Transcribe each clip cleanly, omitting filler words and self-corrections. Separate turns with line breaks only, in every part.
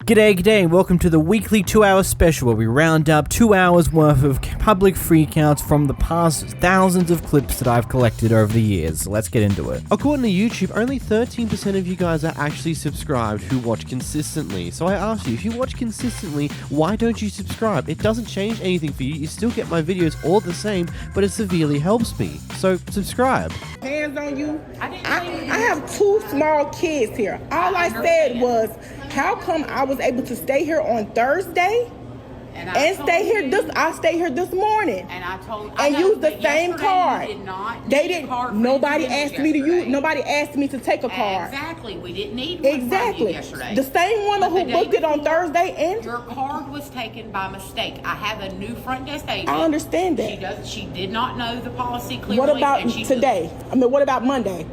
G'day, g'day, and welcome to the weekly 2-hour special where we round up 2 hours worth of public freakouts from the past thousands of clips that I've collected over the years. Let's get into it.
According to YouTube, only 13% of you guys are actually subscribed who watch consistently. So I ask you, if you watch consistently, why don't you subscribe? It doesn't change anything for you. You still get my videos all the same, but it severely helps me. So subscribe.
Hands on you. I have two small kids here. All I said was, how come I was able to stay here on Thursday and stay here this morning and use the same card? They didn't. Nobody asked me to use. Nobody asked me to take a card.
Exactly. We didn't need one from you yesterday.
The same woman who booked it on Thursday and
your card was taken by mistake. I have a new front desk agent.
I understand that.
She did not know the policy clearly.
What about today? What about Monday?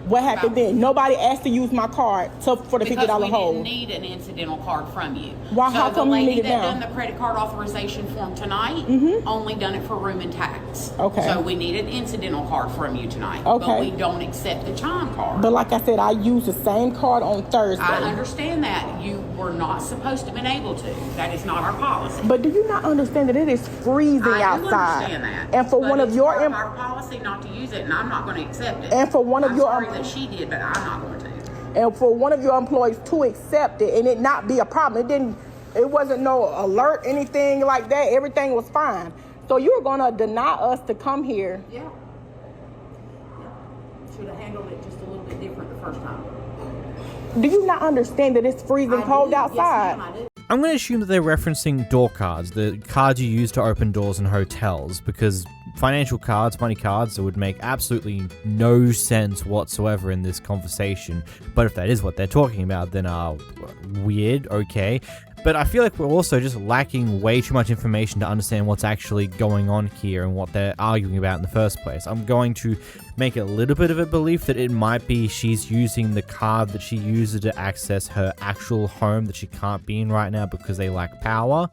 What happened then? Nobody asked to use my card for the $50 hold.
Because we didn't need an incidental card from you.
Why? How come you need it now?
The lady that done the credit card authorization form tonight only done it for room and tax.
Okay.
So we need an incidental card from you tonight.
Okay.
But we don't accept the chime card.
But like I said, I used the same card on Thursday.
I understand that. You were not supposed to have been able to. That is not our policy.
But do you not understand that it is freezing outside?
I understand that.
And for one of your
our policy not to use it, and I'm not going to accept it.
And for one of your
that she did, but I'm not going to.
And for one of your employees to accept it and it not be a problem, it wasn't no alert, anything like that. Everything was fine. So you were going to deny us to come here.
Yeah. Should have handled it just a little bit different the first time.
Do you not understand that it's freezing cold outside?
Yes, ma'am, I do.
I'm going to assume that they're referencing door cards, the cards you use to open doors in hotels, because financial cards, money cards, that would make absolutely no sense whatsoever in this conversation. But if that is what they're talking about, then weird, okay. But I feel like we're also just lacking way too much information to understand what's actually going on here and what they're arguing about in the first place. I'm going to make a little bit of a belief that it might be she's using the card that she uses to access her actual home that she can't be in right now because they lack power,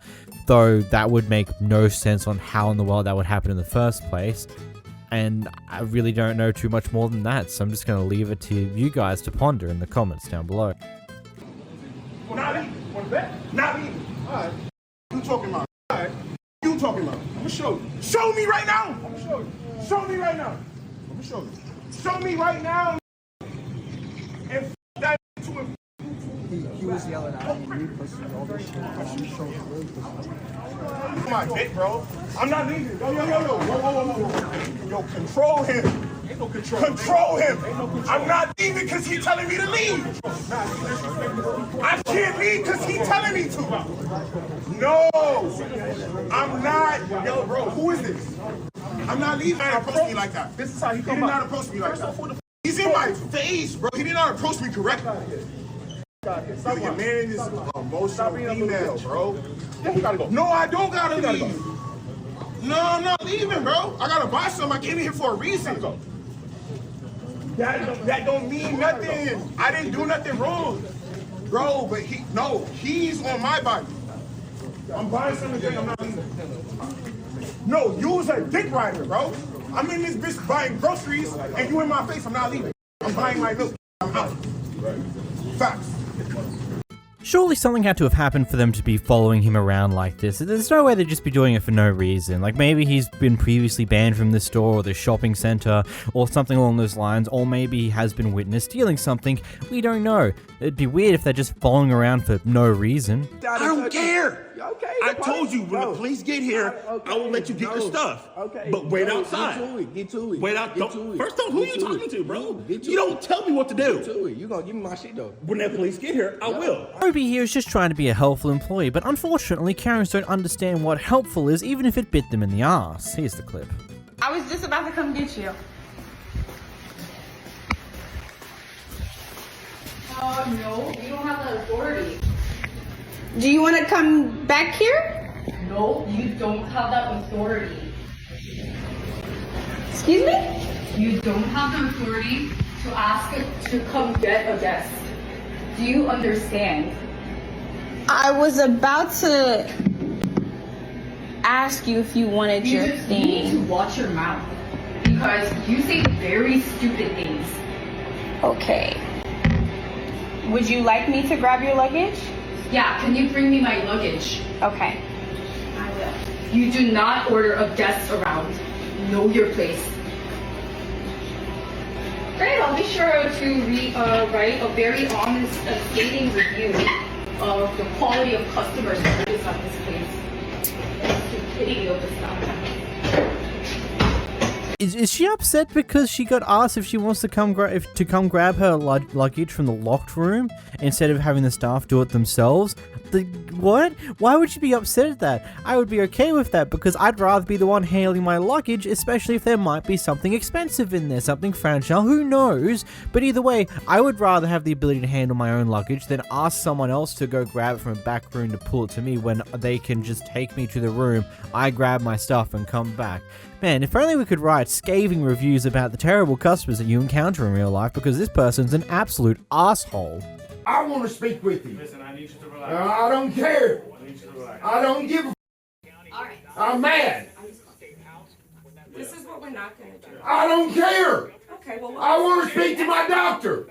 though that would make no sense on how in the world that would happen in the first place. And I really don't know too much more than that, so I'm just going to leave it to you guys to ponder in the comments down below.
Not even. Want to bet? Not even. All right. You talking about? All right. You talking about? I'm gonna show you. Show me right now. I'm gonna show you. Show me right now. I'm gonna show you. Show me right now. And that to him.
He was yelling at me, pushing all this shit.
My dick, bro. I'm not leaving. Yo. Whoa. Yo, control him. Ain't no control. Control him. Ain't no control. I'm not leaving because he's telling me to leave. I can't leave because he's telling me to. No, I'm not. Yo, bro, who is this? I'm not leaving. He did not approach me like that. This is how he did not approach me like that. He's in my face, bro. He did not approach me correctly. Yo, your man is emotional female, bro. No, I don't gotta leave. No, I'm not leaving, bro. I gotta buy something. I came in here for a reason. That don't mean nothing. I didn't do nothing wrong, bro. But he's on my body. I'm buying something today. I'm not leaving. No, you was a dick rider, bro. I'm in this bitch buying groceries, and you in my face. I'm not leaving. I'm buying my milk. I'm out. Facts.
Surely something had to have happened for them to be following him around like this. There's no way they'd just be doing it for no reason. Like maybe he's been previously banned from this store or this shopping center or something along those lines, or maybe he has been witnessed stealing something. We don't know. It'd be weird if they're just following around for no reason.
I don't care.
Okay.
I told you when the police get here, I will let you get your stuff.
Okay.
But wait outside.
Get to it.
Wait out. First off, who are you talking to, bro? You don't tell me what to do.
You gonna give me my shit though.
When the police get here, I will.
Toby here is just trying to be a helpful employee, but unfortunately Karens don't understand what helpful is even if it bit them in the ass. Here's the clip.
I was just about to come get you. No, you don't have the authority. Do you want to come back here? No, you don't have that authority. Excuse me? You don't have the authority to ask to come get a guest. Do you understand? I was about to ask you if you wanted your thing. You need to watch your mouth because you say very stupid things. Okay. Would you like me to grab your luggage? Yeah, can you bring me my luggage? Okay. I will. You do not order a guest around. Know your place. Great, I'll be sure to write a very honest and scathing review of the quality of customer service at this place. The stupidity of the staff.
Is she upset because she got asked if she wants to come grab her luggage from the locked room instead of having the staff do it themselves? What? Why would she be upset at that? I would be okay with that because I'd rather be the one handling my luggage, especially if there might be something expensive in there, something fragile, who knows? But either way, I would rather have the ability to handle my own luggage than ask someone else to go grab it from a back room to pull it to me when they can just take me to the room, I grab my stuff and come back. Man, if only we could write scathing reviews about the terrible customers that you encounter in real life because this person's an absolute asshole.
I want to speak with you.
Listen, I need you to relax.
I don't care.
I need you to relax.
I don't give a
All right.
I'm mad.
This is what we're not going to do.
I don't care.
Okay, well,
I want to speak to my doctor.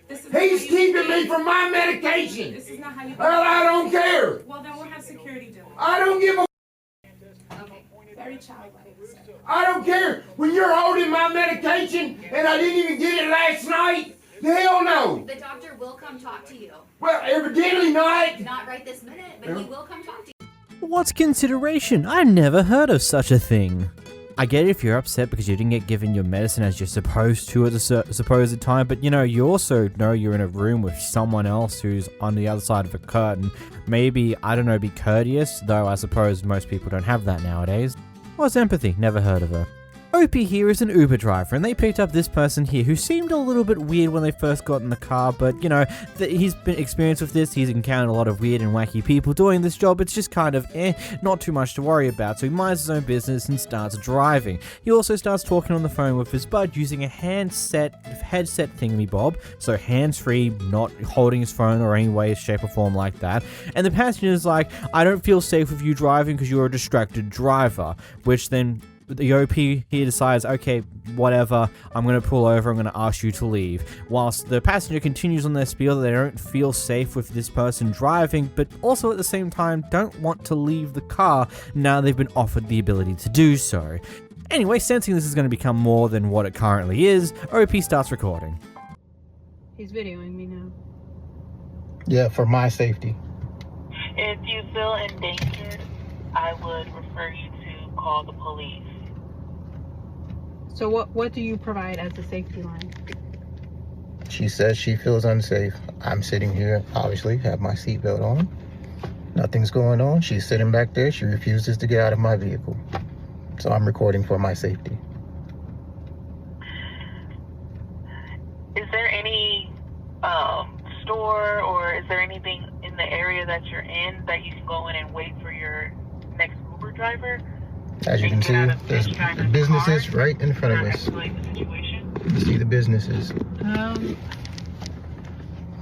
He's keeping me from my medication.
This is not how you.
Well, I don't care.
Well, then we'll have security do it.
I don't give a
Very childlike.
I don't care. When you're holding my medication and I didn't even get it last night, the hell no.
The doctor will come talk to you.
Well, evidently not.
Not right this minute, but he will come talk to you.
What's consideration? I've never heard of such a thing. I get it if you're upset because you didn't get given your medicine as you're supposed to at a supposed time, but you also know you're in a room with someone else who's on the other side of a curtain. Maybe, I don't know, be courteous, though I suppose most people don't have that nowadays. What's empathy? Never heard of her. Opie here is an Uber driver, and they picked up this person here who seemed a little bit weird when they first got in the car, but, he's been experienced with this, he's encountered a lot of weird and wacky people doing this job, it's just kind of, not too much to worry about, so he minds his own business and starts driving. He also starts talking on the phone with his bud using a headset thingy-bob, so hands-free, not holding his phone or any way, shape, or form like that, and the passenger is like, I don't feel safe with you driving because you're a distracted driver, which then the OP here decides, okay, whatever, I'm going to pull over, I'm going to ask you to leave. Whilst the passenger continues on their spiel that they don't feel safe with this person driving, but also at the same time don't want to leave the car now they've been offered the ability to do so. Anyway, sensing this is going to become more than what it currently is, OP starts recording.
He's videoing me now.
Yeah, for my safety.
If you feel endangered, I would refer you to call the police.
So what do you provide as a safety line?
She says she feels unsafe. I'm sitting here, obviously, have my seatbelt on. Nothing's going on. She's sitting back there. She refuses to get out of my vehicle. So I'm recording for my safety.
Is there any store or is there anything in the area that you're in that you can go in and wait for your next Uber driver?
As you can see, there's businesses right in front of us. You see the businesses.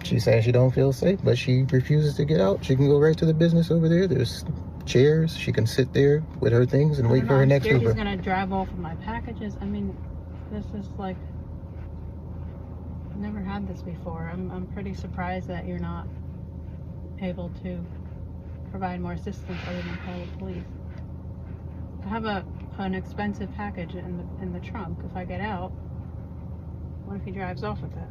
She says she don't feel safe, but she refuses to get out. She can go right to the business over there. There's chairs. She can sit there with her things and wait for her next Uber.
He's gonna drive off with my packages. I mean, this is like, I've never had this before. I'm pretty surprised that you're not able to provide more assistance other than call the police. I have an expensive package in the trunk. If I get out, what if he drives off with it?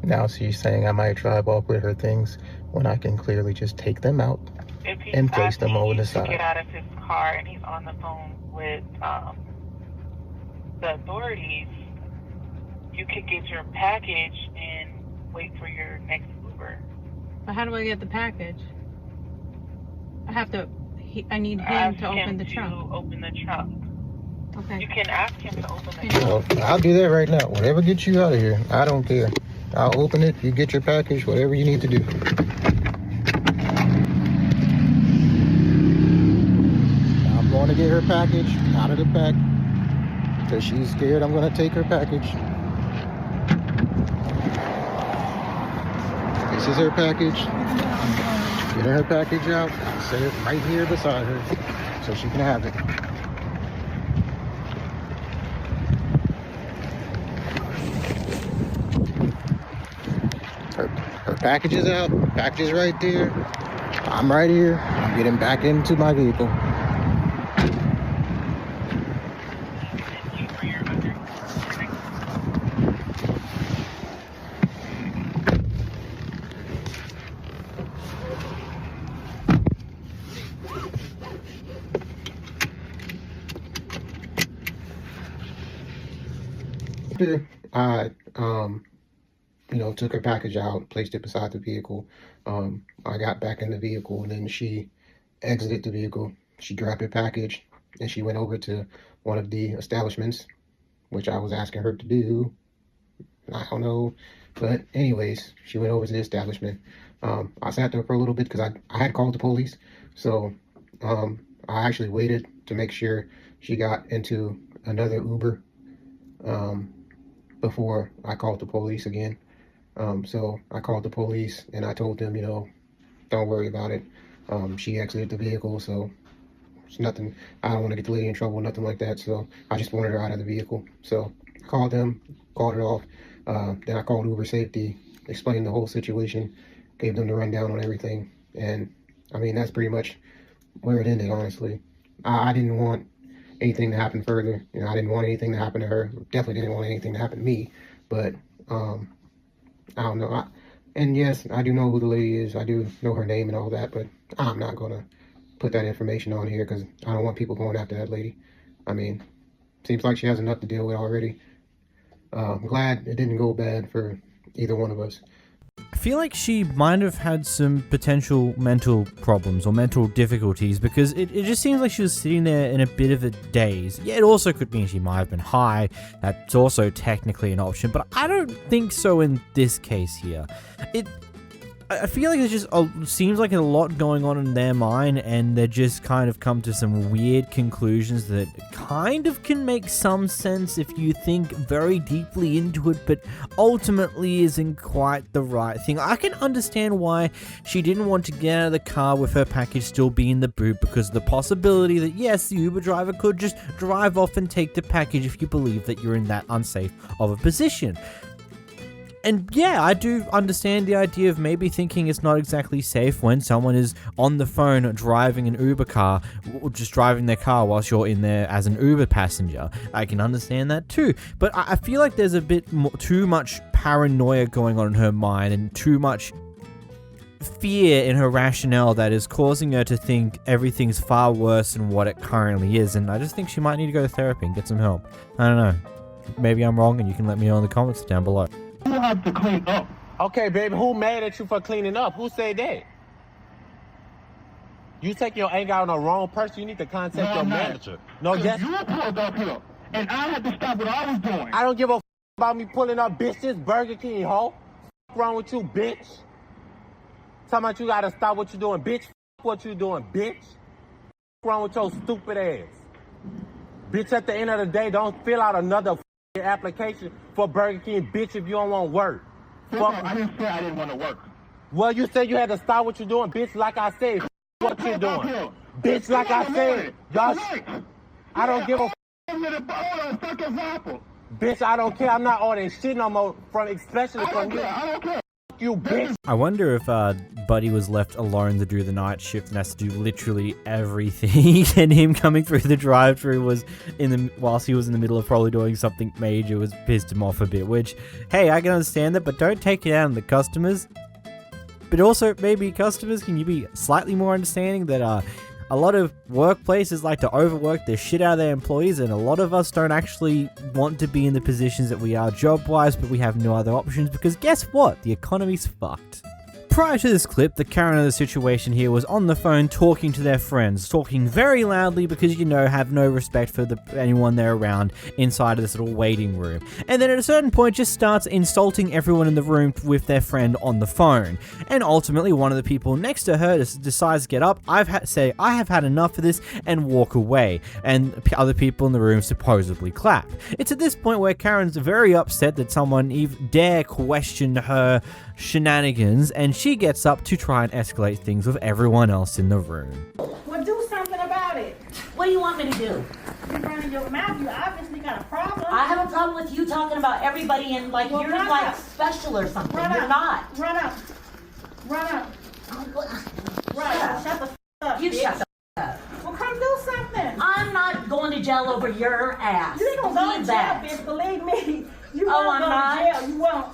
Now she's saying I might drive off with her things when I can clearly just take them out and place them over the side.
Get out of his car and he's on the phone with the authorities. You could get your package and wait for your next Uber.
But how do I get the package? I need him to open the trunk.
Open the trunk.
Okay.
You can ask him to open the trunk.
Well, I'll do that right now. Whatever gets you out of here, I don't care. I'll open it. You get your package. Whatever you need to do. I'm going to get her package out of the back because she's scared I'm going to take her package. This is her package. Getting her package out. I'll set it right here beside her so she can have it. Her packages out. Packages right there. I'm right here. I'm getting back into my vehicle. After I took her package out, placed it beside the vehicle, I got back in the vehicle, and then she exited the vehicle. She grabbed her package and she went over to one of the establishments, which I was asking her to do. I don't know, but anyways, she went over to the establishment. I sat there for a little bit because I had called the police, so I actually waited to make sure she got into another Uber before I called the police again. So I called the police and I told them, don't worry about it. She exited the vehicle, so it's nothing. I don't want to get the lady in trouble, nothing like that. So I just wanted her out of the vehicle. So I called them, called it off. Then I called Uber Safety, explained the whole situation, gave them the rundown on everything. And I mean, that's pretty much where it ended, honestly. I didn't want anything to happen further. I didn't want anything to happen to her. Definitely didn't want anything to happen to me. But I don't know. And yes, I do know who the lady is. I do know her name and all that, but I'm not going to put that information on here because I don't want people going after that lady. I mean, seems like she has enough to deal with already. I'm glad it didn't go bad for either one of us.
I feel like she might have had some potential mental problems or mental difficulties because it just seems like she was sitting there in a bit of a daze. Yeah, it also could mean she might have been high. That's also technically an option, but I don't think so in this case here. I feel like there's just seems like a lot going on in their mind, and they just kind of come to some weird conclusions that kind of can make some sense if you think very deeply into it, but ultimately isn't quite the right thing. I can understand why she didn't want to get out of the car with her package still be in the boot, because of the possibility that yes, the Uber driver could just drive off and take the package if you believe that you're in that unsafe of a position. And yeah, I do understand the idea of maybe thinking it's not exactly safe when someone is on the phone driving an Uber car, or just driving their car whilst you're in there as an Uber passenger. I can understand that too. But I feel like there's a bit too much paranoia going on in her mind and too much fear in her rationale that is causing her to think everything's far worse than what it currently is. And I just think she might need to go to therapy and get some help. I don't know. Maybe I'm wrong, and you can let me know in the comments down below.
You have to clean up. Okay, baby, who mad at you for cleaning up? Who said that? You take your anger out on the wrong person. You need to contact your manager. No, yes. You pulled up here, and I had to stop what I was doing. I don't give a f about me pulling up, bitch. This Burger King, ho. What's wrong with you, bitch? Talking about you gotta stop what you doing, bitch. What you doing, bitch? What's wrong with your stupid ass? Bitch, at the end of the day, don't fill out another application for Burger King, bitch, if you don't want to work. I didn't say I didn't want to work. Well, you said you had to stop what you're doing, bitch, like I said. What you doing? Bitch, like I said. Y'all, I don't give a bitch, I don't care. I'm not ordering shit no more especially from you. I don't care. You bitch.
I wonder if Buddy was left alone to do the night shift and has to do literally everything, and him coming through the drive-thru was whilst he was in the middle of probably doing something major, was pissed him off a bit, which, hey, I can understand that, but don't take it out on the customers. But also, maybe customers, can you be slightly more understanding that a lot of workplaces like to overwork the shit out of their employees, and a lot of us don't actually want to be in the positions that we are job-wise, but we have no other options because guess what? The economy's fucked. Prior to this clip, the current of the situation here was on the phone talking to their friends, talking very loudly because, have no respect for anyone they're around inside of this little waiting room. And then at a certain point just starts insulting everyone in the room with their friend on the phone. And ultimately one of the people next to her decides to get up, I have had enough of this, and walk away. And other people in the room supposedly clap. It's at this point where Karen's very upset that someone even dare question her shenanigans, and she gets up to try and escalate things with everyone else in the room.
Well, do something about it.
What do you want me to do?
You're running your mouth. You obviously got a problem.
I have a problem with you talking about everybody and you're like special or something. You're not.
Run up. Run up. Right. Shut the up.
You
bitch.
shut the up.
Well, come do something.
I'm not going to jail over your ass.
You ain't gonna go to jail, bitch. Believe me. You won't
I'm
go
not?
to jail. You won't.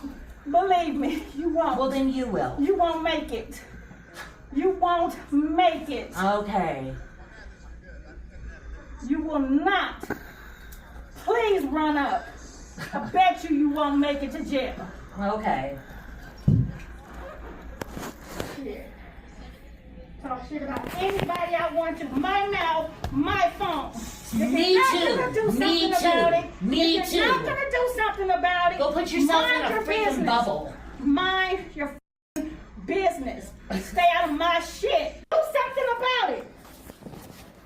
Believe me. You won't.
Well, then you will.
You won't make it. You won't make it.
Okay.
You will not. Please run up. I bet you won't make it to jail.
Okay.
Shit. Talk shit about anybody I want to. My mouth, my phone.
Me too. Me too. Me
if you're not
too.
gonna do something about it,
Go put yourself
mind
in a
your
freaking
business.
bubble.
Mind your business. Stay out of my shit. Do something about it.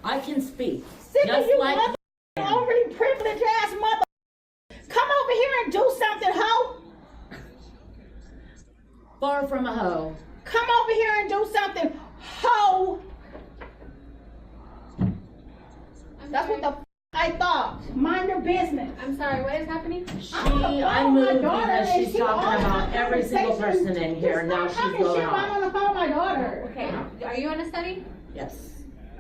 I can speak.
Sick
Just
of you
like
mother already privileged ass mother. Come over here and do something, hoe.
far from a hoe.
Come over here and do something, hoe. That's what the I thought. Mind your business.
I'm sorry, what is happening?
I moved because she's talking about every single person in here. Now she's going
I'm
on.
on the phone with my daughter.
Okay, are you in a study?
Yes.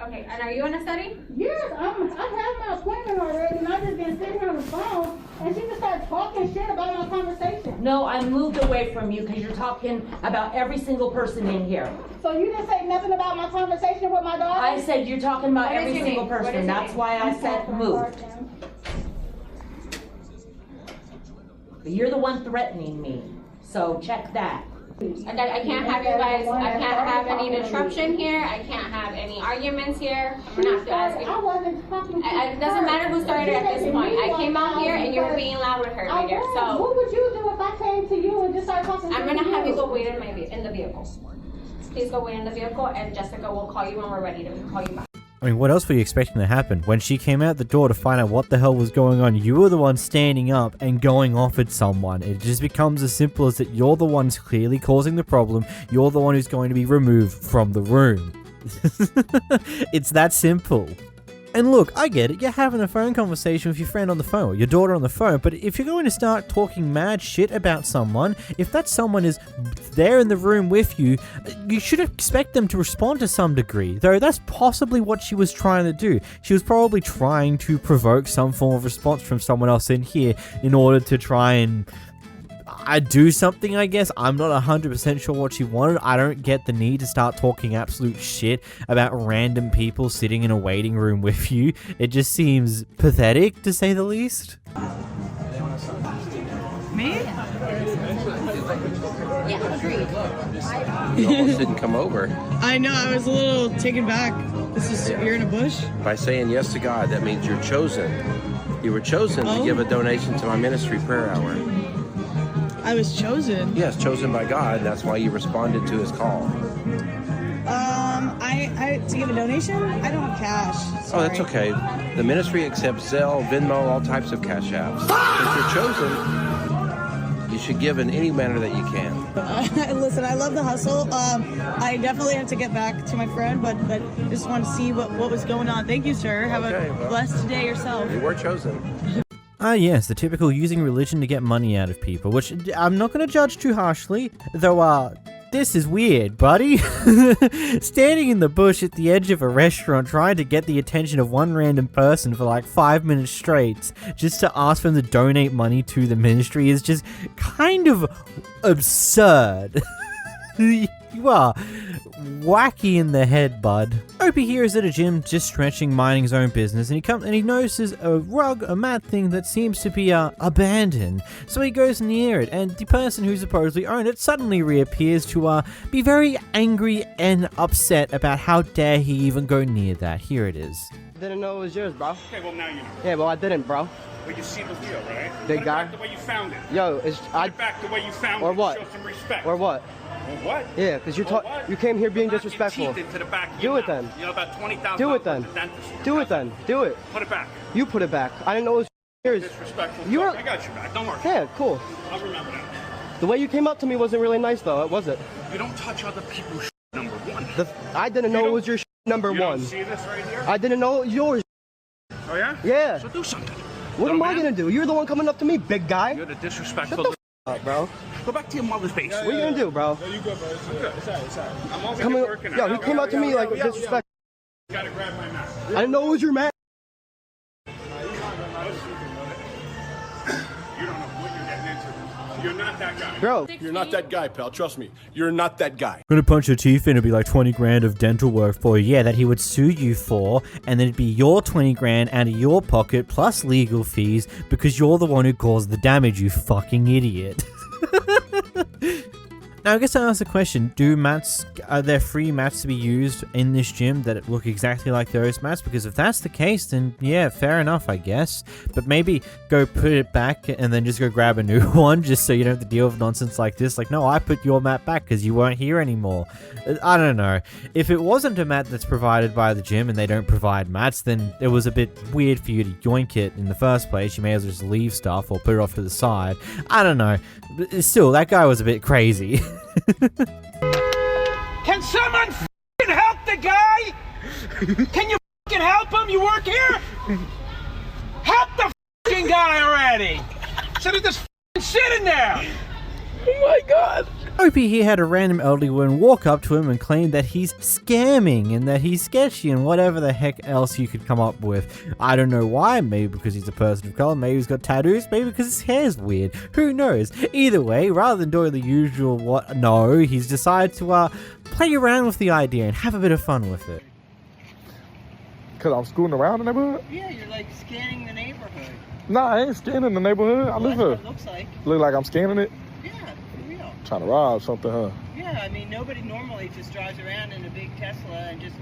Okay, and are you in a study?
Yes, I have my appointment already, and I just been sitting here on the phone, and she just started talking shit about my conversation.
No, I moved away from you because you're talking about every single person in here.
So you didn't say nothing about my conversation with my daughter?
I said you're talking about
What is
every
your
single
name? What is
person.
your
That's
name?
why I said move. You're the one threatening me. So check that.
I can't have you guys, I can't have any disruption here, I can't have any arguments here. I'm gonna have to ask you.
I wasn't talking to
It doesn't matter who started at this point. I came out here and you were being loud with her right there, so.
What would you do if I came to you and just started talking
I'm gonna have you go wait in the vehicle. Please go wait in the vehicle and Jessica will call you when we're ready to call you back.
I mean, what else were you expecting to happen? When she came out the door to find out what the hell was going on, you were the one standing up and going off at someone. It just becomes as simple as that you're the one clearly causing the problem. You're the one who's going to be removed from the room. It's that simple. And look, I get it, you're having a phone conversation with your friend on the phone, or your daughter on the phone, but if you're going to start talking mad shit about someone, if that someone is there in the room with you, you should expect them to respond to some degree, though that's possibly what she was trying to do. She was probably trying to provoke some form of response from someone else in here in order to try and do something, I guess. I'm not 100% sure what she wanted. I don't get the need to start talking absolute shit about random people sitting in a waiting room with you. It just seems pathetic, to say the least.
Me?
Yeah, agreed.
You almost didn't come over.
I know, I was a little taken back. You're in a bush?
By saying yes to God, that means you're chosen. You were chosen to give a donation to my ministry prayer hour.
I was chosen?
Yes, chosen by God. That's why you responded to his call.
To give a donation? I don't have cash.
Sorry. Oh, that's okay. The ministry accepts Zelle, Venmo, all types of cash apps. Since you're chosen, you should give in any manner that you can.
Listen, I love the hustle. I definitely have to get back to my friend, but just want to see what was going on. Thank you, sir. Have a blessed day yourself.
You were chosen.
Ah yes, the typical using religion to get money out of people, which I'm not going to judge too harshly, though this is weird, buddy. Standing in the bush at the edge of a restaurant trying to get the attention of one random person for like 5 minutes straight just to ask them to donate money to the ministry is just kind of absurd. You are wacky in the head, bud. Opie here is at a gym just stretching, minding his own business, and he notices a rug, a mat thing that seems to be abandoned. So he goes near it, and the person who supposedly owned it suddenly reappears to be very angry and upset about how dare he even go near that. Here it is.
Didn't know it was yours, bro.
Okay, well now you know.
Yeah, well I didn't, bro.
Well, you see the wheel, right?
Big guy.
Put it back the way you found it.
Yo,
Put it back the way you found
or
it.
what?
Show some respect.
Or what?
What?
Yeah, because you came here being disrespectful.
Teeth into the back of
Do
your
it
mouth.
then.
You know about $20,000.
Do it then. Do it then. Do it.
Put it back.
You put it back. I didn't know it was yours.
Disrespectful.
You were.
I got your back. Don't worry.
Yeah, cool.
I'll remember that.
The way you came up to me wasn't really nice, though. It wasn't.
You don't touch other people's number one.
I didn't know it was your number
you
one.
Don't see this right here?
I didn't know it was yours.
Oh yeah?
Yeah.
So do something.
What am I gonna do? You're the one coming up to me, big guy.
You're the disrespectful.
Shut the up, bro.
Go back to your mother's base.
What are you gonna do, bro?
No, you good, bro. It's good. It's alright. It's alright. I'm also
Coming,
working.
yo, he came up to me like disrespect.
Gotta grab my mask.
I didn't know it was your mask.
You don't know what you're getting into. You're not that guy.
Bro.
You're not that guy, pal. Trust me. You're not that guy.
Gonna punch your teeth in, it'd be like 20 grand of dental work for you. Yeah, that he would sue you for, and then it'd be your 20 grand out of your pocket plus legal fees because you're the one who caused the damage, you fucking idiot. Now, I guess I ask the question, are there free mats to be used in this gym that look exactly like those mats? Because if that's the case, then yeah, fair enough, I guess. But maybe go put it back and then just go grab a new one just so you don't have to deal with nonsense like this. Like, no, I put your mat back because you weren't here anymore. I don't know. If it wasn't a mat that's provided by the gym and they don't provide mats, then it was a bit weird for you to yoink it in the first place. You may as well just leave stuff or put it off to the side. I don't know. But still, that guy was a bit crazy.
Can someone f***ing help the guy? Can you f***ing help him? You work here? Help the f***ing guy already! Instead of just f***ing sitting there! Oh my god!
Opie here had a random elderly woman walk up to him and claim that he's scamming and that he's sketchy and whatever the heck else you could come up with. I don't know why, maybe because he's a person of color, maybe he's got tattoos, maybe because his hair's weird, who knows. Either way, rather than doing the usual he's decided to play around with the idea and have a bit of fun with it.
Cause I'm scooting around the neighborhood?
Yeah, you're like scanning the neighborhood.
Nah, I ain't scanning the neighborhood. I live here.
That's what it looks like.
Look like I'm scanning it?
Yeah, for real.
Trying to rob something, huh?
Yeah, I mean, nobody normally just drives around in a big Tesla and just,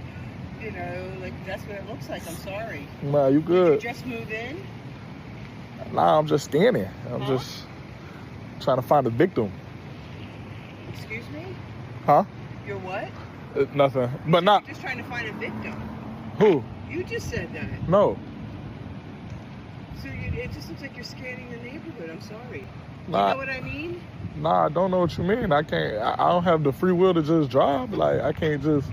like, that's what it looks like. I'm sorry.
Nah, you good.
Did you just move in?
Nah, I'm just scanning. I'm just trying to find a victim.
Excuse me?
Huh?
You're what?
Nothing. But not...
You're just trying to find a victim.
Who?
You just said that.
No.
So it just looks like you're scanning the neighborhood. I'm sorry.
Nah.
You know what I mean?
Nah, I don't know what you mean. I don't have the free will to just drive. Like, I can't just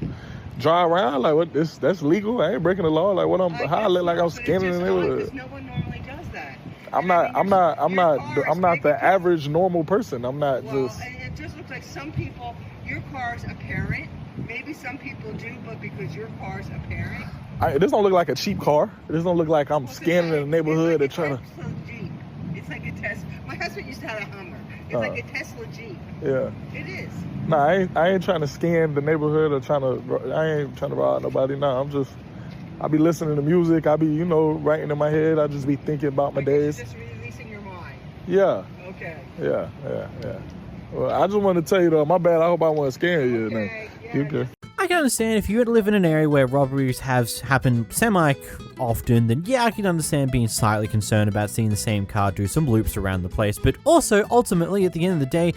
drive around. Like, what? That's legal. I ain't breaking the law. Like, how I look like I'm scanning the neighborhood?
No one normally does that.
I'm not the average normal person. I'm not just.
It just looks like some people, your car's apparent. Maybe some people do, but because your car's apparent.
This don't look like a cheap car. This don't look like I'm scanning in the neighborhood and trying to.
It's like a Tesla. My husband used to have a Hummer. It's like a Tesla Jeep.
Yeah.
It is.
Nah, I ain't trying to scan the neighborhood or I ain't trying to rob nobody. Nah, I be listening to music. I be, writing in my head. I just be thinking about my days.
Just releasing your mind.
Yeah.
Okay.
Yeah. Well, I just want to tell you though, my bad. I hope I wasn't scaring you.
Okay.
You good?
I can understand if you live in an area where robberies have happened semi-often, then yeah, I can understand being slightly concerned about seeing the same car do some loops around the place. But also, ultimately, at the end of the day,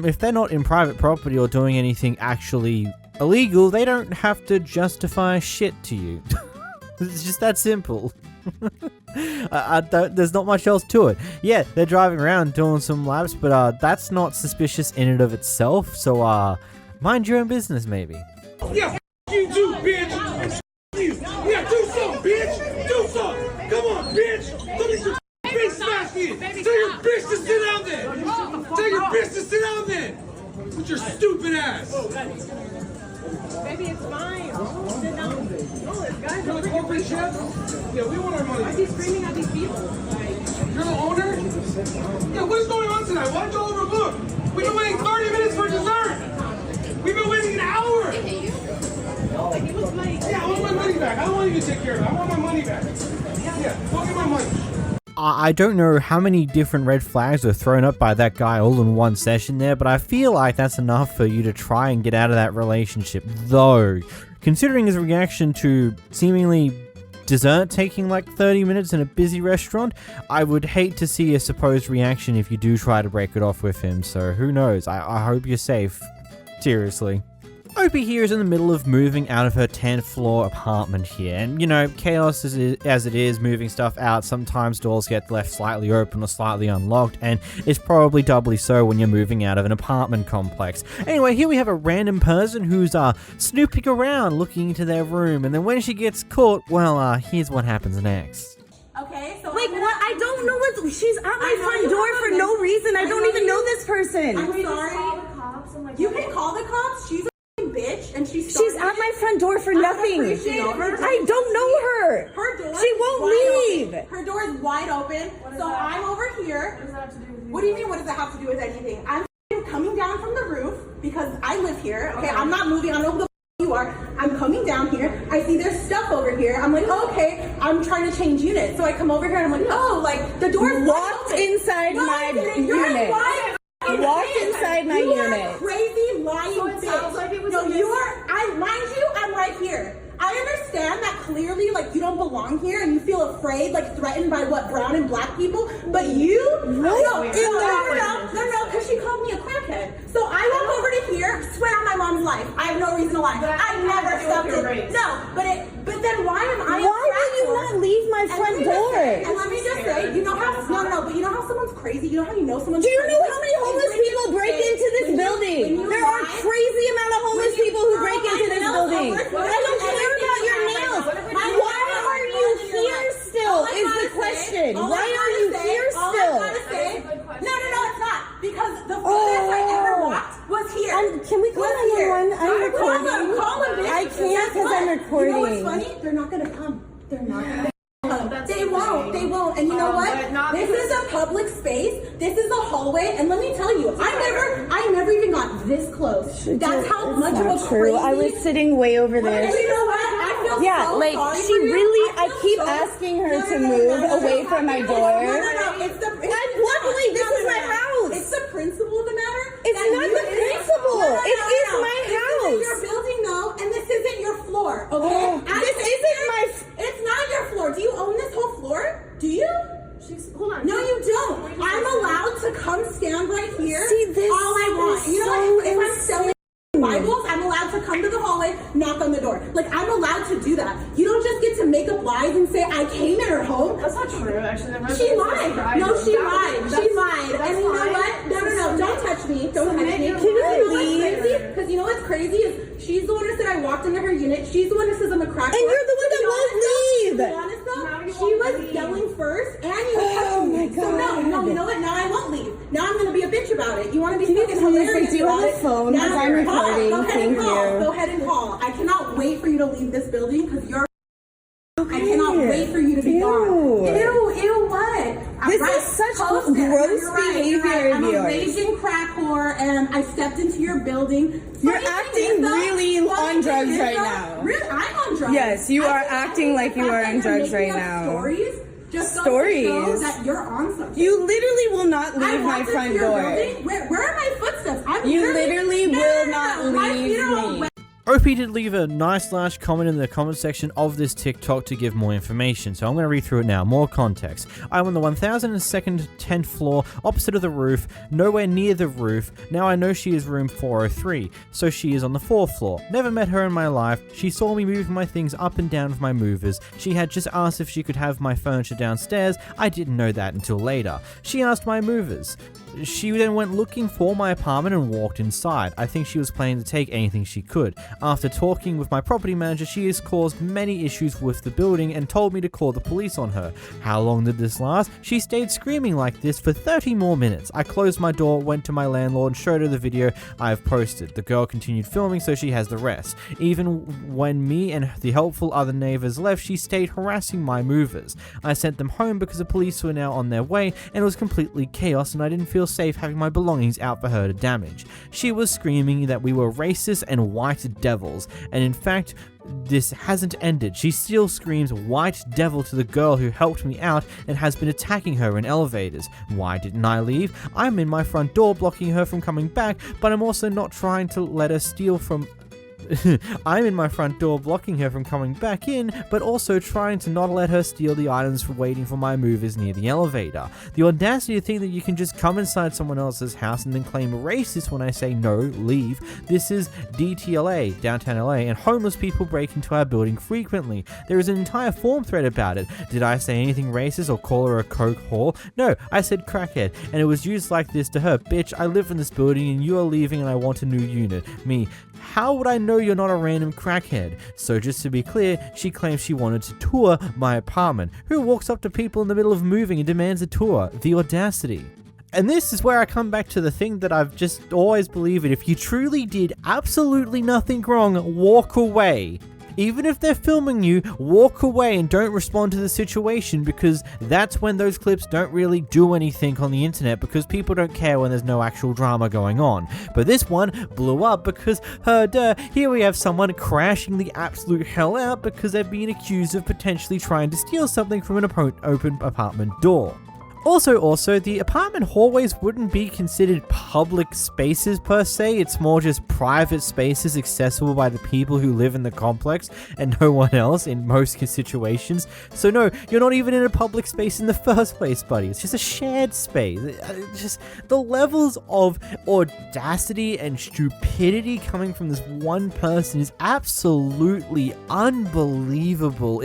if they're not in private property or doing anything actually illegal, they don't have to justify shit to you. It's just that simple. There's not much else to it. Yeah, they're driving around doing some laps, but that's not suspicious in and of itself, so mind your own business, maybe.
Yeah, you too, bitch. You. Yeah, do something, bitch. Do something. Come on, bitch. Let me some face smash in. Tell your bitch to sit down there. Tell your bitch to sit down there. With your stupid ass.
Baby, it's fine. Sit down. Oh, this guy's
You're the corporate chef? Yeah, we want our money.
Why is he screaming at these people?
You're the owner? Yeah, what is going on tonight? Why did you overbook? We've been waiting 30 minutes for dessert. We've been waiting an hour! Yeah, I want my money back. I don't want you to take care of it. I want my money back. Yeah, go get my money.
I don't know how many different red flags were thrown up by that guy all in one session there, but I feel like that's enough for you to try and get out of that relationship. Though, considering his reaction to seemingly dessert taking like 30 minutes in a busy restaurant, I would hate to see a supposed reaction if you do try to break it off with him, so who knows. I hope you're safe. Seriously. Opie here is in the middle of moving out of her 10th floor apartment here, and chaos as it is, moving stuff out, sometimes doors get left slightly open or slightly unlocked, and it's probably doubly so when you're moving out of an apartment complex. Anyway, here we have a random person who's snooping around looking into their room, and then when she gets caught, well, here's what happens next.
Okay, so
like what? I don't know what. She's at my front door for no reason. I don't even know this person.
I'm sorry. You can call the cops. She's a bitch, and she's
at my front door for nothing. I don't know her.
Her door.
She won't leave.
Her door is wide open. So I'm over here. What does that have to do with you? What do you mean? What does that have to do with anything? I'm coming down from the roof because I live here. Okay, I'm not moving. I don't know who the you are. I'm coming down here. I see there's stuff over here. I'm like, oh, okay. I'm trying to change units. So I come over here and I'm like, oh, like the door's
walked inside my unit. Walked inside my unit.
Crazy lying bitch. No, you are. Mind you, I'm right here. I understand that clearly, like, you don't belong here and you feel afraid, like, threatened by what, brown and black people, but you? No, because she called me a crackhead. So I walk over to here, swear on my mom's life. I have no reason to lie. I never stepped in. No, but then why am I
Why will you not leave my front door?
And let me just say, you know how, but you know how someone's crazy? You know how you know someone's
crazy?
Do
you know how many homeless people break into this building? There are crazy amount of homeless people who break into this building. I don't care about your nails. Why are you here still is the question. Why are you here still?
No, it's not. Because the furthest I ever walked was here.
Can we call 911? I'm recording.
Call them, bitch.
I can't because I'm recording.
You know what's funny? They're not going to come. They're not going to come. They won't. And you know what? This is a public space. This is a hallway. And let me tell you, I never even got this close. That's how much of a crazy.
I was sitting way over there.
And you know what? I feel so
like
sorry
she
for you.
really. I keep asking her to move away from my door.
No. It's the.
Luckily, this is my house.
It's the principle of the matter.
It's not the principle. It is my house.
This is your building, though, and this isn't your floor. Okay.
This isn't my.
It's not your floor. Do you own this whole floor? Do you? Hold on. No, you don't. I'm allowed to come stand right here.
See, this
all I want. You know what? If I'm selling Bibles, I'm allowed to come to the hallway, knock on the door. Like, I'm allowed to do that. You don't just get to make up lies and say, I came in her home.
That's not true, actually.
She lied. No, she lied. She lied. And you know what? No. Don't touch me. Don't touch me.
Can you leave?
Because you know what's crazy is she's the one that said I walked into her unit. She's the one that says I'm a crack.
And you're the one that won't leave.
To be honest though, she was yelling first and you were touching me. So no, you know what? Now I won't leave. Now I'm going to be a bitch about it. You want to be fucking hilarious
do you
about
have a phone? Because I'm recording. Thank you.
Go ahead and call. I cannot wait for you to leave this building because you're. I cannot wait for you to be gone. Ew, what?
This is such gross behavior of yours.
I'm a raging crack whore and I stepped into your building.
You're acting really on drugs right now.
Really? I'm on drugs.
Yes, you are acting like you are on drugs right now.
Stories? That you're on something.
You literally will not leave my front door.
Where are my footsteps?
You literally will not leave me.
Opie did leave a nice large comment in the comment section of this TikTok to give more information, so I'm going to read through it now. More context. I'm on the 1002nd 10th floor, opposite of the roof, nowhere near the roof. Now I know she is room 403, so she is on the 4th floor. Never met her in my life. She saw me moving my things up and down with my movers. She had just asked if she could have my furniture downstairs. I didn't know that until later. She asked my movers. She then went looking for my apartment and walked inside. I think she was planning to take anything she could. After talking with my property manager, she has caused many issues with the building and told me to call the police on her. How long did this last? She stayed screaming like this for 30 more minutes. I closed my door, went to my landlord, and showed her the video I have posted. The girl continued filming, so she has the rest. Even when me and the helpful other neighbors left, she stayed harassing my movers. I sent them home because the police were now on their way, and it was completely chaos, and I didn't feel safe having my belongings out for her to damage. She was screaming that we were racist and white devils, and in fact, this hasn't ended. She still screams white devil to the girl who helped me out and has been attacking her in elevators. Why didn't I leave? I'm in my front door blocking her from coming back, but I'm also not trying to let her steal from I'm in my front door blocking her from coming back in, but also trying to not let her steal the items for waiting for my movers near the elevator. The audacity to think that you can just come inside someone else's house and then claim racist when I say no, leave. This is DTLA, downtown LA, and homeless people break into our building frequently. There is an entire forum thread about it. Did I say anything racist or call her a coke whore? No, I said crackhead, and it was used like this to her. Bitch, I live in this building and you are leaving and I want a new unit. Me, how would I know know you're not a random crackhead. So just to be clear, she claims she wanted to tour my apartment. Who walks up to people in the middle of moving and demands a tour? The audacity. And this is where I come back to the thing that I've just always believed in. If you truly did absolutely nothing wrong, walk away. Even if they're filming you, walk away and don't respond to the situation, because that's when those clips don't really do anything on the internet, because people don't care when there's no actual drama going on. But this one blew up because, here we have someone crashing the absolute hell out because they're being accused of potentially trying to steal something from an open apartment door. Also, the apartment hallways wouldn't be considered public spaces per se. It's more just private spaces accessible by the people who live in the complex and no one else in most situations. So no, you're not even in a public space in the first place, buddy. It's just a shared space. Just the levels of audacity and stupidity coming from this one person is absolutely unbelievable.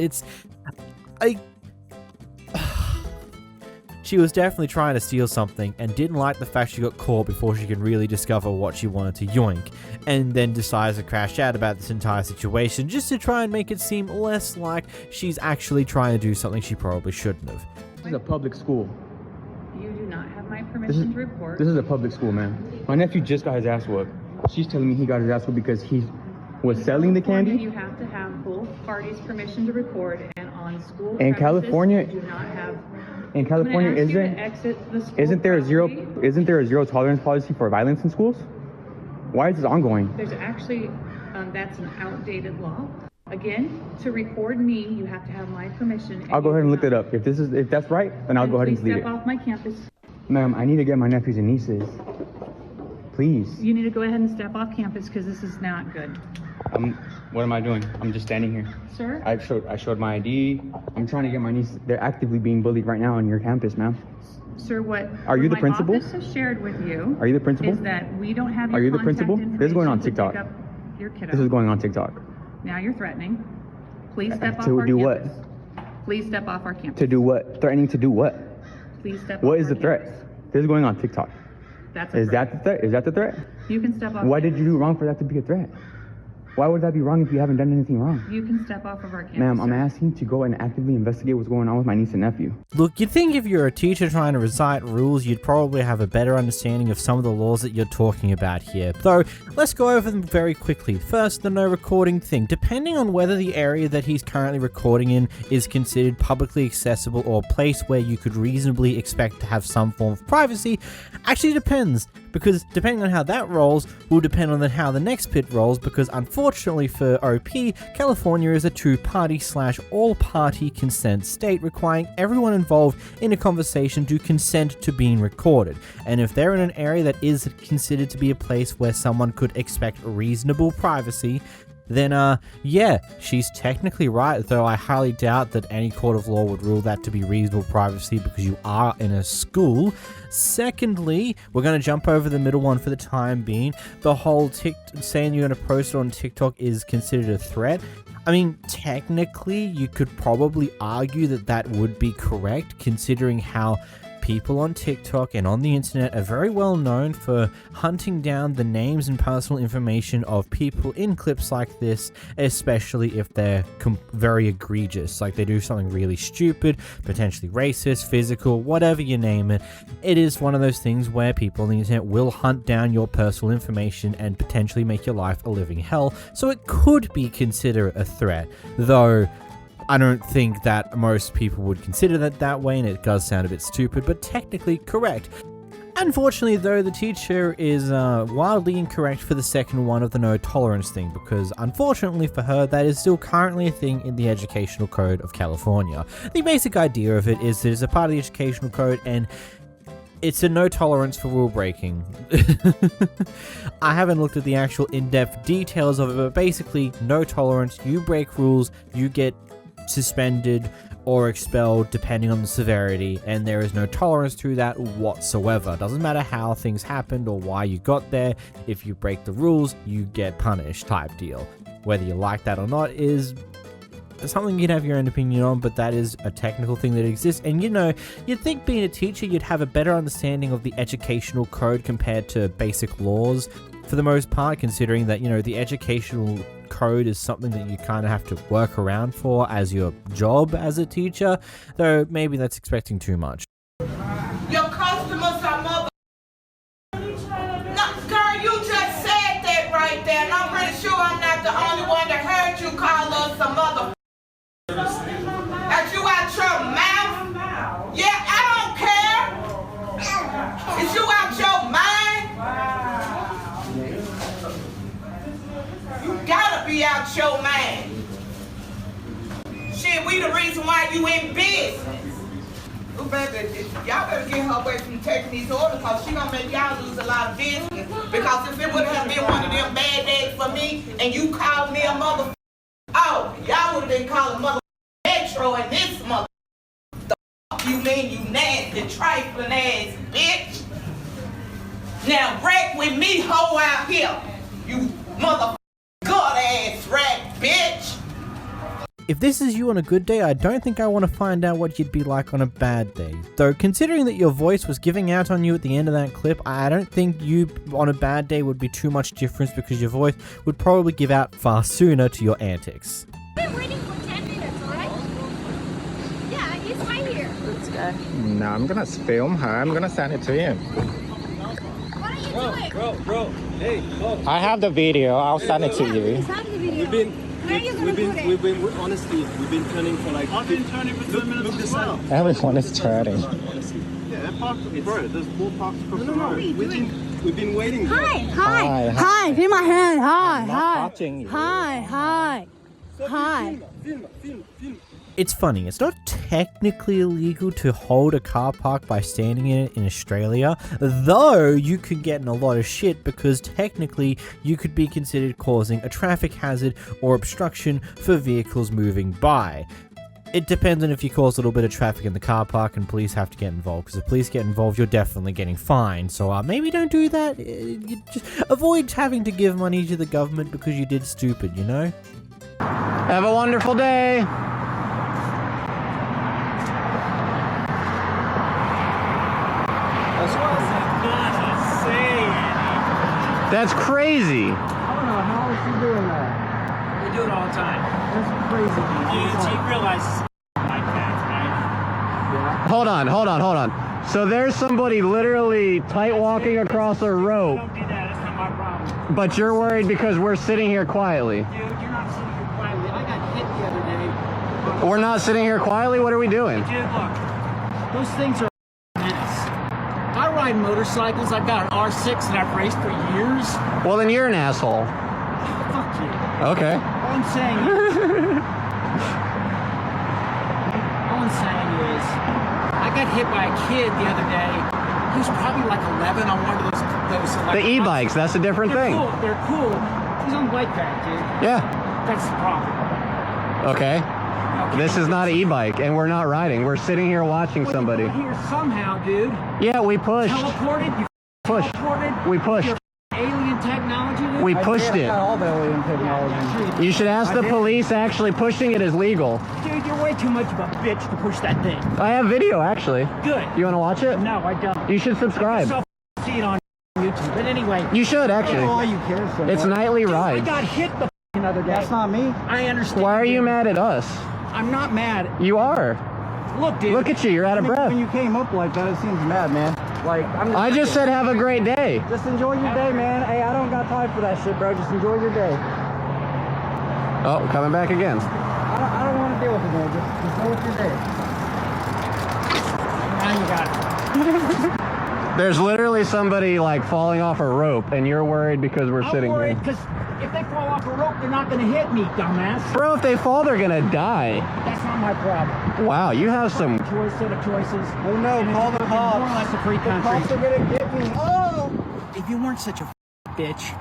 She was definitely trying to steal something and didn't like the fact she got caught before she could really discover what she wanted to yoink, and then decides to crash out about this entire situation just to try and make it seem less like she's actually trying to do something she probably shouldn't have.
This is a public school.
You do not have my permission to report.
This is a public school, man. My nephew just got his ass whooped. She's telling me he got his ass whooped because he was selling the candy.
You have to have both parties' permission to record, and on school
In
premises,
California,
you do not have.
in California, isn't there a zero tolerance policy for violence in schools? Why is this ongoing?
There's actually that's an outdated law. Again, to record me, you have to have my permission.
I'll go ahead and look it up. If that's right, then I'll go ahead and delete it.
Step off my campus.
Ma'am, I need to get my nephews and nieces. Please.
You need to go ahead and step off campus because this is not good.
What am I doing? I'm just standing here.
Sir?
I showed my ID. I'm trying to get my niece. They're actively being bullied right now on your campus, ma'am.
Sir, what
Are you the principal?
my office has shared with you
Are you the principal?
is that we don't have your
Are you the
contact
principal? This is going on
information to
TikTok.
pick up your kiddo.
This is going on TikTok.
Now you're threatening. Please step off
To
our
do
campus.
what?
Please step off our campus.
To do what? Threatening to do what?
Please step
What
off
is the
our
threat?
campus.
This is going on TikTok.
That's a
Is
threat.
that the threat? Is that the threat?
You can step off.
Why did you do wrong for that to be a threat? Why would that be wrong if you haven't done anything wrong?
You can step off of our campus.
Ma'am, I'm
sir.
asking to go and actively investigate what's going on with my niece and nephew.
Look, you'd think if you're a teacher trying to recite rules, you'd probably have a better understanding of some of the laws that you're talking about here. Though, let's go over them very quickly. First, the no recording thing. Depending on whether the area that he's currently recording in is considered publicly accessible or a place where you could reasonably expect to have some form of privacy, actually depends. Because depending on how that rolls will depend on how the next pit rolls, because unfortunately for OP, California is a two-party / all-party consent state requiring everyone involved in a conversation to consent to being recorded. And if they're in an area that is considered to be a place where someone could expect reasonable privacy, then yeah, she's technically right, though I highly doubt that any court of law would rule that to be reasonable privacy because you are in a school. Secondly, we're going to jump over the middle one for the time being. The whole saying you're going to post it on TikTok is considered a threat. I mean, technically, you could probably argue that that would be correct, considering how people on TikTok and on the internet are very well known for hunting down the names and personal information of people in clips like this, especially if they're very egregious, like they do something really stupid, potentially racist, physical, whatever you name it. It is one of those things where people on the internet will hunt down your personal information and potentially make your life a living hell, so it could be considered a threat, though I don't think that most people would consider that way, and it does sound a bit stupid, but technically correct. Unfortunately, though, the teacher is wildly incorrect for the second one of the no tolerance thing, because unfortunately for her, that is still currently a thing in the Educational Code of California. The basic idea of it is that it's a part of the Educational Code, and it's a no tolerance for rule breaking. I haven't looked at the actual in-depth details of it, but basically, no tolerance, you break rules, you get suspended or expelled depending on the severity, and there is no tolerance to that whatsoever. Doesn't matter how things happened or why you got there. If you break the rules, you get punished type deal. Whether you like that or not is something you'd have your own opinion on, but that is a technical thing that exists. And you'd think being a teacher you'd have a better understanding of the educational code compared to basic laws. for the most part, considering that, you know, the educational code is something that you kind of have to work around for as your job as a teacher, though maybe that's expecting too much.
Your customers are mother. No, girl, you just said that right there, and I'm pretty sure I'm not the only one that heard you call us a mother. That you out your mouth? Yeah, I don't care. Is you out your mind? You gotta be out your mind. Shit, we the reason why you in business. Oh, baby, y'all better get her away from taking these orders, because she gonna make y'all lose a lot of business. Because if it would have been one of them bad days for me, and you called me a mother, oh, y'all would have been calling mother Metro and this mother. The fuck you mean, you nasty, trifling ass bitch? Now break with me, hoe out here, you mother gut ass rat bitch.
If this is you on a good day, I don't think I want to find out what you'd be like on a bad day. Though, considering that your voice was giving out on you at the end of that clip, I don't think you on a bad day would be too much difference, because your voice would probably give out far sooner to your antics.
I've been waiting for 10 minutes, alright? Yeah, he's right here. This guy.
No, I'm gonna film her. I'm gonna send it to you.
What are you doing?
Bro, hey,
I have the video. I'll send it to you.
Please have the video. Where are you gonna put it?
We've been honestly, we've been turning for like. I've been turning for 10 minutes as well.
Everyone is turning.
Yeah, that park, bro. There's more parks across the road. We've been waiting.
Hi.
Give
my hand. Hi.
I'm not touching you.
Hi.
Film.
It's funny, it's not technically illegal to hold a car park by standing in it in Australia, though you could get in a lot of shit because technically you could be considered causing a traffic hazard or obstruction for vehicles moving by. It depends on if you cause a little bit of traffic in the car park and police have to get involved, because if police get involved, you're definitely getting fined. So maybe don't do that. You just avoid having to give money to the government because you did stupid, you know?
Have a wonderful day. That's crazy.
I don't know, how is she doing that? We do it all the time. That's crazy. You realize it's like that, right? Yeah.
Hold on. So there's somebody literally tight walking across a rope.
Don't do that, that's not my problem.
But you're worried because we're sitting here quietly.
Dude, you're not sitting here quietly. I got hit the other day.
We're not sitting here quietly? What are we doing?
Dude, look. Those things are menace. I ride motorcycles. I've got an R6 that I've raced for years.
Well, then you're an asshole.
Fuck you.
Okay.
All I'm saying is, I got hit by a kid the other day. He was probably like 11 on one of those
the e-bikes, that's a different thing.
Cool. They're cool. He's on bike pack, dude.
Yeah.
That's the problem.
Okay. This is not an e-bike, and we're not riding. We're sitting here watching somebody.
We're here somehow, dude.
Yeah, we pushed.
Teleported? You
pushed.
Teleported?
We pushed.
Alien technology, dude?
We pushed it.
All the alien technology.
You should ask the police. Actually, pushing it is legal.
Dude, you're way too much of a bitch to push that thing.
I have video, actually.
Good.
You want to watch it?
No, I don't.
You should subscribe.
I see it on YouTube. But anyway.
You should, actually.
All you care so
it's nightly rides.
I got hit the other day. That's not me. I understand.
Why are you mad at us?
I'm not mad.
You are.
Look, dude.
Look at you. You're out of breath.
When you came up like that, it seems mad, man. Like,
I just said have a great day.
Just enjoy your day, man. Hey, I don't got time for that shit, bro. Just enjoy your day.
Oh, coming back again.
I don't want to deal with it, man. Just go with your day. Now you got it.
There's literally somebody like falling off a rope, and you're worried because we're sitting here.
Because if they fall off a rope, they're not going to hit me, dumbass.
Bro, if they fall, they're going to die.
That's not my problem.
Wow, you have some...
Choice set of choices. Oh no, call the cops. More or less a free country. The cops are going to get me. Oh! If you weren't such a bitch.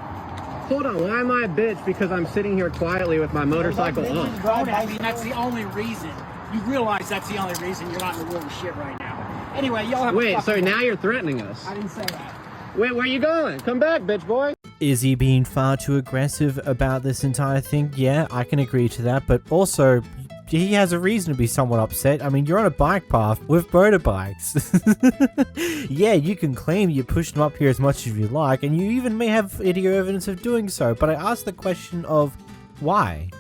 Hold on, why am I a bitch? Because I'm sitting here quietly with my motorcycle on.
I mean, that's the only reason. You realize that's the only reason you're not in the world of shit right now. Anyway, y'all have
Wait, so now you're threatening us.
I didn't say that.
Wait, where you going? Come back, bitch boy.
Is he being far too aggressive about this entire thing? Yeah, I can agree to that, but also, he has a reason to be somewhat upset. I mean, you're on a bike path with motorbikes. Yeah, you can claim you pushed him up here as much as you like, and you even may have video evidence of doing so, but I ask the question of why?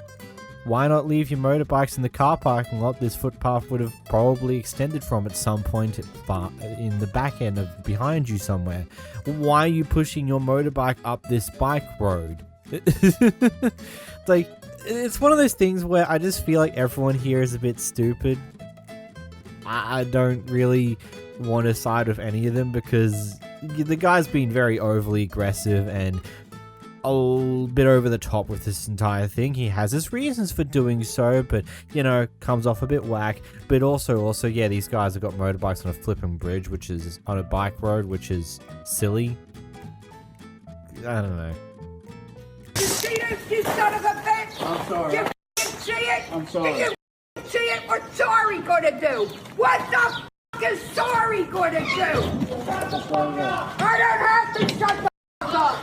Why not leave your motorbikes in the car parking lot this footpath would have probably extended from at some point in the back end of behind you somewhere? Why are you pushing your motorbike up this bike road? Like, it's one of those things where I just feel like everyone here is a bit stupid. I don't really want to side with any of them because the guy's been very overly aggressive and a bit over the top with this entire thing. He has his reasons for doing so, but, you know, comes off a bit whack. But also, yeah, these guys have got motorbikes on a flipping bridge, which is on a bike road, which is silly. I don't know.
You see this, you son of a bitch?
I'm sorry.
You see it?
I'm sorry.
You see it? What's sorry gonna do? What the f is sorry gonna do? I don't have to shut the f up.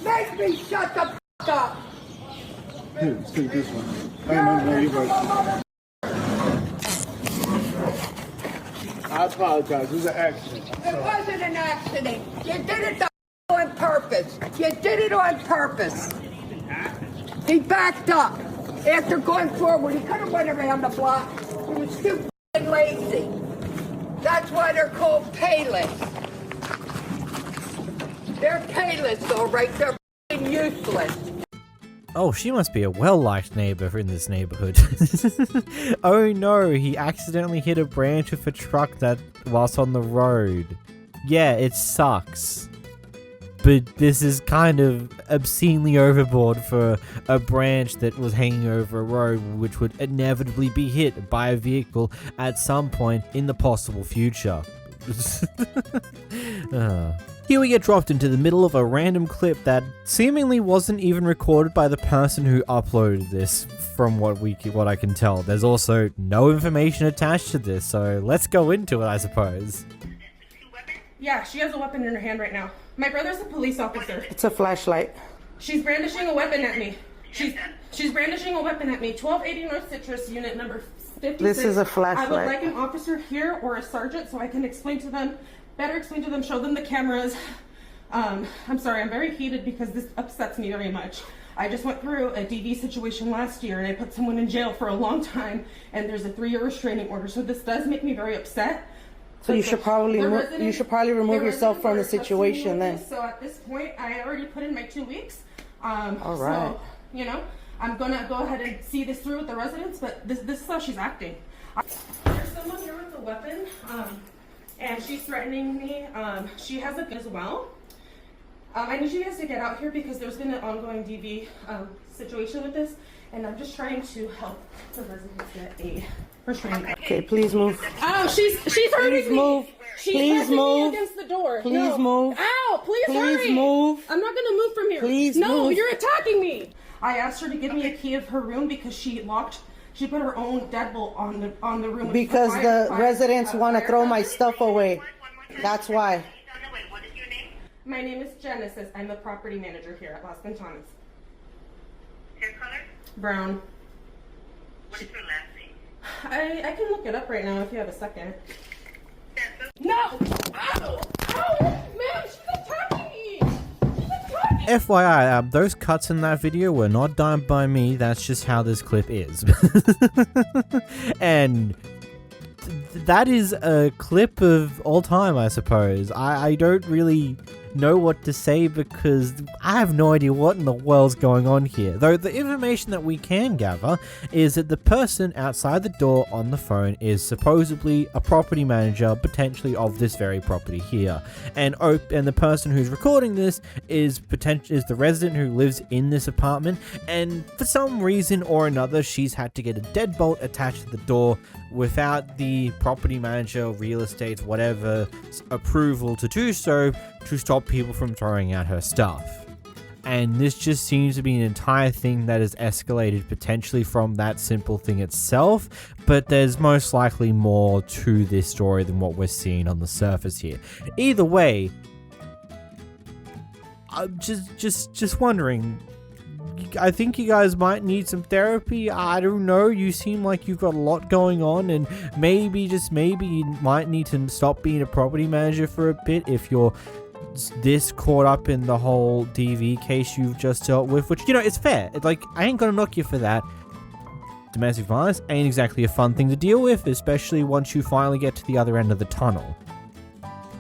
Make me shut the f up.
Here, take this one. No, you right. I apologize. It was an accident.
It wasn't an accident. You did it on purpose. You did it on purpose. He backed up after going forward. He could have went around the block. He was too f***ing lazy. That's why they're called payless. They're payless, all right. They're f***ing useless.
Oh, she must be a well-liked neighbor in this neighborhood. Oh no, he accidentally hit a branch of a truck that whilst on the road. Yeah, it sucks. But this is kind of obscenely overboard for a branch that was hanging over a road which would inevitably be hit by a vehicle at some point in the possible future. Here we get dropped into the middle of a random clip that seemingly wasn't even recorded by the person who uploaded this, from what I can tell. There's also no information attached to this, so let's go into it, I suppose.
Yeah, she has a weapon in her hand right now. My brother's a police officer.
It's a flashlight.
She's brandishing a weapon at me. She's brandishing a weapon at me. 1280 North Citrus, unit number 56.
This is a flashlight.
I would like an officer here or a sergeant so I can explain to them, show them the cameras. I'm sorry, I'm very heated because this upsets me very much. I just went through a DV situation last year and I put someone in jail for a long time and there's a 3-year restraining order. So this does make me very upset.
So you should probably remove yourself from the situation then.
So at this point, I already put in my 2 weeks.
All right.
So, you know, I'm gonna go ahead and see this through with the residents, but this is how she's acting. There's someone here with a weapon, and she's threatening me. She has a gun as well. I need you guys to get out here because there's been an ongoing DV situation with this, and I'm just trying to help the residents get a restraining order.
Okay, please move.
Oh, she's hurting me.
Move. Please move.
Me against the door.
Please move.
Ow! Please hurry.
Move.
I'm not gonna move from here.
Please
no,
move.
You're attacking me. I asked her to give me a key of her room because she put her own deadbolt on the room.
Because the residents want to throw my stuff away. That's why.
My name is Genesis. I'm the property manager here at Las Ventanas.
Hair color?
Brown.
What is your last name?
I can look it up right now if you have a second. No! Ow! Ow! Man, she's attacking me!
FYI, those cuts in that video were not done by me, that's just how this clip is. And that is a clip of all time, I suppose. I don't really know what to say because I have no idea what in the world's going on here. Though the information that we can gather is that the person outside the door on the phone is supposedly a property manager, potentially of this very property here. And the person who's recording this is the resident who lives in this apartment, and for some reason or another she's had to get a deadbolt attached to the door without the property manager, real estate, whatever approval to do so, to stop people from throwing out her stuff. And this just seems to be an entire thing that has escalated potentially from that simple thing itself, but there's most likely more to this story than what we're seeing on the surface here. Either way, I'm just wondering, I think you guys might need some therapy. I don't know. You seem like you've got a lot going on, and maybe, just maybe, you might need to stop being a property manager for a bit if you're this caught up in the whole DV case you've just dealt with, which, it's fair. Like, I ain't gonna knock you for that. Domestic violence ain't exactly a fun thing to deal with, especially once you finally get to the other end of the tunnel.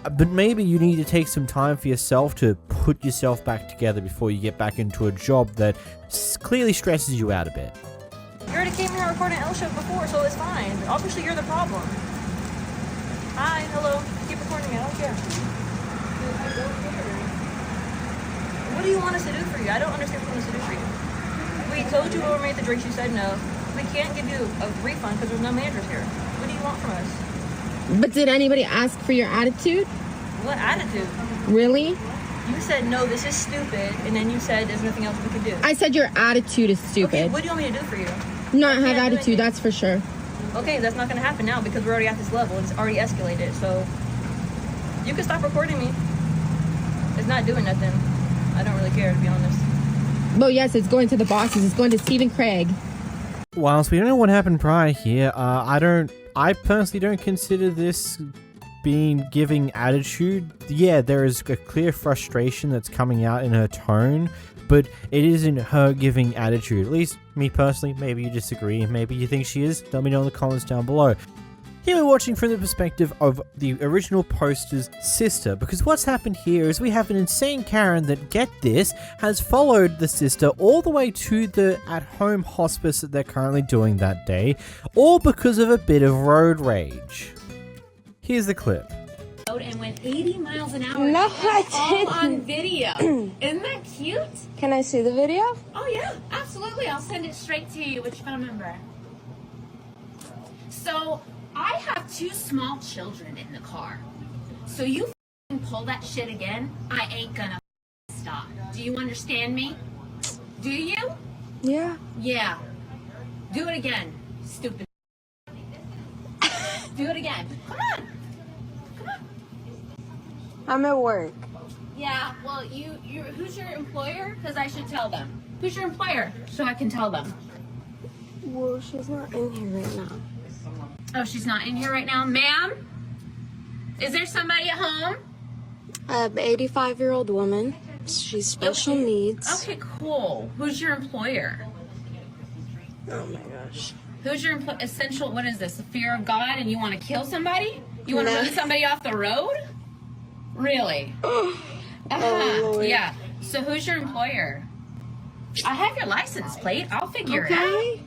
But maybe you need to take some time for yourself to put yourself back together before you get back into a job that clearly stresses you out a bit.
You already came here recording L show before, so it's fine. Obviously, you're the problem. Hi, hello. Keep recording me. I don't care. I don't care. What do you want us to do for you? I don't understand what you want us to do for you. We told you we'll rate the drinks. You said no. We can't give you a refund because there's no managers here. What do you want from us?
But did anybody ask for your attitude?
What attitude?
Really?
You said, no, this is stupid, and then you said there's nothing else we could do.
I said your attitude is stupid.
Okay, what do you want me to do for you?
Not have attitude, that's for sure.
Okay, that's not going to happen now because we're already at this level. It's already escalated, so you can stop recording me. It's not doing nothing. I don't really care, to be honest.
But yes, it's going to the bosses. It's going to Stephen Craig.
Whilst we don't know what happened prior here, I personally don't consider this being giving attitude. Yeah, there is a clear frustration that's coming out in her tone, but it isn't her giving attitude. At least me personally, maybe you disagree, maybe you think she is. Let me know in the comments down below. Here we're watching from the perspective of the original poster's sister, because what's happened here is we have an insane Karen that, get this, has followed the sister all the way to the at-home hospice that they're currently doing that day, all because of a bit of road rage. Here's the clip.
And went 80 miles an hour.
No, I
all
didn't.
on video. Isn't that cute?
Can I see the video?
Oh yeah, absolutely. I'll send it straight to you. Which phone number? So I have 2 small children in the car. So you pull that shit again, I ain't gonna stop. Do you understand me? Do you?
Yeah.
Yeah. Do it again, stupid. Do it again. Come on.
I'm at work.
Yeah, well, who's your employer? Because I should tell them. Who's your employer? So I can tell them.
Well, she's not in here right now.
Oh, she's not in here right now? Ma'am? Is there somebody at home?
85-year-old woman. She's special needs.
Okay, cool. Who's your employer?
Oh my gosh.
Who's your essential, what is this, the fear of God, and you want to kill somebody? You want to run somebody off the road? Really?
Lord.
Yeah. So who's your employer? I have your license plate. I'll figure it out.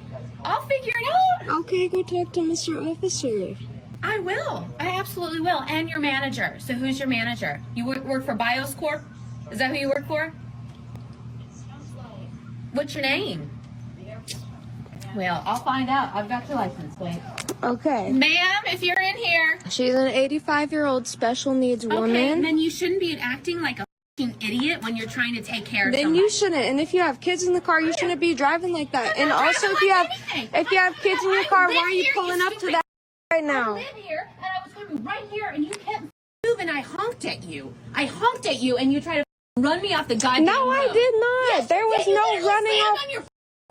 I'll figure it out.
Okay, go talk to Mr. Officer.
I will. I absolutely will. And your manager. So who's your manager? You work for Bios Corp? Is that who you work for? What's your name? Well, I'll find out. I've got your license plate.
Okay.
Ma'am, if you're in here.
She's an 85-year-old special needs woman.
Okay, then you shouldn't be acting like a fucking idiot when you're trying to take care of
Then
somebody.
you shouldn't. And if you have kids in the car, you shouldn't be driving like that. And also, if you have kids in your car, why are you pulling up to that right now?
I live here, and I was coming right here, and you kept moving. I honked at you. I honked at you, and you tried to run me off the goddamn road.
No, I did not.
Yes,
there was no running off.
On your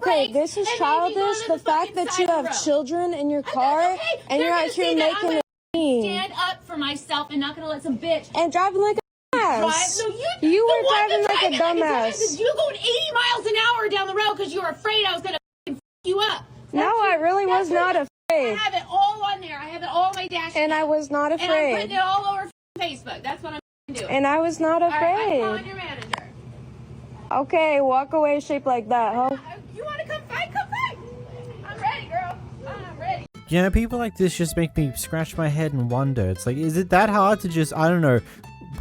Okay, this is childish. The fact that you have children in your car and you're out here making a scene.
Stand up for myself and not gonna let some bitch
and driving like a dumbass. You were driving like a dumbass.
You were going 80 miles an hour down the road because you were afraid I was gonna f you up.
No, I really was not
I
afraid.
have it all on there. I have it all on my dash.
And I was not
And I'm
afraid.
putting it all over Facebook. That's what I'm doing.
And I was not
All right, I'm
afraid.
calling your manager.
Okay, walk away shaped like that, huh?
You want to come fight? Come fight. I'm ready, girl. I'm ready.
Yeah, people like this just make me scratch my head and wonder. It's like, is it that hard to just, I don't know,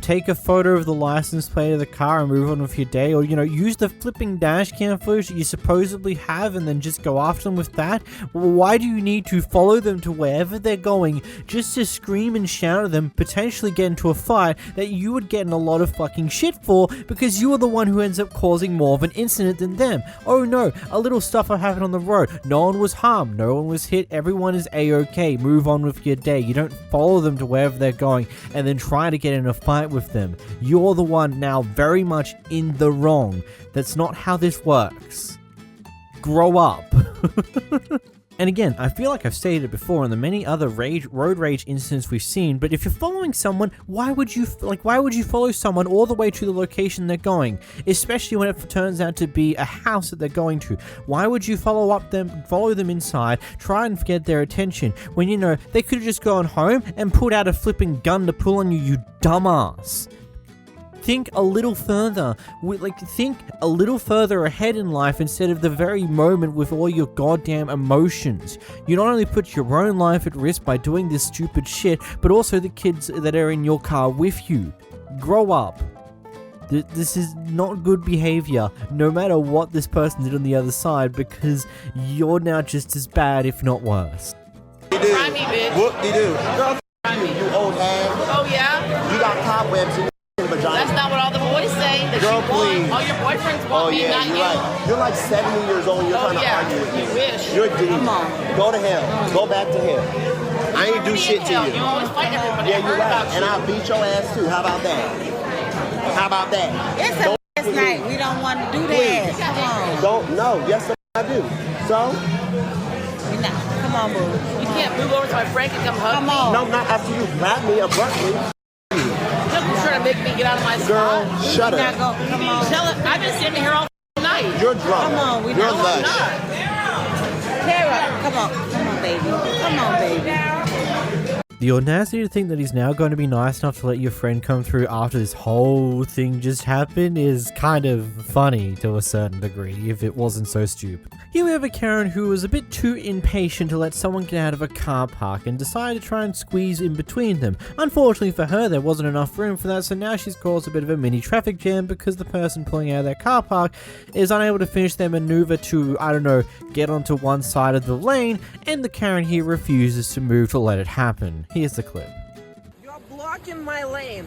take a photo of the license plate of the car and move on with your day? Or, use the flipping dash cam footage that you supposedly have and then just go after them with that? Why do you need to follow them to wherever they're going just to scream and shout at them, potentially get into a fight that you would get in a lot of fucking shit for because you are the one who ends up causing more of an incident than them? Oh no, a little stuff happened on the road. No one was harmed, no one was hit, everyone is a-okay. Move on with your day. You don't follow them to wherever they're going and then try to get in a fight with with them. You're the one now very much in the wrong. That's not how this works. Grow up. And again, I feel like I've stated it before in the many other road rage incidents we've seen, but if you're following someone, why would you follow someone all the way to the location they're going? Especially when it turns out to be a house that they're going to. Why would you follow them inside, try and get their attention, when you know they could have just gone home and pulled out a flipping gun to pull on you, you dumbass? Think a little further. Think a little further ahead in life instead of the very moment with all your goddamn emotions. You not only put your own life at risk by doing this stupid shit, but also the kids that are in your car with you. Grow up. This is not good behavior, no matter what this person did on the other side, because you're now just as bad, if not worse.
Try me, bitch. Whoop-de-doo. Girl, you old hag.
Oh, yeah?
You got cobwebs in your vagina.
That's not what all the boys say. That
Girl,
you want.
please.
All your boyfriends want me, not you.
You're like 70 years old and you're trying to argue with me.
You wish.
You're a demon. Go to hell. Go back to hell. I ain't do shit to you.
You always fight everybody.
Yeah, you're right. And I'll beat your ass too. How about that? How about that?
It's a last night. We don't want to do that.
Please.
Come on.
Don't, no. Yes, I do. So?
Come on, boo.
You can't move over to my friend and come hug me.
No, not after you grab me abruptly.
You're trying to make me get out of my
Girl,
spot.
shut up.
Come on. I've been sitting here all night.
You're drunk.
Come on,
You're lush.
Tara, come on. Come on, baby. Come on, baby.
The audacity to think that he's now going to be nice enough to let your friend come through after this whole thing just happened is kind of funny to a certain degree, if it wasn't so stupid. Here we have a Karen who was a bit too impatient to let someone get out of a car park and decided to try and squeeze in between them. Unfortunately for her, there wasn't enough room for that, so now she's caused a bit of a mini traffic jam because the person pulling out of their car park is unable to finish their maneuver to, I don't know, get onto one side of the lane, and the Karen here refuses to move to let it happen. Here's the clip.
You're blocking my lane.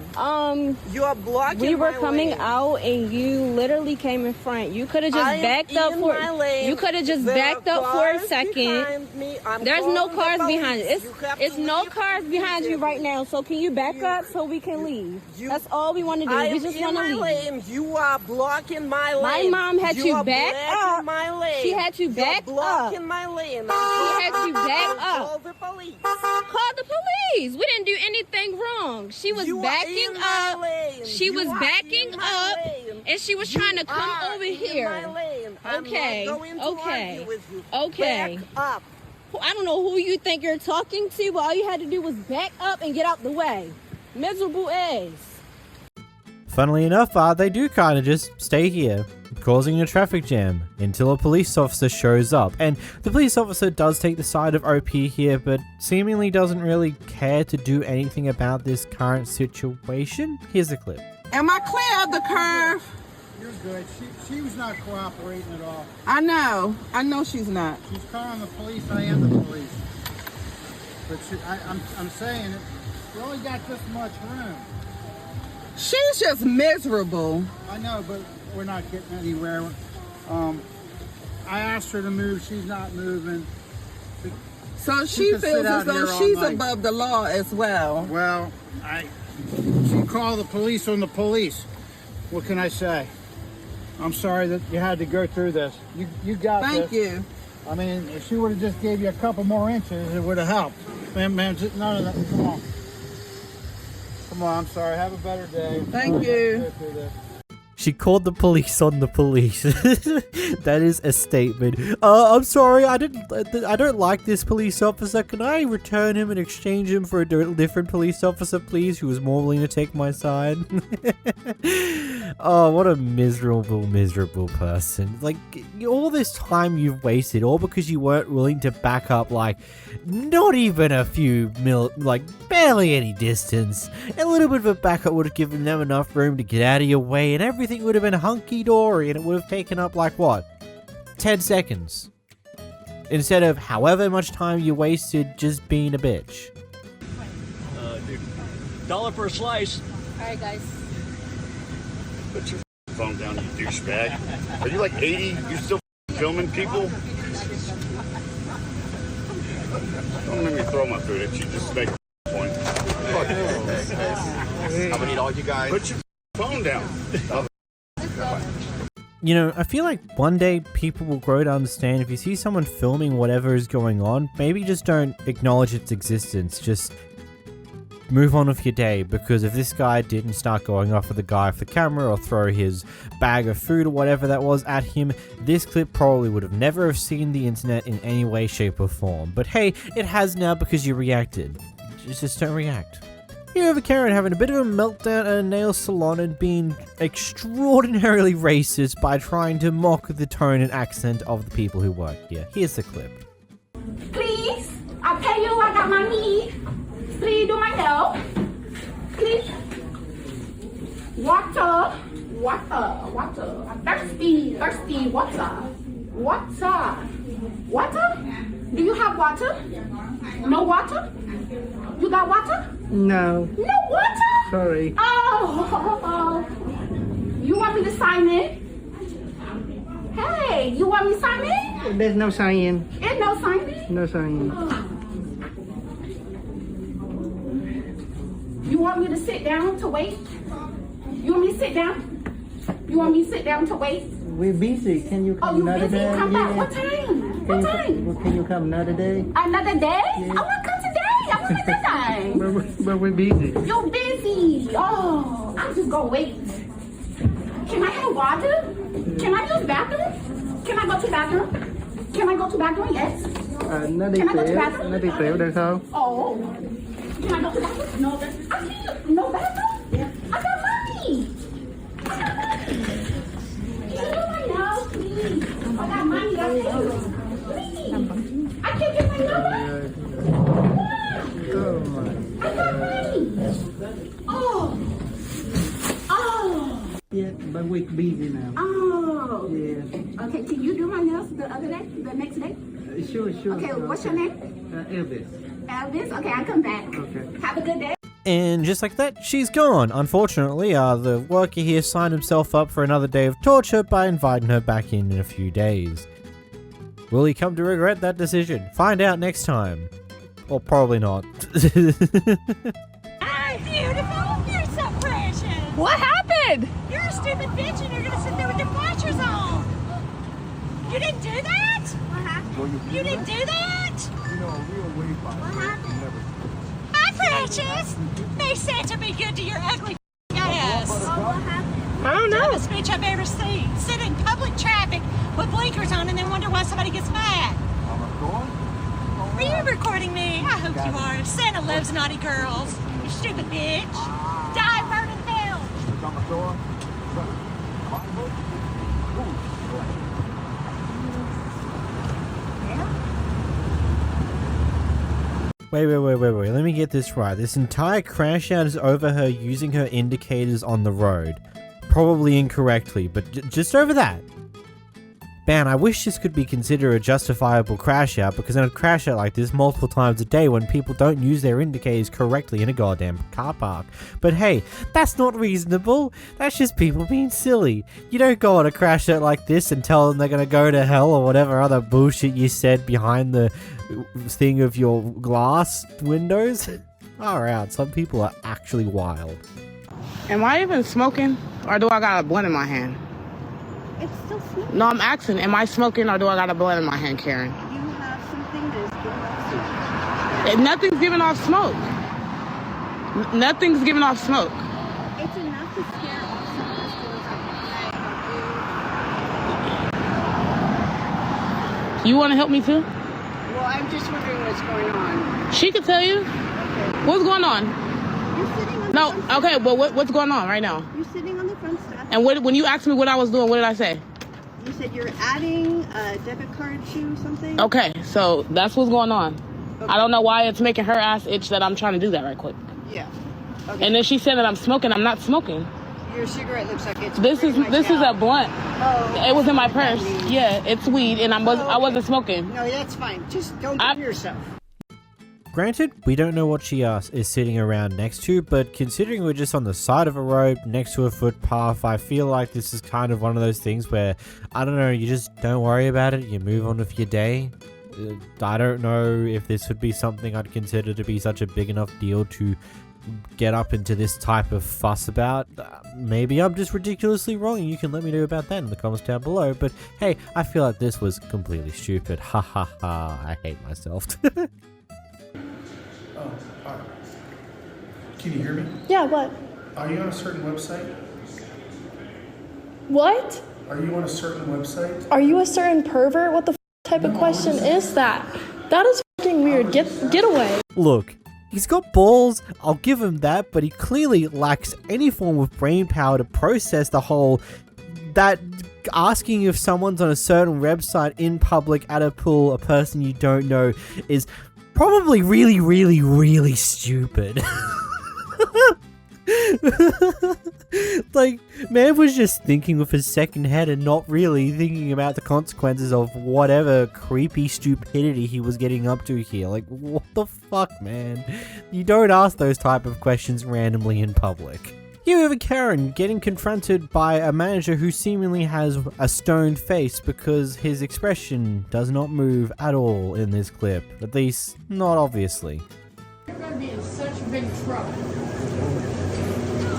You
are blocking
we were
my
coming
lane.
out and you literally came in front. You could have just
I'm
backed up
in
for
my lane.
you could have just
There
backed
are
up for a
cars
second.
behind me. I'm
There's no
calling the
cars
police.
behind it.
You have
It's
to
no
leave
cars behind you right now. So can you back up so we can leave? That's all we want to do.
I
We
am
just
in
want to
my
leave.
lane. You are blocking my
My
lane.
mom had
you
to
are
back
blocking
up.
my lane.
She had to
You're
back
blocking
up.
my lane.
She had to back up.
Call the police.
Call the police. We didn't do anything wrong. She was
You are
backing
in my
up.
lane.
She
You
was
are
backing
in my
up,
lane.
and she was trying to come
are
over
in
here.
my lane. I'm
Okay.
not going to
Okay.
argue with you.
Okay.
Back up.
I don't know who you think you're talking to, but all you had to do was back up and get out the way. Miserable ass.
Funnily enough, they do kind of just stay here, causing a traffic jam until a police officer shows up. And the police officer does take the side of OP here, but seemingly doesn't really care to do anything about this current situation. Here's the clip.
Am I clear of the curve?
You're good. She was not cooperating at all.
I know she's not.
She's calling the police. I am the police. But I'm saying it. We only got this much room.
She's just miserable.
I know, but we're not getting anywhere. I asked her to move. She's not moving.
So she
could sit
feels
out
as though
here all
she's
night.
above the law as well.
Well, she called the police on the police. What can I say? I'm sorry that you had to go through this. You got this.
Thank you.
I mean, if she would have just gave you a couple more inches, it would have helped. Man, none of that. Come on. Come on, I'm sorry. Have a better day.
Thank you.
Go through this.
She called the police on the police. That is a statement. I'm sorry, I don't like this police officer. Can I return him and exchange him for a different police officer, please, who is more willing to take my side? Oh, what a miserable person. Like, all this time you've wasted, all because you weren't willing to back up, like, not even a few barely any distance. A little bit of a backup would have given them enough room to get out of your way, and everything would have been hunky-dory, and it would have taken up, like, what? 10 seconds. Instead of however much time you wasted just being a bitch.
Dude, $1 for a slice.
Alright, guys.
Put your phone down, you douchebag. Are you like 80? You still filming people? Don't make me throw my food at you. Just make a point.
I'm gonna need all
call you guys. Put your phone down.
You know, I feel like one day people will grow to understand if you see someone filming whatever is going on, maybe just don't acknowledge its existence. Just move on with your day, because if this guy didn't start going off with the guy with the camera or throw his bag of food or whatever that was at him, this clip probably would have never have seen the internet in any way, shape or form. But hey, it has now because you reacted. Just don't react. Here over Karen having a bit of a meltdown at a nail salon and being extraordinarily racist by trying to mock the tone and accent of the people who work here. Here's the clip.
Please, I pay you, I got my need. Please do my nail. Please. Water. I'm thirsty, Water? Do you have water? No water? You got water?
No.
No water?
Sorry.
Oh. You want me to sign in? Hey, you want me to sign in?
There's no sign.
There's no sign in?
No sign.
You want me to sit down to wait? You want me to sit down? You want me to sit down to wait?
We're busy. Can you come another day?
Oh, you busy? Come back. What time?
Can you come another day?
Another day? Yeah. I want to come today. I want to this time.
But we're busy.
You're busy. Oh, I'm just going to wait. Can I have water? Can I use bathroom? Can I go to bathroom? Can I go to bathroom? Yes.
Not
Can I go to bathroom?
Not detail, that's all.
Oh. Can I go to bathroom? No, I can't. No bathroom? Yeah. I got money. Please. I got money. Please. I can't get my number.
Oh my
I got money. Oh.
Yeah, but we're busy now.
Oh.
Yeah.
Okay, can you do my nails the other day? The next day?
Sure.
Okay, what's your name?
Elvis.
Elvis? Okay, I'll come back.
Okay.
Have a good day.
And just like that, she's gone. Unfortunately, the worker here signed himself up for another day of torture by inviting her back in a few days. Will he come to regret that decision? Find out next time. Or probably not.
I'm beautiful. You're so precious.
What happened?
You're a stupid bitch and you're going to sit there with your flashers on. You didn't do that?
What happened?
You didn't do that?
You know, a real wayfinder.
What happened?
Hi, precious. May Santa be good to your ugly ass.
Oh, what happened?
I don't know. Dumbest bitch I've ever seen. Sit in public traffic with blinkers on and then wonder why somebody gets mad. Are you recording me? I hope you are. Santa loves naughty girls. You stupid bitch. Die, burn in hell.
Wait. Let me get this right. This entire crash out is over her using her indicators on the road. Probably incorrectly, but just over that. Man, I wish this could be considered a justifiable crash out, because I'd crash out like this multiple times a day when people don't use their indicators correctly in a goddamn car park. But hey, that's not reasonable. That's just people being silly. You don't go on a crash out like this and tell them they're gonna go to hell or whatever other bullshit you said behind the thing of your glass windows. Alright, some people are actually wild.
Am I even smoking, or do I got a blunt in my hand?
It's still smoking.
No, I'm asking, am I smoking, or do I got a blunt in my hand, Karen?
You have something that is giving off smoke.
Nothing's giving off smoke. Nothing's giving off smoke.
It's enough to scare off someone.
You want to help me too?
Well, I'm just wondering what's going on.
She could tell you.
Okay.
What's going on?
You're sitting on
No,
the front
okay, but what's going on right now?
You're sitting on the front step.
And when you asked me what I was doing, what did I say?
You said you're adding a debit card to something?
Okay, so that's what's going on.
Okay.
I don't know why it's making her ass itch that I'm trying to do that right quick.
Yeah. Okay.
And then she said that I'm smoking. I'm not smoking.
Your cigarette looks like it's
This is a blunt.
Oh.
It was in my purse. Yeah, it's weed, and I wasn't smoking.
No, that's fine. Just don't do yourself.
Granted, we don't know what she is sitting around next to, but considering we're just on the side of a road next to a footpath, I feel like this is kind of one of those things where, I don't know, you just don't worry about it, you move on with your day. I don't know if this would be something I'd consider to be such a big enough deal to get up into this type of fuss about. Maybe I'm just ridiculously wrong, and you can let me know about that in the comments down below. But hey, I feel like this was completely stupid. Ha ha ha, I hate myself.
Oh, hi. Can you hear me?
Yeah, what?
Are you on a certain website?
What?
Are you on a certain website?
Are you a certain pervert? What the type of question is that? That is fucking weird. Get away.
Look, he's got balls, I'll give him that, but he clearly lacks any form of brain power to process the whole, that asking if someone's on a certain website in public at a pool, a person you don't know, is probably really, really, really stupid. Like, man was just thinking with his second head and not really thinking about the consequences of whatever creepy stupidity he was getting up to here. Like, what the fuck, man? You don't ask those type of questions randomly in public. Here we have a Karen getting confronted by a manager who seemingly has a stoned face because his expression does not move at all in this clip. At least, not obviously.
You're going to be in such big trouble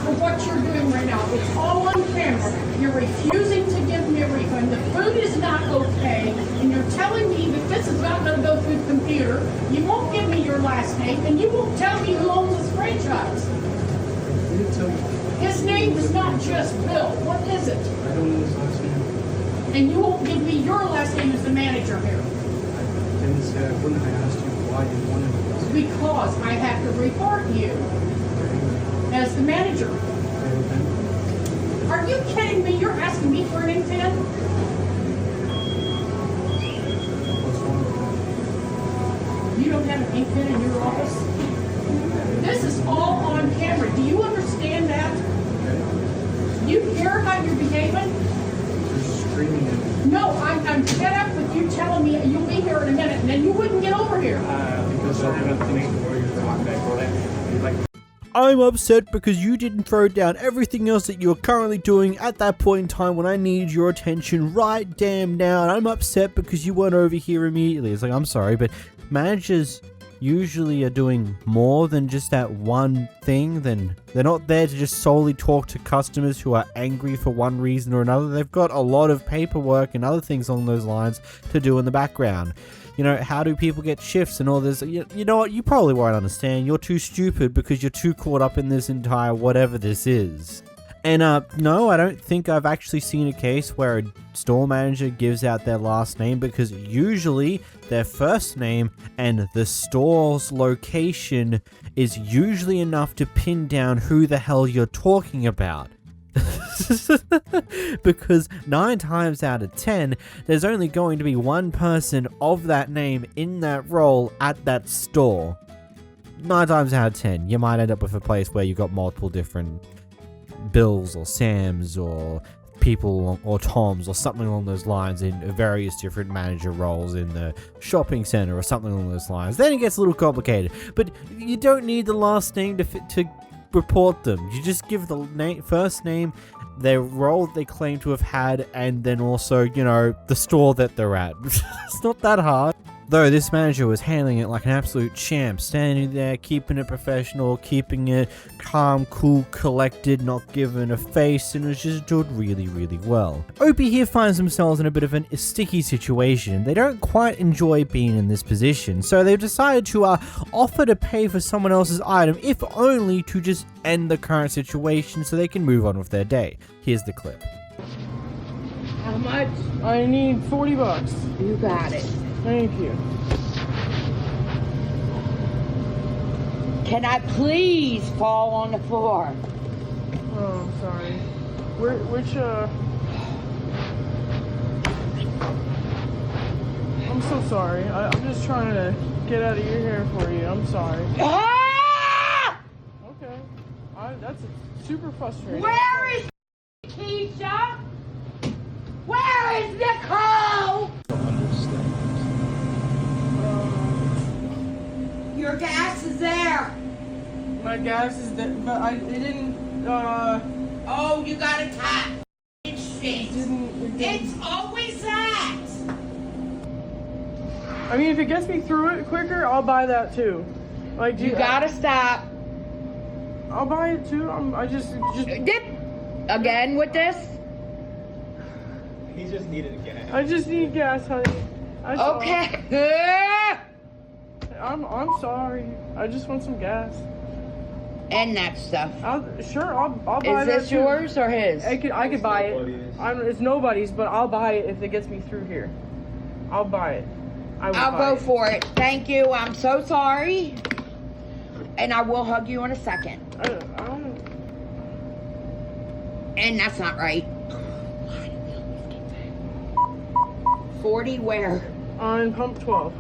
for what you're doing right now. It's all on camera. You're refusing to give me a refund. The food is not okay, and you're telling me that this is not going to go through the computer. You won't give me your last name, and you won't tell me who owns this franchise. His name is not just Bill. What is it?
I don't know his last name.
And you won't give me your last name as the manager here.
I didn't say I wouldn't. I asked you why you wanted it.
Because I have to report you as the manager. Are you kidding me? You're asking me for an ink pen? You don't have an ink pen in your office? This is all on camera. Do you understand that? You hear how you're behaving?
You're screaming at me.
No, I'm fed up with you telling me you'll be here in a minute, and then you wouldn't get over here.
Because I haven't finished where you're talking about.
I'm upset because you didn't throw down everything else that you're currently doing at that point in time when I need your attention right damn now. And I'm upset because you weren't over here immediately. It's like, I'm sorry, but managers usually are doing more than just that one thing. Then they're not there to just solely talk to customers who are angry for one reason or another. They've got a lot of paperwork and other things along those lines to do in the background. You know, how do people get shifts and all this? You know what? You probably won't understand. You're too stupid because you're too caught up in this entire whatever this is. And no, I don't think I've actually seen a case where a store manager gives out their last name, because usually their first name and the store's location is usually enough to pin down who the hell you're talking about. Because 9 times out of 10, there's only going to be one person of that name in that role at that store. 9 times out of 10, you might end up with a place where you've got multiple different Bills or Sams or people or Toms or something along those lines in various different manager roles in the shopping center or something along those lines. Then it gets a little complicated, but you don't need the last name to report them. You just give the first name, their role they claim to have had, and then also, you know, the store that they're at. It's not that hard. Though this manager was handling it like an absolute champ, standing there, keeping it professional, keeping it calm, cool, collected, not giving a face, and was just doing really, really well. Opie here finds themselves in a bit of a sticky situation. They don't quite enjoy being in this position, so they've decided to offer to pay for someone else's item, if only to just end the current situation so they can move on with their day. Here's the clip.
How much? I need $40. You got it. Thank you.
Can I please fall on the floor?
Oh, sorry. Which I'm so sorry. I'm just trying to get out of your hair for you. I'm sorry.
Ah!
Okay. That's super frustrating.
Where is Keisha? Where is Nicole? Your gas is there.
My gas is there, but it didn't,
Oh, you got a tap. Shit.
It didn't.
It's always that.
I mean, if it gets me through it quicker, I'll buy that too. Like,
You gotta stop.
I'll buy it too. I just
Dip again with this?
He just needed gas.
I just need gas, honey.
Okay.
I'm sorry. I just want some gas.
And that stuff.
I'll buy that.
Is this yours or his?
I could buy it. It's nobody's, but I'll buy it if it gets me through here. I'll buy it.
I'll go for it. Thank you. I'm so sorry. And I will hug you in a second. And that's not right. 40 where?
On pump 12.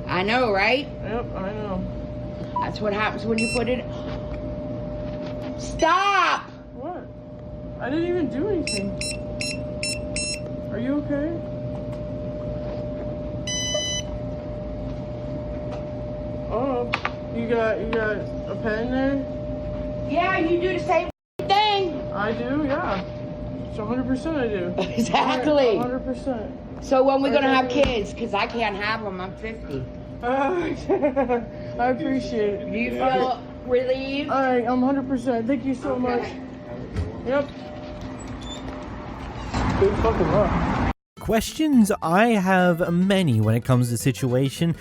I know, right?
Yep, I know.
That's what happens when you put it... Stop!
What? I didn't even do anything. Are you okay? Oh, you got a pen there?
Yeah, you do the same thing.
I do, yeah. It's 100% I do.
Exactly.
100%.
So when we gonna have kids? Because I can't have them. I'm 50.
I appreciate it.
Do you feel relieved?
All right, I'm 100%. Thank you so much. Yep. Good fucking luck.
Questions? I have many when it comes to the situation.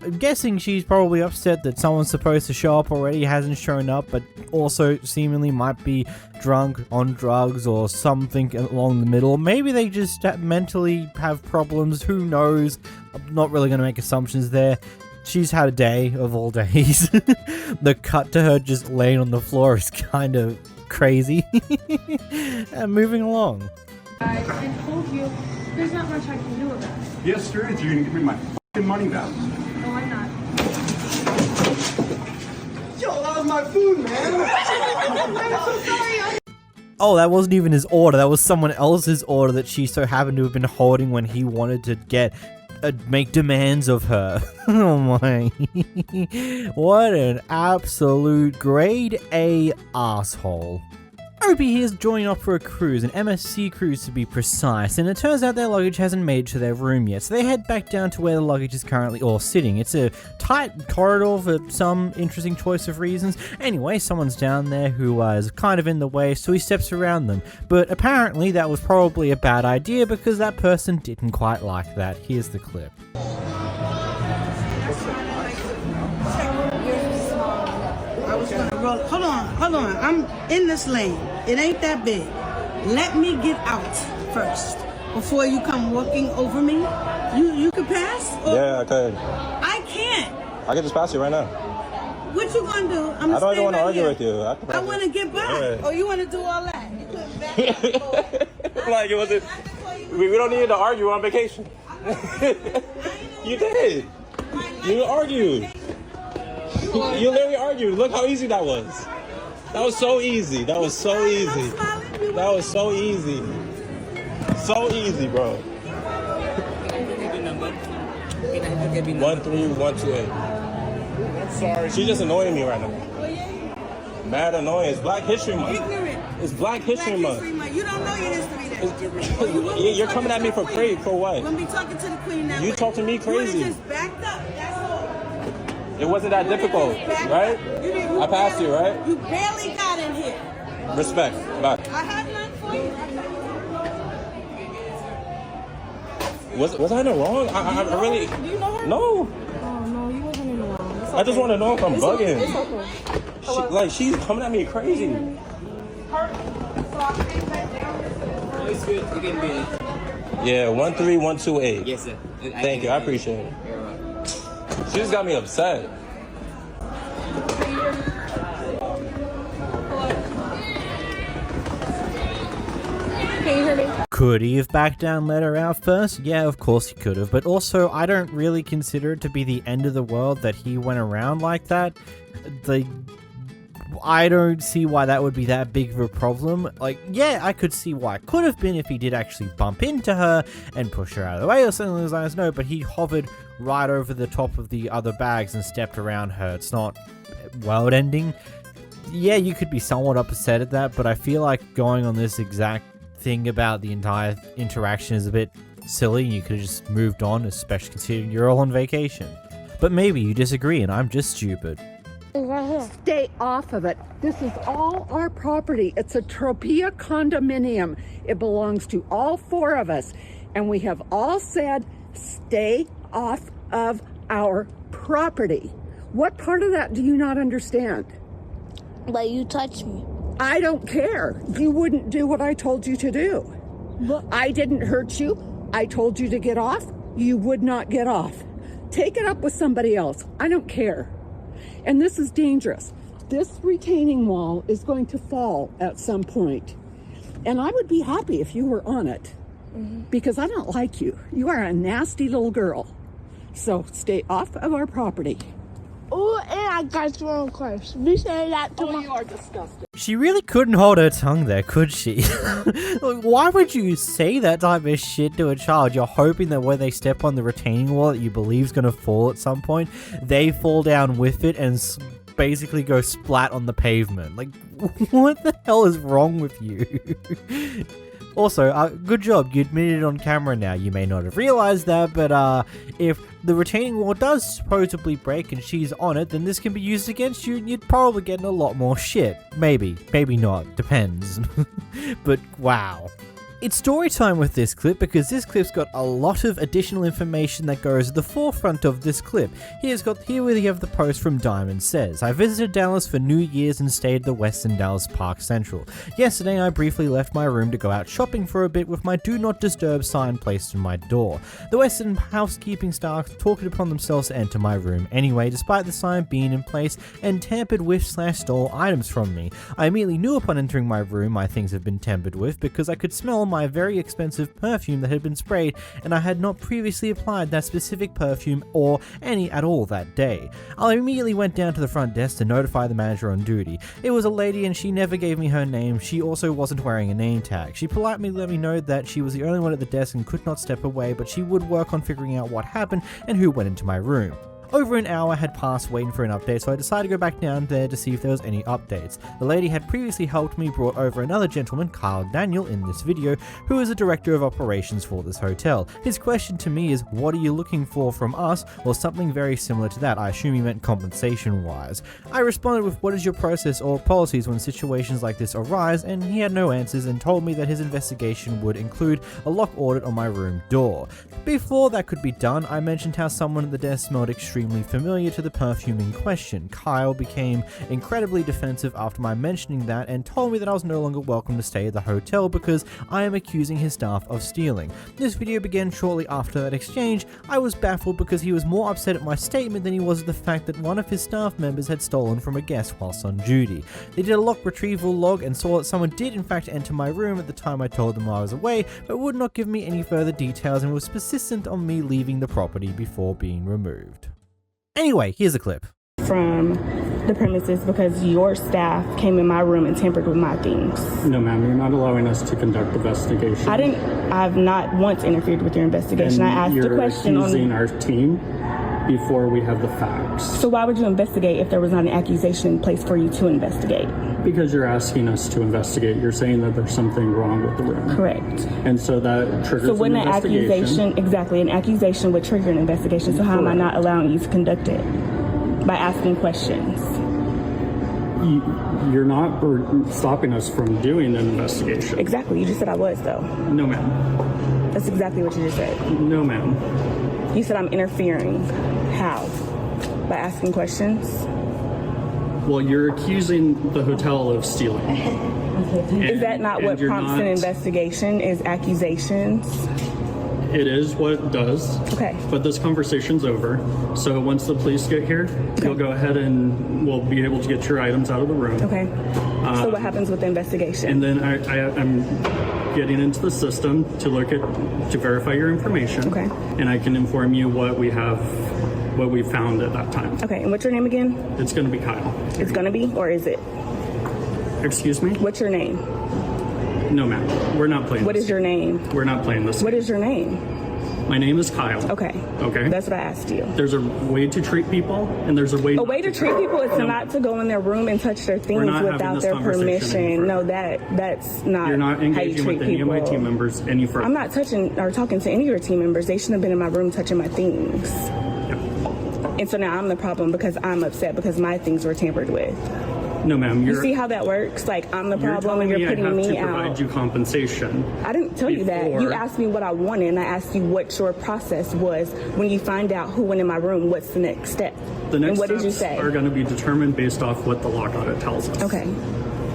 I'm guessing she's probably upset that someone's supposed to show up already hasn't shown up, but also seemingly might be drunk, on drugs, or something along the middle. Maybe they just mentally have problems, who knows? I'm not really going to make assumptions there. She's had a day of all days. The cut to her just laying on the floor is kind of crazy. And moving along.
I told you, there's not much I can do about it.
Yes, there is. You're gonna give me my fucking money back.
No, I'm not.
Yo, that was my food, man.
I'm so sorry.
Oh, that wasn't even his order. That was someone else's order that she so happened to have been holding when he wanted to make demands of her. Oh my. What an absolute grade A asshole. Opie here's joining up for a cruise, an MSC cruise to be precise, and it turns out their luggage hasn't made it to their room yet, so they head back down to where the luggage is currently all sitting. It's a tight corridor for some interesting choice of reasons. Anyway, someone's down there who is kind of in the way, so he steps around them. But apparently that was probably a bad idea because that person didn't quite like that. Here's the clip.
Hold on. I'm in this lane. It ain't that big. Let me get out first before you come walking over me. You can pass?
Yeah, I could.
I can't.
I can just pass you right now.
What you gonna do?
I don't even want to argue with you.
I want to get by.
Yeah.
Oh, you want to do all that? You couldn't back up.
Like it wasn't. We don't need to argue on vacation. You did. You argued. You literally argued. Look how easy that was. That was so easy. That was so easy. That was so easy. So easy, bro. 13128. I'm sorry. She's just annoying me right now. Mad annoying. It's Black History Month. It's Black History Month.
You don't know your history.
You're coming at me for free. For what?
We're gonna be talking to the queen now.
You talk to me crazy.
You just backed up. That's all.
It wasn't that difficult, right? I passed you, right?
You barely got in here.
Respect. Bye.
I have none for you.
Was I in the wrong? I really...
Do you know her?
No.
Oh, no, you wasn't in the wrong.
I just want to know if I'm bugging.
It's okay.
She's coming at me crazy.
It's good. You can be.
Yeah, 13128.
Yes, sir.
Thank you. I appreciate it. She just got me upset.
Can you hear me?
Could he have backed down and let her out first? Yeah, of course he could have, but also I don't really consider it to be the end of the world that he went around like that. I don't see why that would be that big of a problem. Like, yeah, I could see why it could have been if he did actually bump into her and push her out of the way or something like that. No, but he hovered right over the top of the other bags and stepped around her. It's not world-ending. Yeah, you could be somewhat upset at that, but I feel like going on this exact thing about the entire interaction is a bit silly. You could have just moved on, especially considering you're all on vacation. But maybe you disagree and I'm just stupid.
Right
stay off of it. This is all our property. It's a Tropea condominium. It belongs to all four of us. And we have all said, stay off of our property. What part of that do you not understand?
But you touched me.
I don't care. You wouldn't do what I told you to do. I didn't hurt you. I told you to get off. You would not get off. Take it up with somebody else. I don't care. And this is dangerous. This retaining wall is going to fall at some point. And I would be happy if you were on it. Because I don't like you. You are a nasty little girl. So stay off of our property.
Oh, and I got your own course. We say that to
you are disgusting.
She really couldn't hold her tongue there, could she? Like, why would you say that type of shit to a child? You're hoping that when they step on the retaining wall that you believe is going to fall at some point, they fall down with it and basically go splat on the pavement. Like, what the hell is wrong with you? Also, good job, you admitted it on camera now. You may not have realized that, but if the retaining wall does supposedly break and she's on it, then this can be used against you and you'd probably get in a lot more shit. Maybe not, depends. But wow. It's story time with this clip because this clip's got a lot of additional information that goes at the forefront of this clip. Here we have the post from Diamond Says, I visited Dallas for New Year's and stayed at the Westin Dallas Park Central. Yesterday I briefly left my room to go out shopping for a bit with my do not disturb sign placed on my door. The Westin housekeeping staff took it upon themselves to enter my room anyway, despite the sign being in place, and tampered with / stole items from me. I immediately knew upon entering my room my things had been tampered with because I could smell my very expensive perfume that had been sprayed, and I had not previously applied that specific perfume or any at all that day. I immediately went down to the front desk to notify the manager on duty. It was a lady and she never gave me her name. She also wasn't wearing a name tag. She politely let me know that she was the only one at the desk and could not step away, but she would work on figuring out what happened and who went into my room. Over an hour had passed waiting for an update, so I decided to go back down there to see if there was any updates. The lady had previously helped me brought over another gentleman, Kyle Daniel, in this video, who is the director of operations for this hotel. His question to me is, what are you looking for from us, or something very similar to that. I assume he meant compensation wise. I responded with, what is your process or policies when situations like this arise, and he had no answers and told me that his investigation would include a lock audit on my room door. Before that could be done, I mentioned how someone at the desk smelled extremely familiar to the perfume in question. Kyle became incredibly defensive after my mentioning that and told me that I was no longer welcome to stay at the hotel because I am accusing his staff of stealing. This video began shortly after that exchange. I was baffled because he was more upset at my statement than he was at the fact that one of his staff members had stolen from a guest whilst on duty. They did a lock retrieval log and saw that someone did in fact enter my room at the time I told them I was away, but would not give me any further details and was persistent on me leaving the property before being removed. Anyway, here's a clip.
From the premises because your staff came in my room and tampered with my things.
No, ma'am, you're not allowing us to conduct investigation.
I've not once interfered with your investigation.
And
I asked a question
you're accusing our team before we have the facts.
So why would you investigate if there was not an accusation in place for you to investigate?
Because you're asking us to investigate. You're saying that there's something wrong with the room.
Correct.
And so that triggers
an
investigation.
An accusation would trigger an investigation. So how am I not allowing you to conduct it? By asking questions.
You're not stopping us from doing an investigation.
Exactly. You just said I was, though.
No, ma'am.
That's exactly what you just said.
No, ma'am.
You said I'm interfering. How? By asking questions?
Well, you're accusing the hotel of stealing.
Is that not what prompts an investigation, is accusations?
It is what it does.
Okay.
But this conversation's over. So once the police get here, you'll go ahead and we'll be able to get your items out of the room.
Okay. So what happens with the investigation?
And then I'm getting into the system to verify your information.
Okay.
And I can inform you what we found at that time.
Okay. And what's your name again?
It's going to be Kyle.
It's going to be, or is it?
Excuse me?
What's your name?
No, ma'am. We're not playing
What is your name?
We're not playing this.
What is your name?
My name is Kyle.
Okay.
Okay.
That's what I asked you.
There's a way to treat people, and there's a way.
A way to treat people is not to go in their room and touch their things without their permission. No, that's not.
You're not
how you
engaging
treat
with any
people.
of my team members any further.
I'm not touching or talking to any of your team members. They shouldn't have been in my room touching my things. And so now I'm the problem because I'm upset because my things were tampered with.
No, ma'am.
You see how that works? Like, I'm the problem and you're putting me out.
I have to provide you compensation.
I didn't tell you that. You asked me what I wanted, and I asked you what your process was when you find out who went in my room. What's the next step?
The next
and what
steps
did you say?
Are going to be determined based off what the lock audit tells us.
Okay.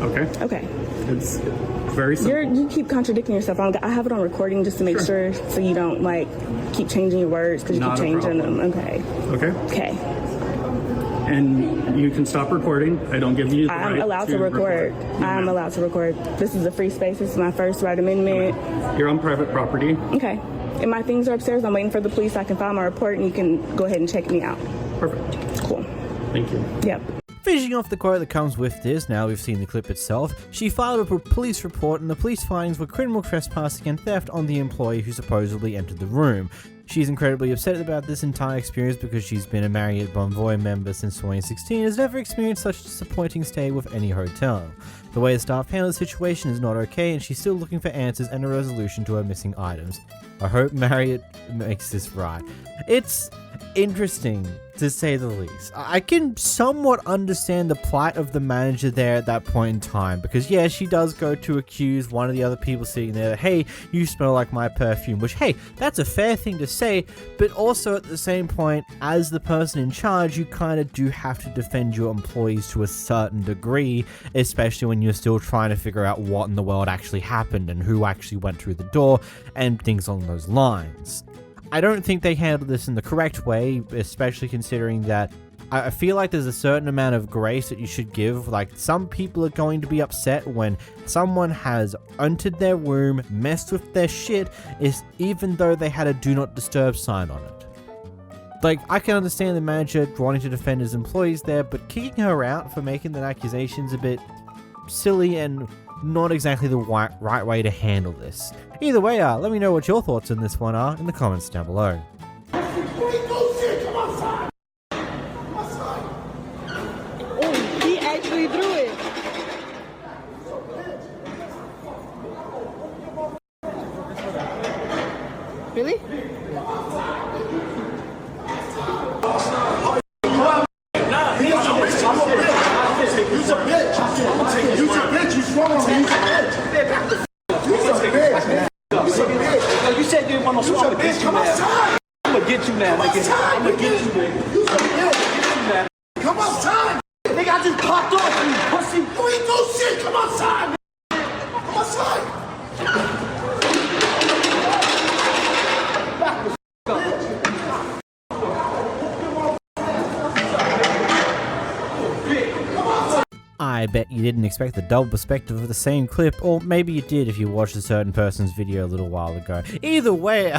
Okay?
Okay.
It's very simple.
You keep contradicting yourself. I have it on recording just to make sure so you don't, like, keep changing your words because you keep changing them. Okay.
Okay?
Okay.
And you can stop recording. I don't give you the right
I'm allowed to record. I'm allowed to record. This is a free space. This is my first right amendment.
You're on private property.
Okay. And my things are upstairs. I'm waiting for the police. I can file my report and you can go ahead and check me out.
Perfect.
Cool.
Thank you.
Yep.
Finishing off the quote that comes with this, now we've seen the clip itself, she filed a police report and the police findings were criminal trespassing and theft on the employee who supposedly entered the room. She's incredibly upset about this entire experience because she's been a Marriott Bonvoy member since 2016 and has never experienced such a disappointing stay with any hotel. The way the staff handled the situation is not okay and she's still looking for answers and a resolution to her missing items. I hope Marriott makes this right. It's interesting, to say the least. I can somewhat understand the plight of the manager there at that point in time, because yeah, she does go to accuse one of the other people sitting there, hey, you smell like my perfume, which, hey, that's a fair thing to say, but also at the same point, as the person in charge, you kind of do have to defend your employees to a certain degree, especially when you're still trying to figure out what in the world actually happened and who actually went through the door and things along those lines. I don't think they handled this in the correct way, especially considering that I feel like there's a certain amount of grace that you should give. Like, some people are going to be upset when someone has entered their room, messed with their shit, even though they had a do not disturb sign on it. Like, I can understand the manager wanting to defend his employees there, but kicking her out for making that accusation is a bit silly and not exactly the right way to handle this. Either way, let me know what your thoughts on this one are in the comments down below.
Oh, he actually threw it. Really?
You said you didn't want no smoke. I'm gonna get you now, nigga. I'm gonna get you, nigga. Come outside! Nigga, I just popped off, you pussy. You ain't no shit. Come outside, man. Come outside.
I bet you didn't expect the double perspective of the same clip, or maybe you did if you watched a certain person's video a little while ago. Either way,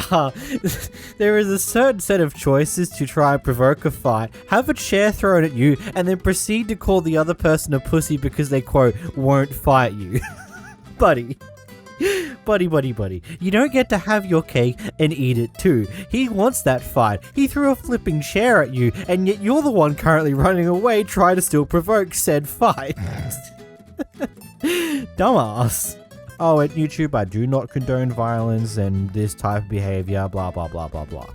there is a certain set of choices to try and provoke a fight, have a chair thrown at you, and then proceed to call the other person a pussy because they, quote, won't fight you. Buddy. Buddy, you don't get to have your cake and eat it too. He wants that fight. He threw a flipping chair at you, and yet you're the one currently running away trying to still provoke said fight. Dumbass. Oh, at YouTube, I do not condone violence and this type of behavior, blah blah blah blah blah.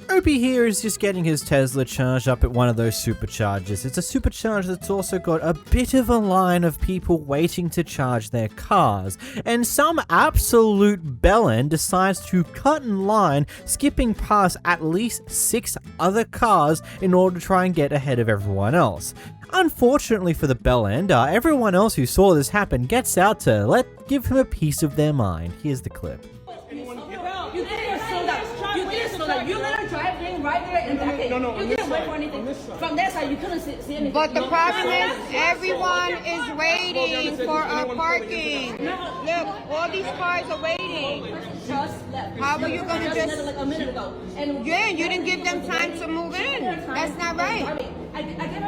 Opie here is just getting his Tesla charged up at one of those superchargers. It's a supercharger that's also got a bit of a line of people waiting to charge their cars, and some absolute bellend decides to cut in line, skipping past at least 6 other cars in order to try and get ahead of everyone else. Unfortunately for the bellend, everyone else who saw this happen gets out to give him a piece of their mind. Here's the clip.
You literally drive in right there and back. No, you didn't wait for anything. From that side, you couldn't see anything.
But the problem is, everyone is waiting for our parking. Look, all these cars are waiting. How are you going to just...
Like a minute ago. And
yeah, you didn't give them time to move in. That's not right.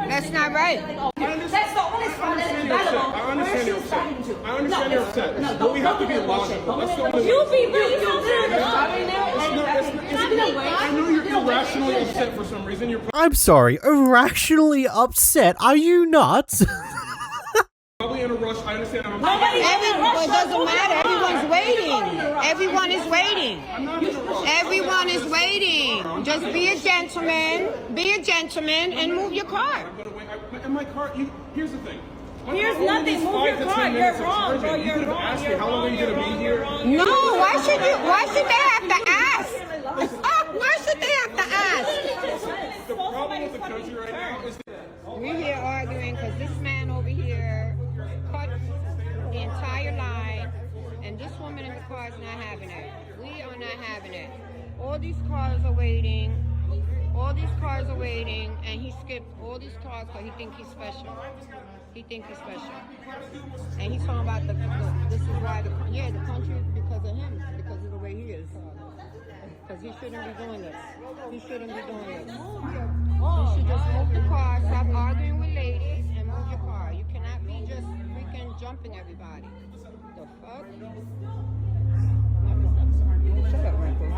That's not right.
That's the only spot that's available.
I understand you're upset. I understand you're upset. But we have to be logical. That's the only way.
You be driving there.
I know you're irrationally upset for some reason.
I'm sorry, irrationally upset? Are you nuts?
Probably in a rush. I understand. I'm
It doesn't matter. Everyone's waiting. Everyone is waiting. Everyone is waiting. Just be a gentleman. Be a gentleman and move your car.
In my car, here's the thing.
Here's nothing. Move your car. You're wrong, bro. You're wrong.
Asked me how long are you going to be here?
No, why should they have to ask? Why should they have to ask?
The problem with the country right now is
We're here arguing because this man over here cut the entire line, and this woman in the car is not having it. We are not having it. All these cars are waiting. All these cars are waiting, and he skipped all these cars because he thinks he's special. He thinks he's special. And he's talking about this is why the country, because of him, because of the way he is. Because he shouldn't be doing this. He shouldn't be doing this. You should just move the car, stop arguing with ladies, and move your car. You cannot be just freaking jumping everybody. The fuck? Shut up, Michael.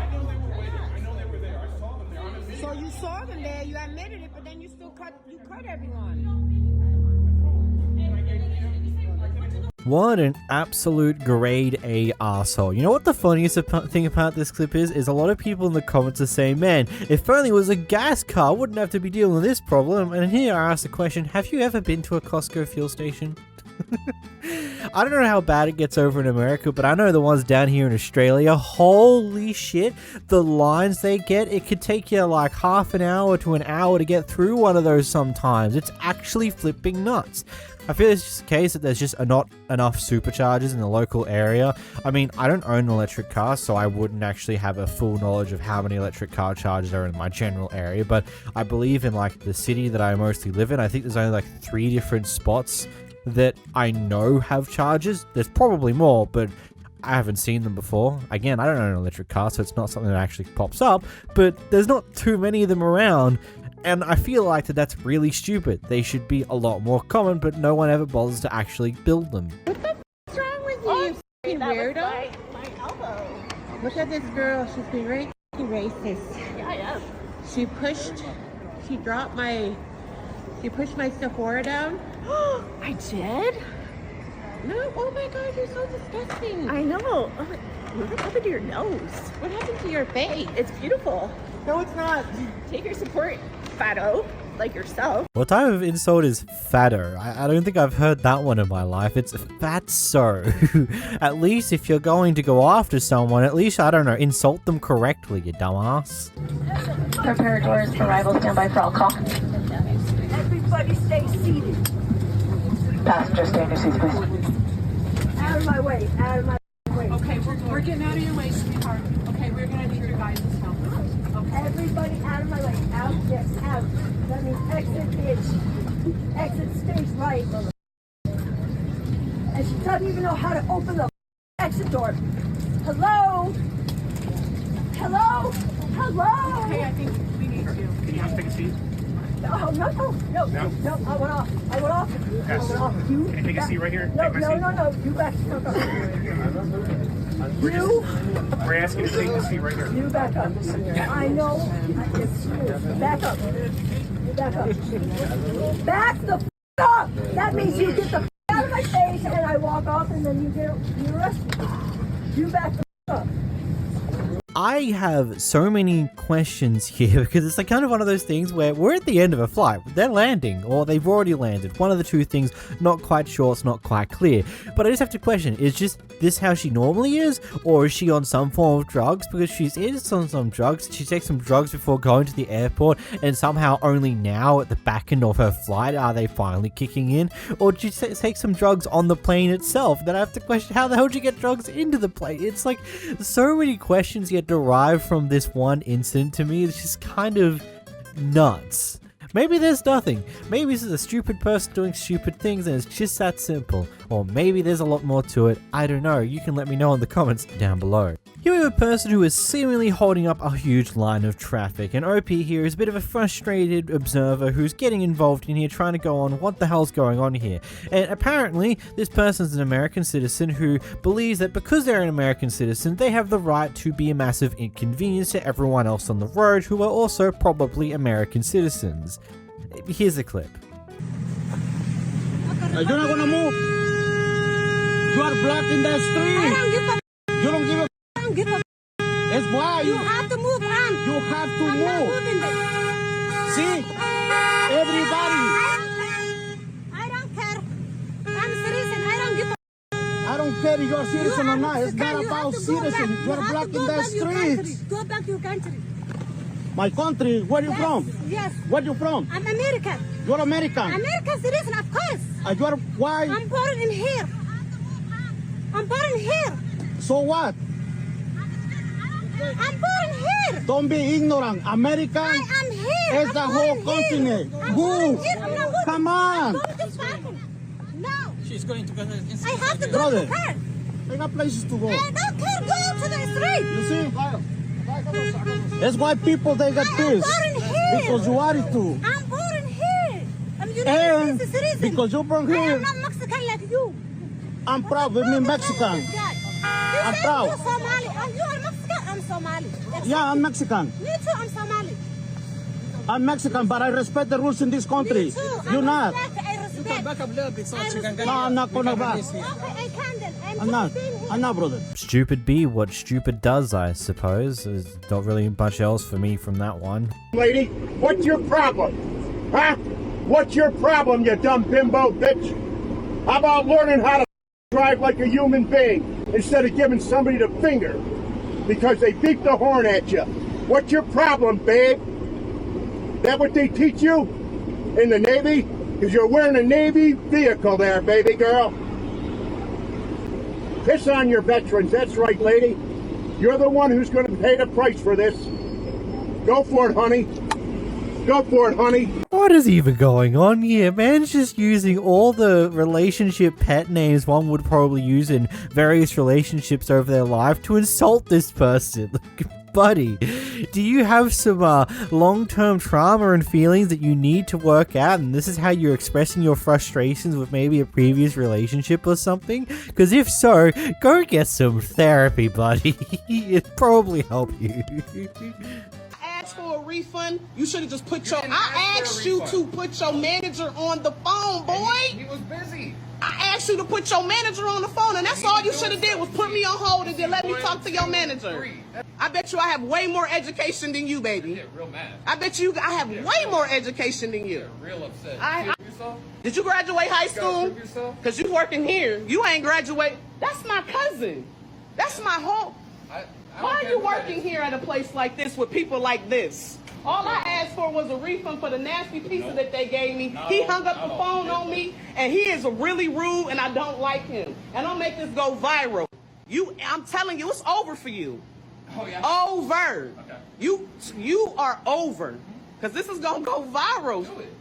So you saw them there, you admitted it, but then you still cut everyone.
What an absolute grade A arsehole. You know what the funniest thing about this clip is a lot of people in the comments are saying, man, if only it was a gas car, wouldn't have to be dealing with this problem. And here I ask the question, have you ever been to a Costco fuel station? I don't know how bad it gets over in America, but I know the ones down here in Australia, holy shit, the lines they get, it could take you like half an hour to an hour to get through one of those sometimes. It's actually flipping nuts. I feel it's just a case that there's just not enough superchargers in the local area. I mean, I don't own an electric car, so I wouldn't actually have a full knowledge of how many electric car chargers are in my general area, but I believe in like the city that I mostly live in, I think there's only like 3 different spots that I know have chargers. There's probably more, but I haven't seen them before. Again, I don't own an electric car, so it's not something that actually pops up, but there's not too many of them around. And I feel like that's really stupid. They should be a lot more common, but no one ever bothers to actually build them.
What's wrong with you, you weirdo?
My elbow.
Look at this girl. She's being very racist.
Yeah, I am.
She pushed my Sephora down.
I did?
No, oh my god, you're so disgusting.
I know. Oh, what happened to your nose?
What happened to your face?
It's beautiful.
No, it's not.
Take your support, fatto, like yourself.
What type of insult is fatto? I don't think I've heard that one in my life. It's fatso. At least if you're going to go after someone, at least, I don't know, insult them correctly, you dumbass.
Prepare doors for arrival. Stand by for all call.
Everybody stay seated.
Passenger, stay in your seats, please.
Out of my way, out of my way.
Okay, we're getting out of your way, sweetheart. Okay, we're gonna need your guidance now. Okay.
Everybody out of my way. Out, yes, out. That means exit, bitch. Exit stage right. And she doesn't even know how to open the exit door. Hello? Hello? Hello?
Okay, I think we need to.
Can you just take a seat?
No, I went off. I went off. You
Can you take a seat right here?
No,
Take my seat.
no. You back up. You.
We're asking you to take the seat right here.
You back up. I know. It's you. Back up. You back up. Back the up. That means you get the out of my face and I walk off and then you arrested. You back the up.
I have so many questions here because it's like kind of one of those things where we're at the end of a flight. They're landing or they've already landed. One of the two things, not quite sure, it's not quite clear. But I just have to question, is just this how she normally is? Or is she on some form of drugs? Because she is on some drugs. She takes some drugs before going to the airport and somehow only now at the back end of her flight are they finally kicking in? Or did she take some drugs on the plane itself? Then I have to question, how the hell did you get drugs into the plane? It's like so many questions you derived from this one incident. To me, it's just kind of nuts. Maybe there's nothing. Maybe this is a stupid person doing stupid things and it's just that simple. Or maybe there's a lot more to it. I don't know. You can let me know in the comments down below. Here we have a person who is seemingly holding up a huge line of traffic, and OP here is a bit of a frustrated observer who's getting involved in here trying to go on what the hell's going on here. And apparently this person's an American citizen who believes that because they're an American citizen they have the right to be a massive inconvenience to everyone else on the road who are also probably American citizens. Here's a clip.
You're not gonna move. You are blocking the street.
I don't give a.
You don't give a.
I don't give a.
That's why
You have to move on.
You have to
I'm
move.
not moving this.
See, everybody.
I don't care. I'm a citizen. I don't give a.
I don't care if you're a citizen or not. It's not about citizen. You're blocking the streets.
Go back to your country.
My country. Where you from?
Yes.
Where you from?
I'm American.
You're American.
American citizen, of course.
You're why?
I'm born in here. I'm born here.
So what?
I'm born here.
Don't be ignorant. American
I am here.
is the whole continent. Move. Come on.
No.
She's going to go inside.
I have to go
Brother,
to her.
they got places to go.
I don't care. Go to the street.
You see? That's why people they get pissed.
born here.
Because you are it too.
I'm born here. I'm United
And
States citizen.
because you're born
I
here.
am not Mexican like you.
I'm proud with me Mexican. I'm proud.
You're Somali. You are Mexican. I'm Somali.
Yeah, I'm Mexican.
Me too. I'm Somali.
I'm Mexican, but I respect the rules in this country.
Me too.
You're not.
I respect.
You can back up a little bit so she can get
No, I'm not gonna back.
Okay, I can then.
I'm not. I'm not, brother.
Stupid be what stupid does, I suppose. There's not really much else for me from that one.
Lady, what's your problem? Huh? What's your problem, you dumb bimbo bitch? How about learning how to drive like a human being instead of giving somebody the finger because they beat the horn at you? What's your problem, babe? That what they teach you in the Navy? Because you're wearing a Navy vehicle there, baby girl. Piss on your veterans. That's right, lady. You're the one who's going to pay the price for this. Go for it, honey. Go for it, honey.
What is even going on here? Man's just using all the relationship pet names one would probably use in various relationships over their life to insult this person. Buddy, do you have some long-term trauma and feelings that you need to work out, and this is how you're expressing your frustrations with maybe a previous relationship or something? Because if so, go get some therapy, buddy. It'd probably help you.
Asked for a refund, you should have just put your. I asked you to put your manager on the phone, boy.
He was busy.
I asked you to put your manager on the phone, and that's all you should have did was put me on hold and then let me talk to your manager. I bet you I have way more education than you, baby.
Get real mad.
I bet you I have way more education than you.
Real upset.
Did you graduate high
You gotta
school?
prove yourself.
Because you working here. You ain't graduate. That's my cousin. That's my whole. Why are you working here at a place like this with people like this? All I asked for was a refund for the nasty pizza that they gave me. He hung up the phone on me, and he is really rude, and I don't like him. And I'll make this go viral. I'm telling you, it's over for you.
Oh, yeah?
Over.
Okay.
You are over. Because this is going to go viral.
Do it.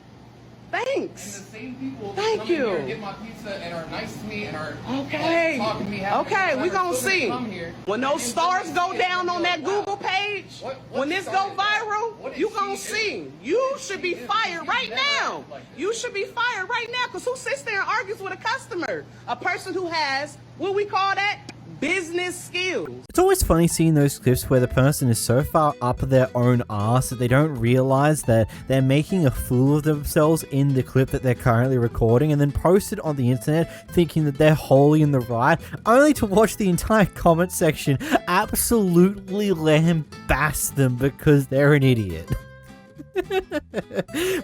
Thanks.
And the same people
Thank
come
you.
in here and get my pizza and are nice to me and are
Okay.
talking to me. having
Okay,
a
we
good time,
gonna
still
see.
come here.
When those
And
stars
then
go
see it
down
and
on
be
that
like, wow.
Google page,
What
when this go
started that?
viral,
What
you
did
gonna
she
see.
do?
You
What
should
did
be
she do?
fired
She's
right
never
now.
acted like this.
You should be fired right now, because who sits there and argues with a customer? A person who has, what we call that? Business skills.
It's always funny seeing those clips where the person is so far up their own arse that they don't realize that they're making a fool of themselves in the clip that they're currently recording and then post it on the internet thinking that they're wholly in the right, only to watch the entire comment section absolutely lambast them because they're an idiot.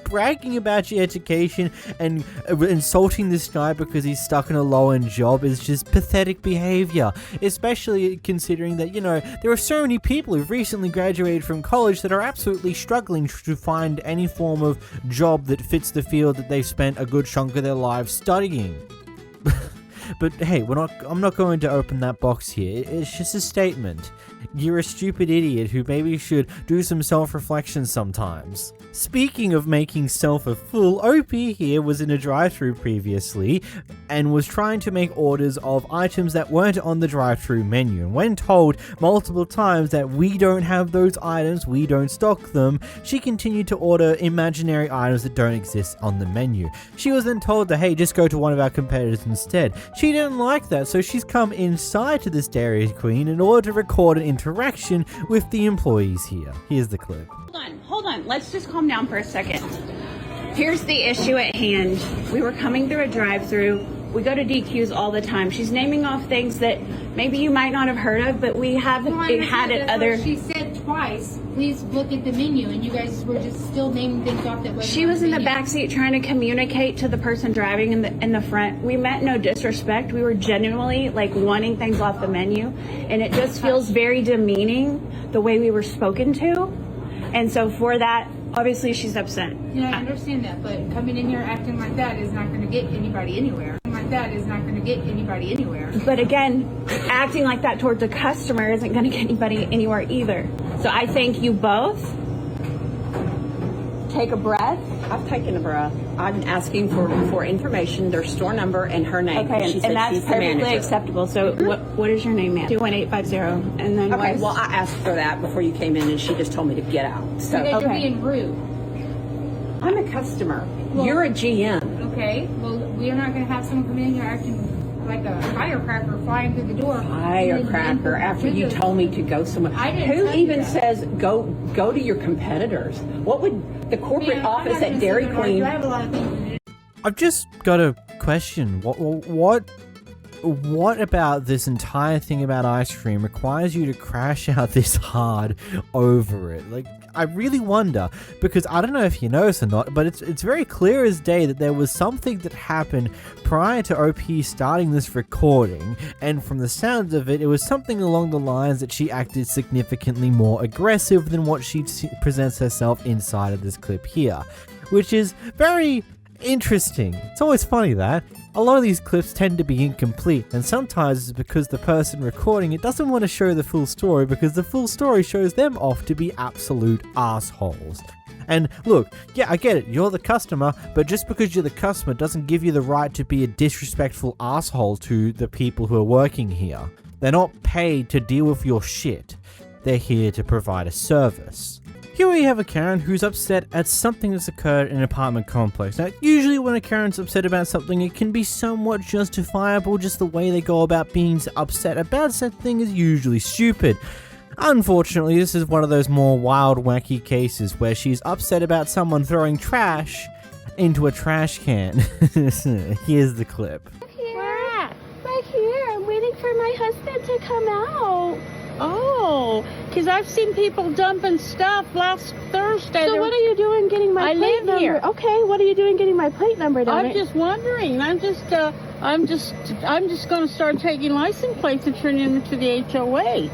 Bragging about your education and insulting this guy because he's stuck in a low-end job is just pathetic behavior, especially considering that, you know, there are so many people who've recently graduated from college that are absolutely struggling to find any form of job that fits the field that they've spent a good chunk of their lives studying. But hey, I'm not going to open that box here. It's just a statement. You're a stupid idiot who maybe should do some self-reflection sometimes. Speaking of making self a fool, OP here was in a drive-thru previously and was trying to make orders of items that weren't on the drive-thru menu. And when told multiple times that we don't have those items, we don't stock them, she continued to order imaginary items that don't exist on the menu. She was then told that, hey, just go to one of our competitors instead. She didn't like that, so she's come inside to this Dairy Queen in order to record an interaction with the employees here. Here's the clip.
Hold on. Let's just calm down for a second. Here's the issue at hand. We were coming through a drive-thru. We go to DQs all the time. She's naming off things that maybe you might not have heard of, but we have had it other.
She said twice, please look at the menu, and you guys were just still naming things off that wasn't.
She was in the back seat trying to communicate to the person driving in the front. We meant no disrespect. We were genuinely like wanting things off the menu, and it just feels very demeaning the way we were spoken to. And so for that, obviously she's upset.
Yeah, I understand that, but coming in here acting like that is not going to get anybody anywhere. That is not going to get anybody anywhere.
But again, acting like that towards a customer isn't going to get anybody anywhere either. So I thank you both. Take a breath.
I've taken a breath. I'm asking for information, their store number, and her name.
Okay,
she said
and that's
she's the
perfectly
manager.
acceptable. So what is your name, ma'am? 21850. And then
okay, well, I asked for that before you came in, and she just told me to get out. So
you guys are being rude.
I'm a customer. You're a GM.
Okay, well, we're not going to have someone come in here acting like a firecracker flying through the door.
Firecracker after you told me to go somewhere. Who even says go to your competitors? What would the corporate office at Dairy Queen?
I've just got a question. What about this entire thing about ice cream requires you to crash out this hard over it? Like, I really wonder, because I don't know if you noticed or not, but it's very clear as day that there was something that happened prior to OP starting this recording, and from the sounds of it, it was something along the lines that she acted significantly more aggressive than what she presents herself inside of this clip here, which is very interesting. It's always funny that a lot of these clips tend to be incomplete, and sometimes it's because the person recording it doesn't want to show the full story, because the full story shows them off to be absolute assholes. And look, yeah, I get it, you're the customer, but just because you're the customer doesn't give you the right to be a disrespectful asshole to the people who are working here. They're not paid to deal with your shit. They're here to provide a service. Here we have a Karen who's upset at something that's occurred in an apartment complex. Now, usually when a Karen's upset about something, it can be somewhat justifiable. Just the way they go about being upset about something is usually stupid. Unfortunately, this is one of those more wild, wacky cases where she's upset about someone throwing trash into a trash can. Here's the clip.
Where at? Right here. I'm waiting for my husband to come out.
Oh, because I've seen people dumping stuff last Thursday.
So what are you doing getting my plate number?
Here.
Okay, what are you doing getting my plate number down
I'm just wondering. I'm just going to start taking license plates and turning them to the HOA.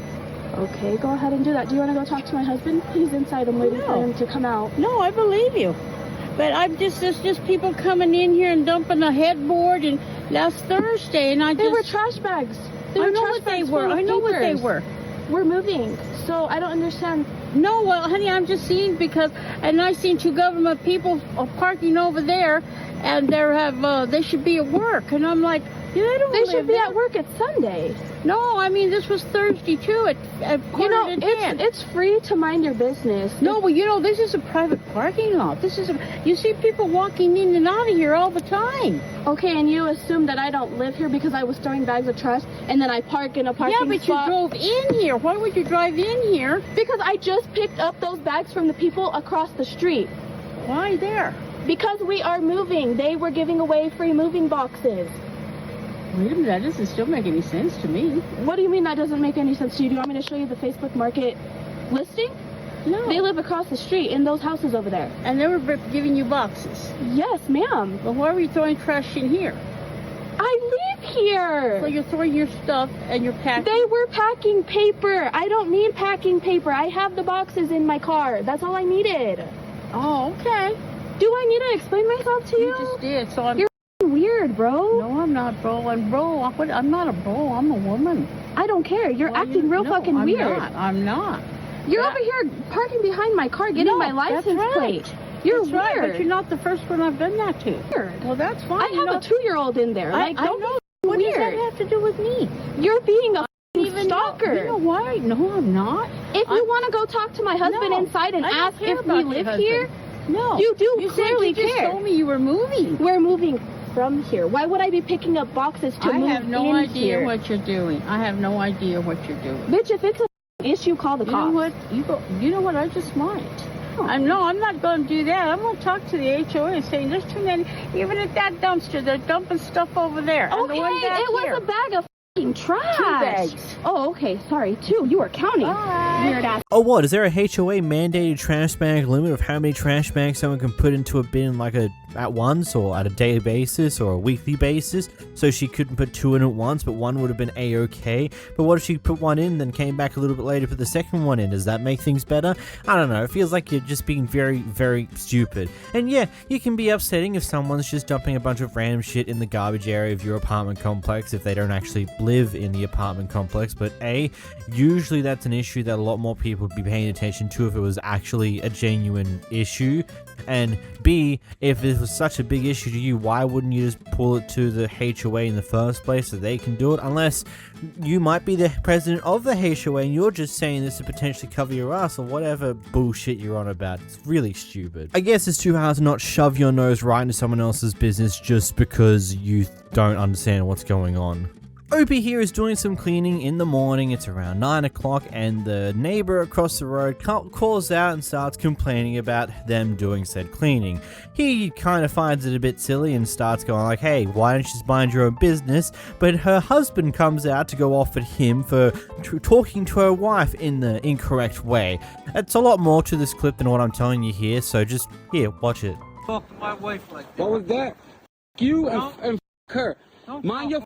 Okay, go ahead and do that. Do you want to go talk to my husband? He's inside. I'm waiting for him to come out.
No, I believe you. But there's just people coming in here and dumping a headboard and last Thursday, and
They were trash bags.
I know what they were. I know what they were.
We're moving, so I don't understand.
No, well, honey, I'm just seeing and I seen two government people parking over there, and they should be at work, and I'm like,
they should be at work. It's Sunday.
No, I mean this was Thursday too. At quarter to 10.
It's free to mind your business.
No, well, this is a private parking lot. You see people walking in and out of here all the time.
Okay, and you assume that I don't live here because I was throwing bags of trash and then I park in a parking spot.
Yeah, but you drove in here. Why would you drive in here?
Because I just picked up those bags from the people across the street.
Why there?
Because we are moving. They were giving away free moving boxes.
Wait a minute, that doesn't still make any sense to me.
What do you mean that doesn't make any sense to you? Do you want me to show you the Facebook Market listing?
No.
They live across the street in those houses over there.
And they were giving you boxes?
Yes, ma'am.
Well, why were you throwing trash in here?
I live here.
So you're throwing your stuff and you're packing?
They were packing paper. I don't need packing paper. I have the boxes in my car. That's all I needed.
Oh, okay.
Do I need to explain myself to you?
You just did, so
You're weird, bro.
No, I'm not, bro. I'm not a bro. I'm a woman.
I don't care. You're acting real fucking weird.
I'm not.
You're over here parking behind my car getting my license plate. You're
weird.
Right,
but you're not the first one I've done that to.
Weird.
Well, that's fine.
I have a 2-year-old in there.
I know. What does that have to do with me?
You're being a stalker.
You know why? No, I'm not.
If you want to go talk to my husband inside and ask if we live here,
no.
You do clearly care.
You just told me you were moving.
We're moving from here. Why would I be picking up boxes to move in here?
I have no idea what you're doing. I have no idea what you're doing.
Bitch, if it's an issue, call the cops.
You know what? You know what? I just might. No, I'm not going to do that. I'm going to talk to the HOA and say there's too many. Even at that dumpster, they're dumping stuff over there.
Okay,
and the one back
it was
here.
a bag of f***ing trash.
2 bags.
Oh, okay. Sorry, 2. You were counting. Weird ass.
Oh, what? Is there a HOA mandated trash bag limit of how many trash bags someone can put into a bin like at once or at a daily basis or a weekly basis? So she couldn't put 2 in at once, but one would have been A-okay. But what if she put 1 in, then came back a little bit later, put the second one in? Does that make things better? I don't know. It feels like you're just being very, very stupid. And yeah, you can be upsetting if someone's just dumping a bunch of random shit in the garbage area of your apartment complex if they don't actually live in the apartment complex. But A, usually that's an issue that a lot more people would be paying attention to if it was actually a genuine issue. And B, if it was such a big issue to you, why wouldn't you just pull it to the HOA in the first place so they can do it? Unless you might be the president of the HOA and you're just saying this to potentially cover your ass or whatever bullshit you're on about. It's really stupid. I guess it's too hard to not shove your nose right into someone else's business just because you don't understand what's going on. Opie here is doing some cleaning in the morning. It's around 9 o'clock and the neighbor across the road calls out and starts complaining about them doing said cleaning. He kind of finds it a bit silly and starts going like, hey, why don't you just mind your own business? But her husband comes out to go off at him for talking to her wife in the incorrect way. It's a lot more to this clip than what I'm telling you here, so just, here, watch it.
Talk to my wife like that.
What was that? You and her. Mind your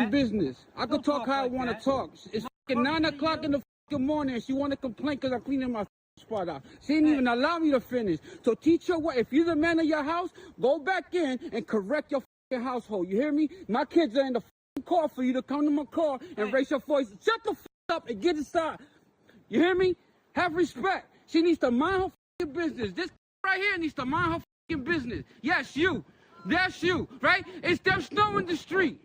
business. I could talk how I want to talk. It's 9 o'clock in the morning and she want to complain because I'm cleaning my spot out. She didn't even allow me to finish. So teach her what. If you're the man of your house, go back in and correct your household. You hear me? My kids are in the car for you to come to my car and raise your voice. Shut the up and get inside. You hear me? Have respect. She needs to mind her business. This right here needs to mind her business. Yes, you. That's you, right? It's them snow in the street.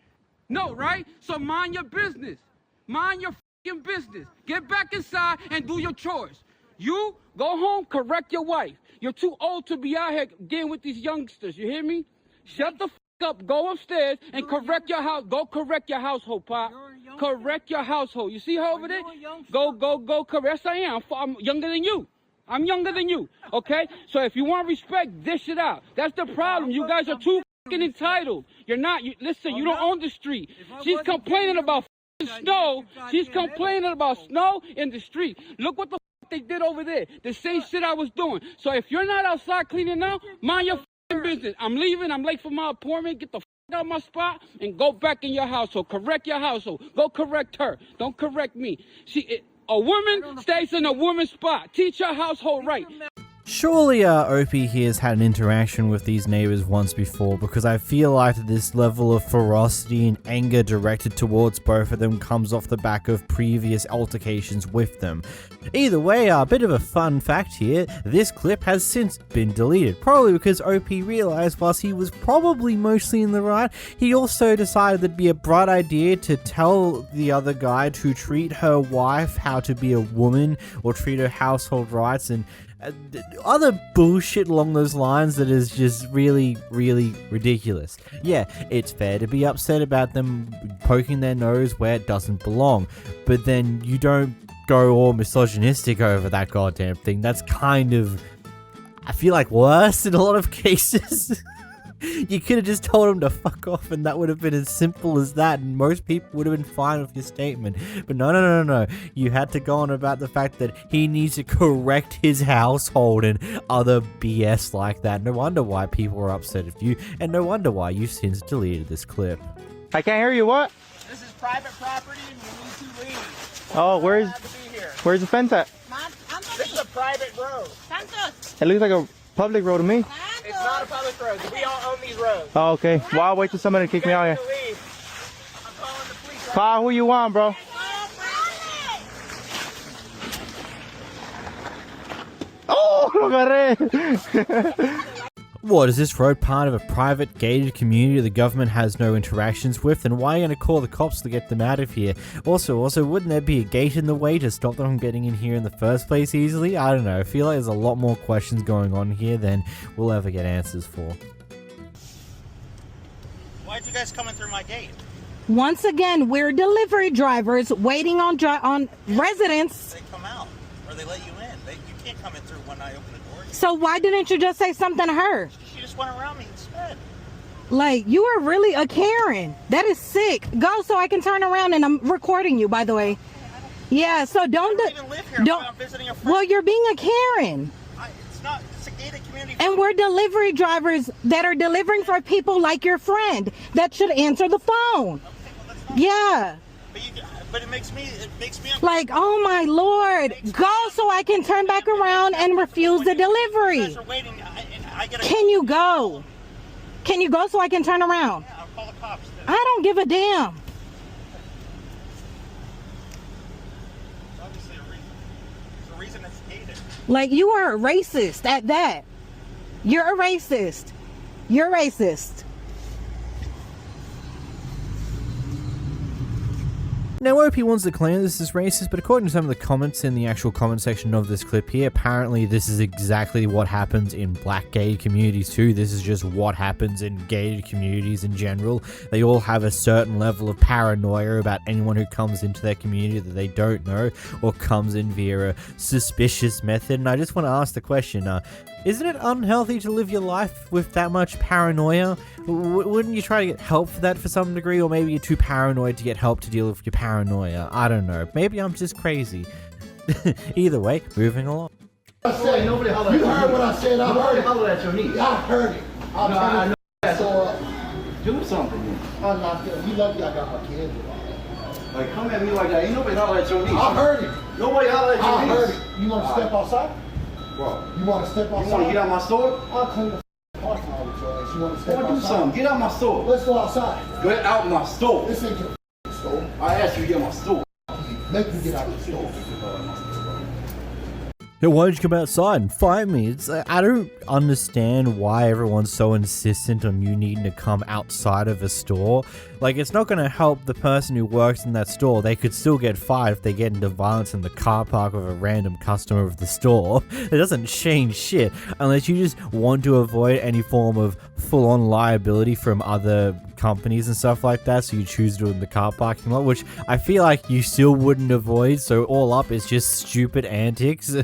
No, right? So mind your business. Mind your business. Get back inside and do your chores. You go home, correct your wife. You're too old to be out here getting with these youngsters. You hear me? Shut the up. Go upstairs and correct your house. Go correct your household, Pop. Correct your household. You see her over there? Go correct. Yes, I am. I'm younger than you. I'm younger than you. Okay? So if you want respect, dish it out. That's the problem. You guys are too entitled. You're not. Listen, you don't own the street. She's complaining about snow. She's complaining about snow in the street. Look what the they did over there. The same shit I was doing. So if you're not outside cleaning now, mind your business. I'm leaving. I'm late for my appointment. Get the out of my spot and go back in your household. Correct your household. Go correct her. Don't correct me. A woman stays in a woman's spot. Teach her household right.
Surely Opie here has had an interaction with these neighbors once before, because I feel like this level of ferocity and anger directed towards both of them comes off the back of previous altercations with them. Either way, a bit of a fun fact here, this clip has since been deleted, probably because Opie realized whilst he was probably mostly in the right, he also decided it'd be a bright idea to tell the other guy to treat her wife how to be a woman or treat her household rights and other bullshit along those lines that is just really, really ridiculous. Yeah, it's fair to be upset about them poking their nose where it doesn't belong, but then you don't go all misogynistic over that goddamn thing. That's kind of, I feel like, worse in a lot of cases. You could have just told him to fuck off and that would have been as simple as that and most people would have been fine with your statement. But no. You had to go on about the fact that he needs to correct his household and other BS like that. No wonder why people are upset at you and no wonder why you've since deleted this clip.
I can't hear you, what?
This is private property and you need to leave.
Oh, where's the fence at?
This is a private road.
It looks like a public road to me.
It's not a public road. We all own these roads.
Oh, okay. Well, I'll wait till somebody kick me out here. Call who you want, bro. Oh, lo agarré.
What, is this road part of a private gated community the government has no interactions with? And why are you going to call the cops to get them out of here? Also, wouldn't there be a gate in the way to stop them from getting in here in the first place easily? I don't know. I feel like there's a lot more questions going on here than we'll ever get answers for.
Why'd you guys coming through my gate?
Once again, we're delivery drivers waiting on residents.
They come out or they let you in. You can't come in through when I open the door.
So why didn't you just say something to her?
She just went around me instead.
Like, you are really a Karen. That is sick. Go so I can turn around, and I'm recording you, by the way. Yeah, so don't even live here. I'm visiting a friend. Well, you're being a Karen.
It's a gated community.
And we're delivery drivers that are delivering for people like your friend that should answer the phone. Yeah.
But it makes me
like, oh my Lord, go so I can turn back around and refuse the delivery. Can you go? Can you go so I can turn around?
Yeah, I'll call the cops.
I don't give a damn.
There's obviously a reason. There's a reason it's gated.
Like, you are a racist at that. You're a racist. You're racist.
Now, OP wants to claim this is racist, but according to some of the comments in the actual comment section of this clip here, apparently this is exactly what happens in black gated communities too. This is just what happens in gated communities in general. They all have a certain level of paranoia about anyone who comes into their community that they don't know or comes in via a suspicious method. And I just want to ask the question, isn't it unhealthy to live your life with that much paranoia? Wouldn't you try to get help for that for some degree? Or maybe you're too paranoid to get help to deal with your paranoia. I don't know. Maybe I'm just crazy. Either way, moving along.
I said, nobody hollered at you. You heard what I said. I heard it. Hollered at your niece. I heard it. I know that. So, do something. I'm not there. You lucky I got my kids. Like, come at me like that. Ain't nobody hollered at your niece. I heard it. Nobody hollered at your niece. I heard it. You want to step outside? Bro. You want to step outside? You want to get out my store? I'll clean the parking lot with your ass. You want to step outside? Do something. Get out my store. Let's go outside. Get out my store. This ain't your store. I asked you to get my store. Let me get out the store.
Hey, why don't you come outside and fight me? It's I don't understand why everyone's so insistent on you needing to come outside of a store. Like, it's not going to help the person who works in that store. They could still get fired if they get into violence in the car park of a random customer of the store. It doesn't change shit unless you just want to avoid any form of full-on liability from other companies and stuff like that, so you choose to do it in the car parking lot, which I feel like you still wouldn't avoid. So all up, it's just stupid antics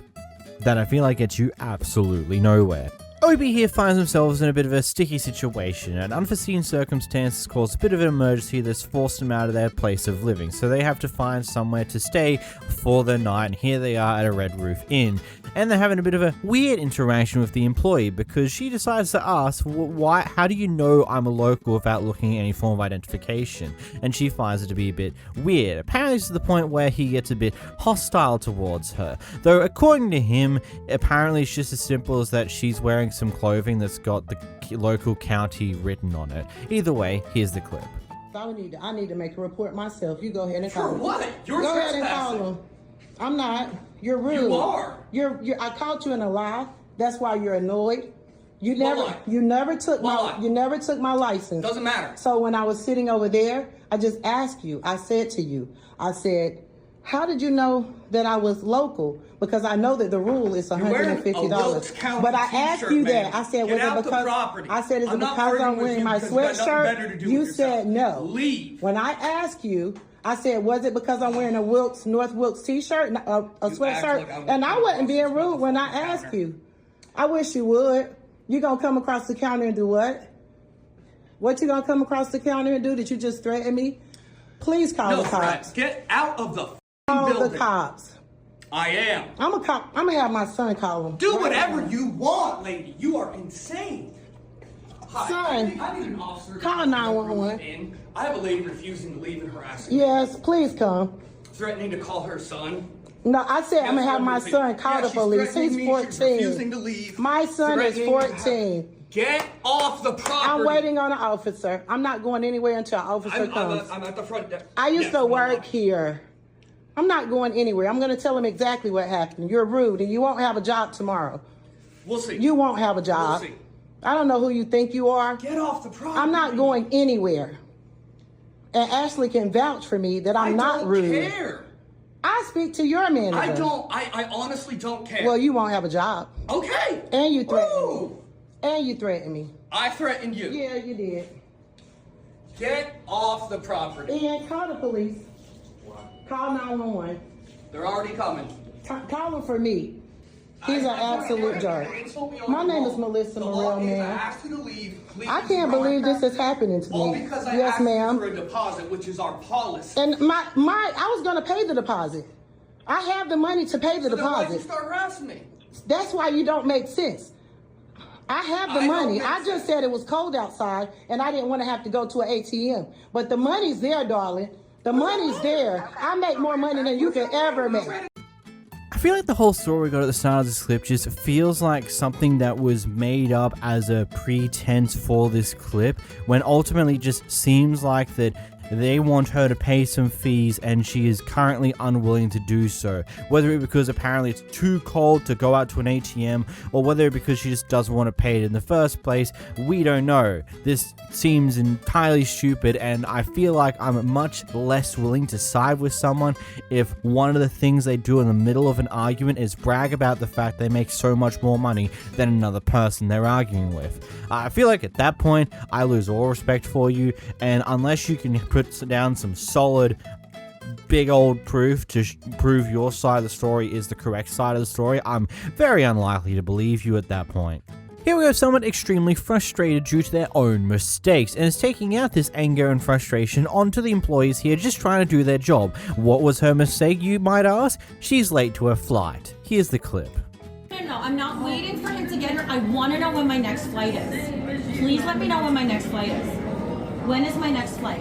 that I feel like gets you absolutely nowhere. OB here finds themselves in a bit of a sticky situation. An unforeseen circumstances caused a bit of an emergency that's forced them out of their place of living, so they have to find somewhere to stay for the night, and here they are at a Red Roof Inn. And they're having a bit of a weird interaction with the employee because she decides to ask, why? How do you know I'm a local without looking at any form of identification? And she finds it to be a bit weird. Apparently it's to the point where he gets a bit hostile towards her. Though according to him, apparently it's just as simple as that she's wearing some clothing that's got the local county written on it. Either way, here's the clip.
I need to make a report myself. You go ahead and call him.
For what? You're
go
trespassing.
ahead and call him. I'm not. You're rude.
You are.
I caught you in a lie. That's why you're annoyed. You never took my license.
Doesn't matter.
So when I was sitting over there, I just asked you. I said to you, how did you know that I was local? Because I know that the rule is $150. But I asked you that. I said, was it because is it because I'm wearing my sweatshirt? You said no.
Leave.
When I asked you, I said, was it because I'm wearing a North Wilkes t-shirt, a sweatshirt? And I wasn't being rude when I asked you. I wish you would. You gonna come across the counter and do what? What you gonna come across the counter and do? Did you just threaten me? Please call the cops.
Get out of the
building.
Call
the cops.
I am.
I'm gonna have my son call them.
Do whatever you want, lady. You are insane. Hi,
son,
I need an officer.
Call 911.
I have a lady refusing to leave in harassment.
Yes, please come.
Threatening to call her son.
No, I said I'm gonna have my son call the police. He's 14.
Refusing to leave.
My son is 14.
Get off the property.
I'm waiting on an officer. I'm not going anywhere until an officer comes.
I'm at the front desk.
I used to work here. I'm not going anywhere. I'm going to tell him exactly what happened. You're rude and you won't have a job tomorrow.
We'll see.
You won't have a job.
We'll see.
I don't know who you think you are.
Get off the property.
I'm not going anywhere. And Ashley can vouch for me that I'm not rude.
I don't care.
I speak to your manager.
I honestly don't care.
Well, you won't have a job.
Okay.
And you threatened me. And you threatened me.
I threatened you.
Yeah, you did.
Get off the property.
And call the police. What? Call 911.
They're already coming.
Call them for me. He's an absolute jerk. My name is Melissa Morrell, ma'am. I can't believe this is happening to me.
Because I
Yes,
asked
ma'am.
for a deposit, which is our policy.
And I was gonna pay the deposit. I have the money to pay the
So then why'd you
deposit.
start harassing me?
That's why you don't make sense. I have the
I don't
money.
make
I just said it was cold outside and I didn't want to have to go to an ATM. But the money's there, darling. The money's there. I make more money than you can ever make.
I feel like the whole story we got at the start of this clip just feels like something that was made up as a pretense for this clip, when ultimately it just seems like that they want her to pay some fees and she is currently unwilling to do so. Whether it because apparently it's too cold to go out to an ATM, or whether because she just doesn't want to pay it in the first place, we don't know. This seems entirely stupid, and I feel like I'm much less willing to side with someone if one of the things they do in the middle of an argument is brag about the fact they make so much more money than another person they're arguing with. I feel like at that point, I lose all respect for you, and unless you can put down some solid big old proof to prove your side of the story is the correct side of the story, I'm very unlikely to believe you at that point. Here we have someone extremely frustrated due to their own mistakes and is taking out this anger and frustration onto the employees here just trying to do their job. What was her mistake, you might ask? She's late to her flight. Here's the clip.
No, I'm not waiting for him to get here. I want to know when my next flight is. Please let me know when my next flight is. When is my next flight?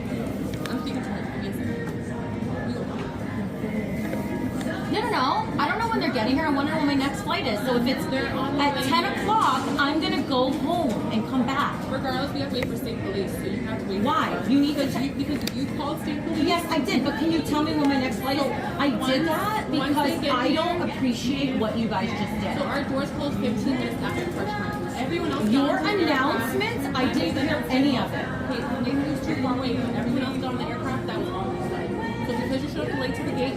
No. I don't know when they're getting here. I want to know when my next flight is. So if it's at 10 o'clock, I'm going to go home and come back.
Regardless, we have to wait for state police, so you have to wait.
Why? You need
because you called state police?
Yes, I did, but can you tell me when my next flight is? I did that because I don't appreciate what you guys just did.
So our doors closed 15 minutes after the first time. Everyone else
Your announcements, I didn't hear any of it.
Okay, when they moved too far away, when everyone else got on the aircraft, that was on the side. So because you showed up late to the gate,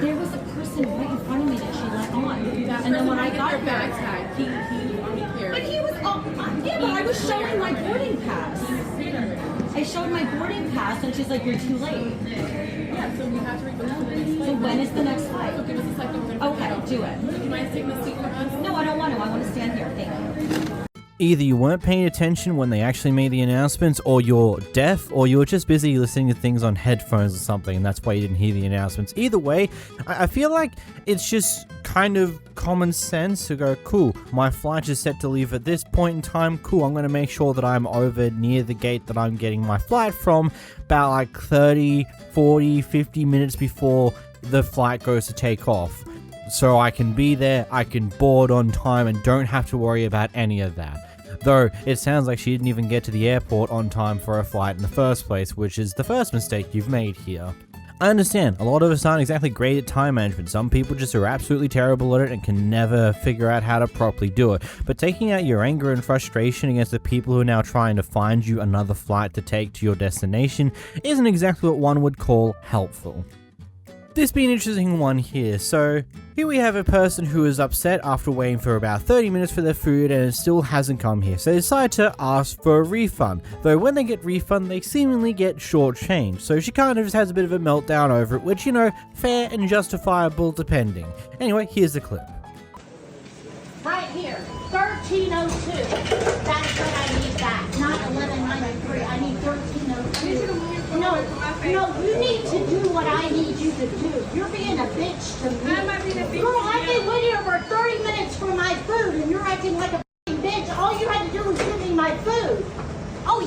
There was a person right in front of me that she let on. And then when I got
your bag tag, he was army cleared.
But he was, yeah, but I was showing my boarding pass. I showed my boarding pass and she's like, you're too late.
Yeah, so we have to wait for the police.
So when is the next flight?
So give us a second.
Okay, do it.
Do you mind taking a seat for us?
No, I don't want to. I want to stand here. Thank you.
Either you weren't paying attention when they actually made the announcements, or you're deaf, or you're just busy listening to things on headphones or something, and that's why you didn't hear the announcements. Either way, I feel like it's just kind of common sense to go, cool, my flight is set to leave at this point in time, cool, I'm going to make sure that I'm over near the gate that I'm getting my flight from about like 30, 40, 50 minutes before the flight goes to take off. So I can be there, I can board on time, and don't have to worry about any of that. Though, it sounds like she didn't even get to the airport on time for her flight in the first place, which is the first mistake you've made here. I understand, a lot of us aren't exactly great at time management. Some people just are absolutely terrible at it and can never figure out how to properly do it. But taking out your anger and frustration against the people who are now trying to find you another flight to take to your destination isn't exactly what one would call helpful. This being an interesting one here. So here we have a person who is upset after waiting for about 30 minutes for their food and it still hasn't come here. So they decide to ask for a refund. Though when they get refund, they seemingly get shortchanged. So she kind of just has a bit of a meltdown over it, which, you know, fair and justifiable depending. Anyway, here's the clip.
Right here, 1302. That's what I need back, not 1193. I need 1302. No, you need to do what I need you to do. You're being a bitch to me.
I'm not being a bitch.
Girl, I've been waiting over 30 minutes for my food, and you're acting like a bitch. All you had to do was give me my food. Oh,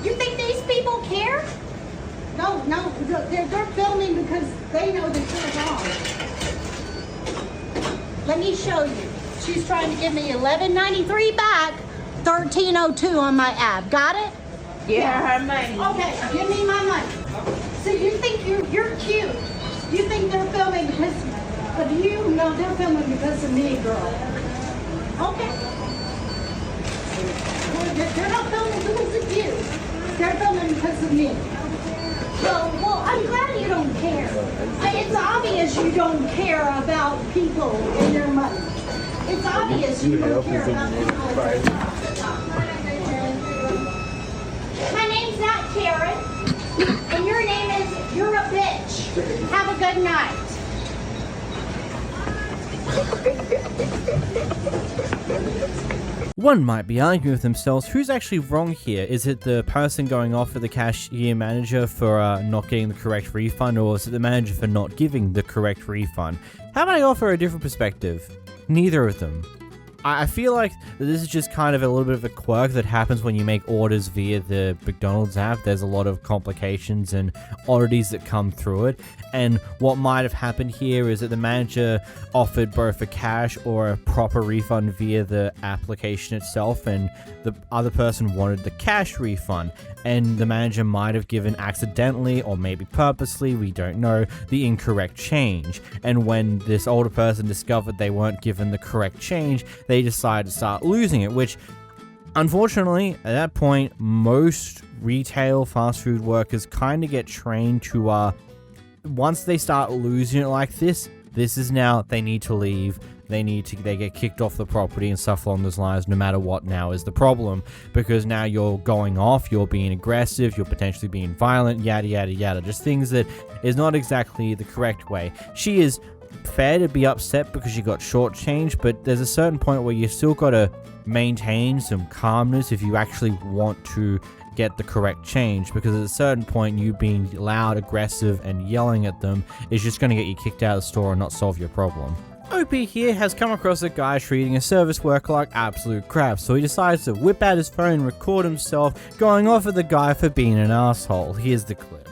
you think these people care? No, they're filming because they know that you're wrong. Let me show you. She's trying to give me $11.93 back, $13.02 on my app. Got it?
Yeah, her money.
Okay, give me my money. So you think you're cute? You think they're filming because of you? No, they're filming because of me, girl. Okay. They're not filming because of you. They're filming because of me. Well, I'm glad you don't care. It's obvious you don't care about people and their money. It's obvious you don't care about people and their money. My name's not Karen, and your name is, you're a bitch. Have a good night.
One might be arguing with themselves, who's actually wrong here? Is it the person going off at the cashier manager for not getting the correct refund, or is it the manager for not giving the correct refund? How about I offer a different perspective? Neither of them. I feel like this is just kind of a little bit of a quirk that happens when you make orders via the McDonald's app. There's a lot of complications and oddities that come through it. And what might have happened here is that the manager offered both a cash or a proper refund via the application itself, and the other person wanted the cash refund. And the manager might have given accidentally, or maybe purposely, we don't know, the incorrect change. And when this older person discovered they weren't given the correct change, they decided to start losing it, which unfortunately at that point most retail fast food workers kind of get trained to once they start losing it like this is now, they need to leave, they get kicked off the property and stuff along those lines, no matter what now is the problem, because now you're going off, you're being aggressive, you're potentially being violent, yada yada yada, just things that is not exactly the correct way. She is fair to be upset because you got shortchanged, but there's a certain point where you still got to maintain some calmness if you actually want to get the correct change, because at a certain point you being loud, aggressive and yelling at them is just going to get you kicked out of the store and not solve your problem. OP here has come across a guy treating a service worker like absolute crap, so he decides to whip out his phone and record himself going off at the guy for being an asshole. Here's the clip.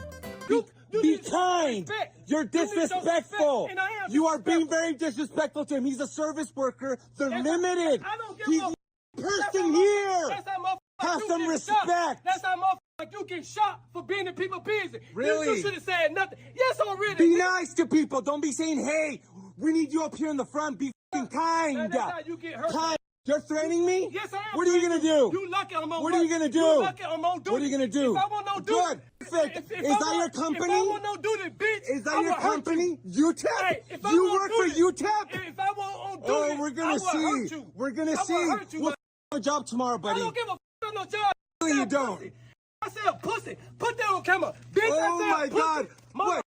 Be kind. You're disrespectful. You are being very disrespectful to him. He's a service worker. They're limited. He's a person here. Have some respect.
That's how motherfuckers like you get shot for being in people's business.
Really?
You should have said nothing. Yes, already.
Be nice to people. Don't be saying, hey, we need you up here in the front. Be kind.
That's how you get hurt.
Kind. You're threatening me?
Yes, I am.
What are you going to do?
You lucky I'm on.
What are you going to do?
You lucky I'm on duty.
What are you going to do?
If I want no duty.
Good. Perfect. Is that your company?
If I want no duty, bitch.
Is that your company? UTEP?
Hey,
you work for UTEP?
If I want on duty,
oh, we're going to see. We're going to see. We'll have a job tomorrow, buddy.
I don't give a on no job.
No, you don't.
Pussy. I said pussy. Put that on camera. Bitch,
oh
I said
my God.
Pussy.
What?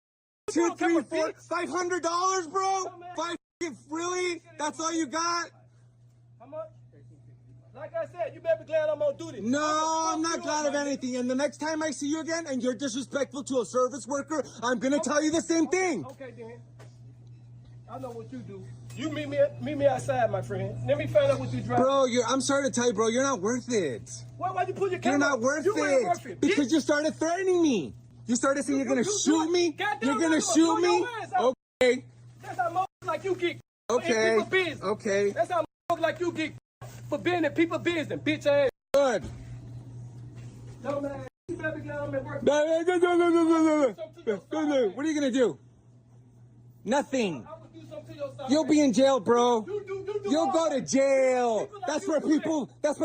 2, 3, 4, $500, bro? Really? That's all you got?
How much? Like I said, you better be glad I'm on duty.
No, I'm not glad of anything. And the next time I see you again and you're disrespectful to a service worker, I'm going to tell you the same thing.
Okay, then. I know what you do. You meet me outside, my friend. Let me find out what you drive.
Bro, I'm sorry to tell you, bro, you're not worth it.
Why you pull your camera?
You're not worth it. Because you started threatening me. You started saying you're going to shoot me. You're going to shoot me. Okay.
That's how motherfuckers like you get
okay.
in people's business.
Okay.
That's how motherfuckers like you get for being in people's business, bitch ass.
Good.
No, man. You better be glad I'm at work.
No. What are you going to do? Nothing. You'll be in jail, bro. You'll go to jail. That's where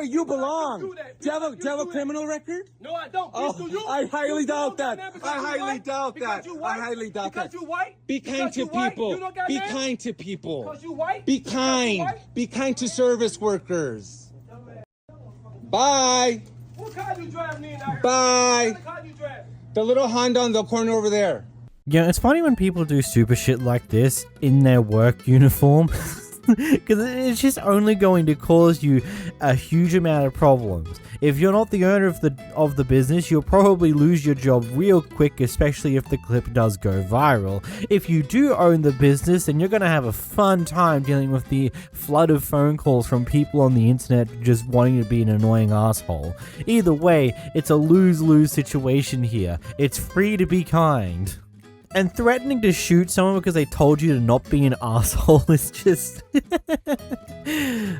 you belong. Do you have a criminal record?
No, I don't.
Oh, I highly doubt that. I highly doubt that.
Because you white?
Be kind to people. Be kind to people.
Because you white?
Be kind. Be kind to service workers. Bye.
What car you driving in out here?
Bye.
What car you driving?
The little Honda on the corner over there.
Yeah, it's funny when people do stupid shit like this in their work uniform, because it's just only going to cause you a huge amount of problems. If you're not the owner of the business, you'll probably lose your job real quick, especially if the clip does go viral. If you do own the business, then you're going to have a fun time dealing with the flood of phone calls from people on the internet just wanting to be an annoying asshole. Either way, it's a lose-lose situation here. It's free to be kind. And threatening to shoot someone because they told you to not be an asshole is just...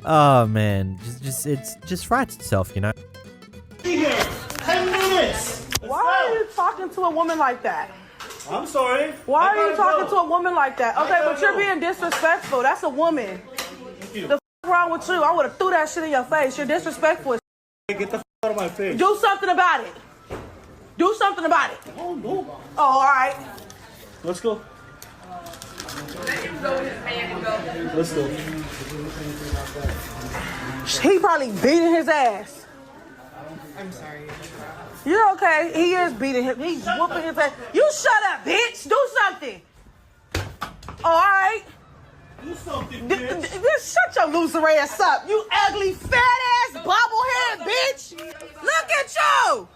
oh man, it just writes itself, you know?
10 minutes!
Why are you talking to a woman like that?
I'm sorry.
Why are you talking to a woman like that? Okay, but you're being disrespectful. That's a woman. The f wrong with you? I would have threw that shit in your face. You're disrespectful.
Get the f out of my face.
Do something about it. Do something about it.
Oh, no.
Oh, all right.
Let's go.
Let him go with his man and go.
Let's go.
He probably beating his ass.
I'm sorry.
You're okay. He is beating him. He's whooping his ass. You shut up, bitch. Do something. All right.
Do something,
This shut your loser ass up, you ugly fat ass bobblehead bitch. Look at you.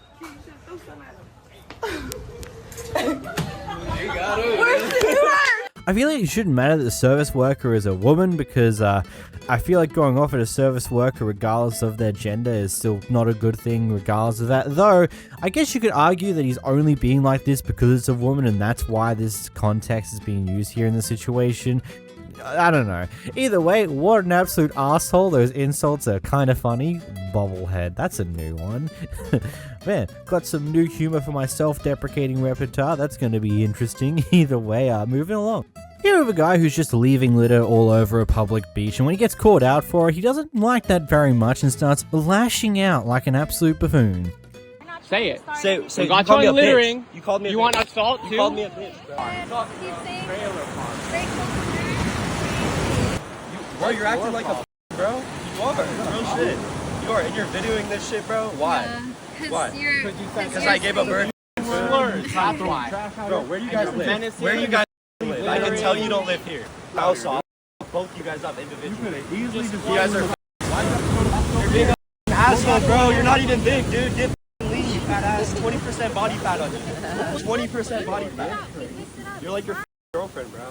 Where's the
I feel like it shouldn't matter that the service worker is a woman because I feel like going off at a service worker regardless of their gender is still not a good thing regardless of that. Though, I guess you could argue that he's only being like this because it's a woman and that's why this context is being used here in the situation. I don't know. Either way, what an absolute asshole. Those insults are kind of funny. Bobblehead, that's a new one. Man, got some new humor for my self-deprecating repertoire. That's going to be interesting. Either way, moving along. Here we have a guy who's just leaving litter all over a public beach, and when he gets caught out for it, he doesn't like that very much and starts lashing out like an absolute buffoon.
Say it.
Say
you got you littering.
Bitch. You called me a
You
bitch.
want assault too?
You called me a bitch, bro. Bro, you're acting like a bro. You are. Real shit. You are. And you're videoing this shit, bro. Why? Why? Because I gave a bird.
Slurs. That's why.
Bro, where do you guys live? Where do you guys live? I can tell you don't live here. Also, I'll both you guys up individually. You guys are. You're being an asshole, bro. You're not even big, dude. Get lean, you fat ass. 20% body fat on you. 20% body fat. You're like your girlfriend, bro.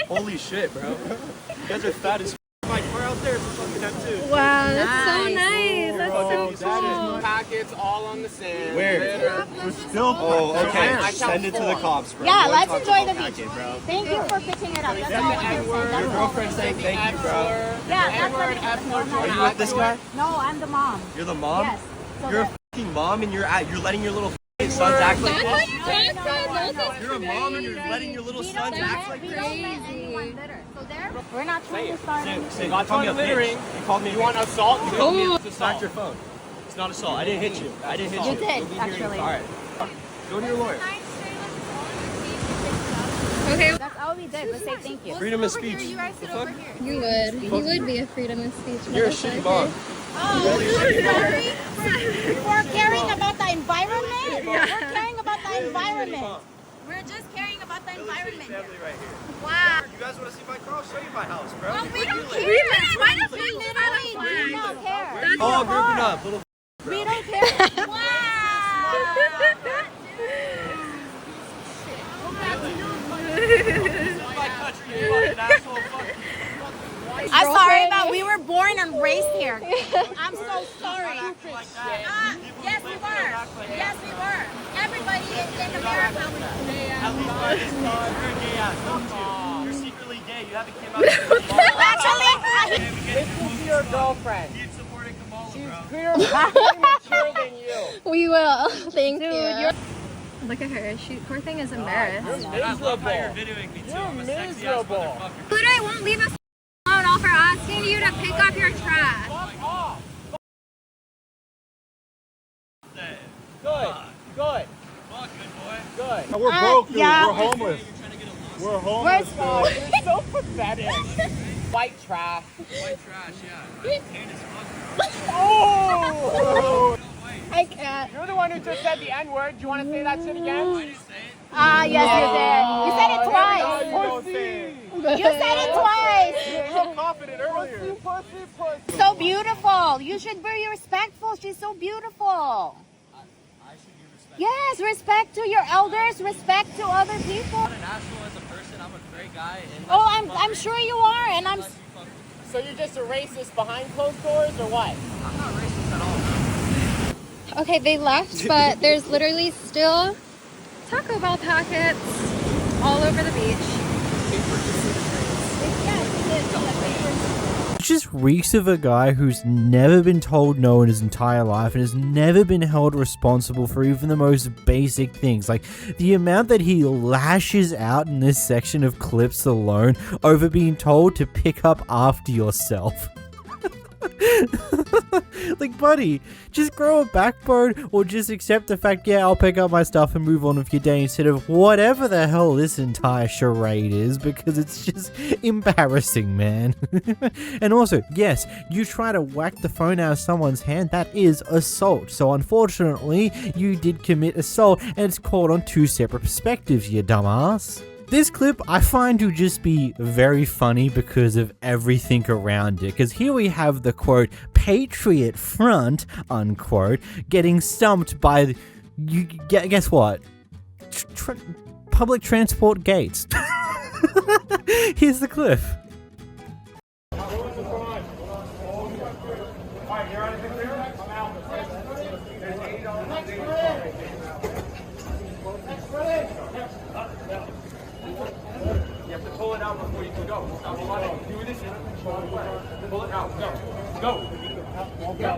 Holy shit, bro. You guys are fat as like we're out there for fucking them too.
Wow, that's so nice. That's so cool.
Packets all on the sand.
Where? We're still. Oh, okay. Send it to the cops, bro.
Yeah, let's enjoy the
beach,
beach.
Bro.
Thank you for picking it up. That's all I can say.
Your girlfriend saying thank you, bro.
Yeah, that's what
Are you with this guy?
No, I'm the mom.
You're the mom?
Yes. So
you're a fucking mom and you're letting your little sons act like this? You're a mom and you're letting your little sons act like this?
We're not trying to start anything.
You called me a littering. You called me. You want assault? You called me. It's not your phone. It's not assault. I didn't hit you. I didn't hit you.
You did, actually.
All right. Go to your lawyer.
Okay.
That's all we did was say thank you.
Freedom of speech.
You would be a freedom of speech.
You're a shitty mom.
Sorry for caring about the environment. We're caring about the environment. We're just caring about the environment.
Family right here.
Wow.
You guys want to see my car? I'll show you my house, bro.
Well, we don't care.
Why don't we
We don't care.
Oh, grouping up, little.
We don't care. Wow. I'm sorry, but we were born and raised here. I'm so sorry. Yes, we were. Yes, we were. Everybody in America was.
You're secretly gay. You haven't came out.
Actually,
Listen to your girlfriend.
You'd supported Kamala,
She's
bro.
clearly more mature than you.
We will. Thank you. Look at her. She, poor thing, is embarrassed.
I love how you're videoing me too. I'm a sexy ass motherfucker.
Literally won't leave us alone all for asking you to pick up your trash.
Good. Good.
Fuck, good boy.
Good.
We're broke, dude.
yeah.
We're homeless. We're homeless.
You're so pathetic. White trash.
White trash, yeah. My hand is fucking.
Oh!
I can't.
You're the one who just said the N-word. Do you want to say that shit again?
Why did you say it?
Yes, you said it twice.
Pussy.
You said it twice.
You were real confident earlier. Pussy.
So beautiful. You should be respectful. She's so beautiful.
I should be respectful.
Yes, respect to your elders, respect to other people.
I'm not an asshole as a person. I'm a great guy. And
Oh, I'm sure you are, and I'm.
So you're just a racist behind closed doors, or what?
I'm not racist at all.
Okay, they left, but there's literally still Taco Bell packets all over the beach.
It just reeks of a guy who's never been told no in his entire life and has never been held responsible for even the most basic things. Like the amount that he lashes out in this section of clips alone over being told to pick up after yourself. Like, buddy, just grow a backbone or just accept the fact, yeah, I'll pick up my stuff and move on with your day instead of whatever the hell this entire charade is, because it's just embarrassing, man. And also, yes, you try to whack the phone out of someone's hand, that is assault. So unfortunately, you did commit assault and it's called on two separate perspectives, you dumbass. This clip I find to just be very funny because of everything around it. Because here we have the quote, Patriot Front, unquote, getting stumped by, guess what? Public transport gates. Here's the clip.
Pull it out before you can go. Stop do this. Pull it out. Go. Go. Won't go.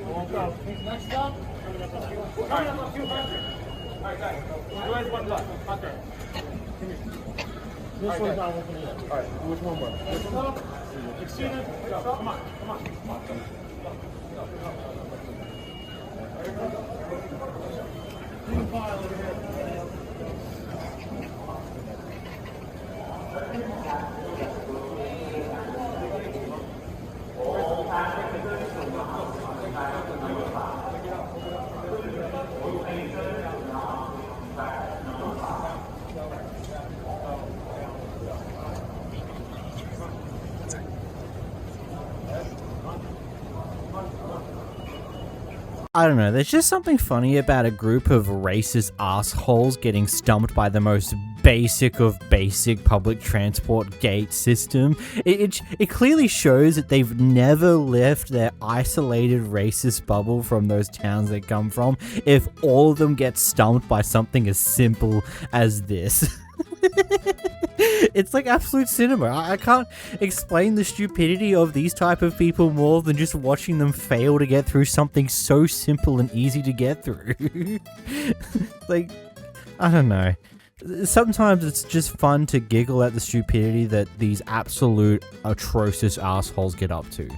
Won't go. Next stop. All right. All right, guys. Who has one left? Not there. This one's not open yet. All right. Which one more? This one? Exceeded. Go. Come on. Come on. Come on. Clean file over here.
I don't know, there's just something funny about a group of racist assholes getting stumped by the most basic of basic public transport gate system. It clearly shows that they've never left their isolated racist bubble from those towns they come from if all of them get stumped by something as simple as this. It's like absolute cinema. I can't explain the stupidity of these type of people more than just watching them fail to get through something so simple and easy to get through. Like, I don't know. Sometimes it's just fun to giggle at the stupidity that these absolute atrocious assholes get up to.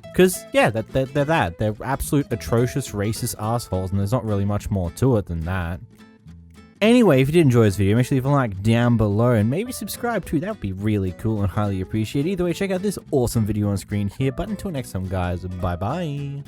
Because, yeah, they're that. They're absolute atrocious racist assholes, and there's not really much more to it than that. Anyway, if you did enjoy this video, make sure you leave a like down below and maybe subscribe too. That would be really cool and highly appreciated. Either way, check out this awesome video on screen here. But until next time, guys, bye-bye.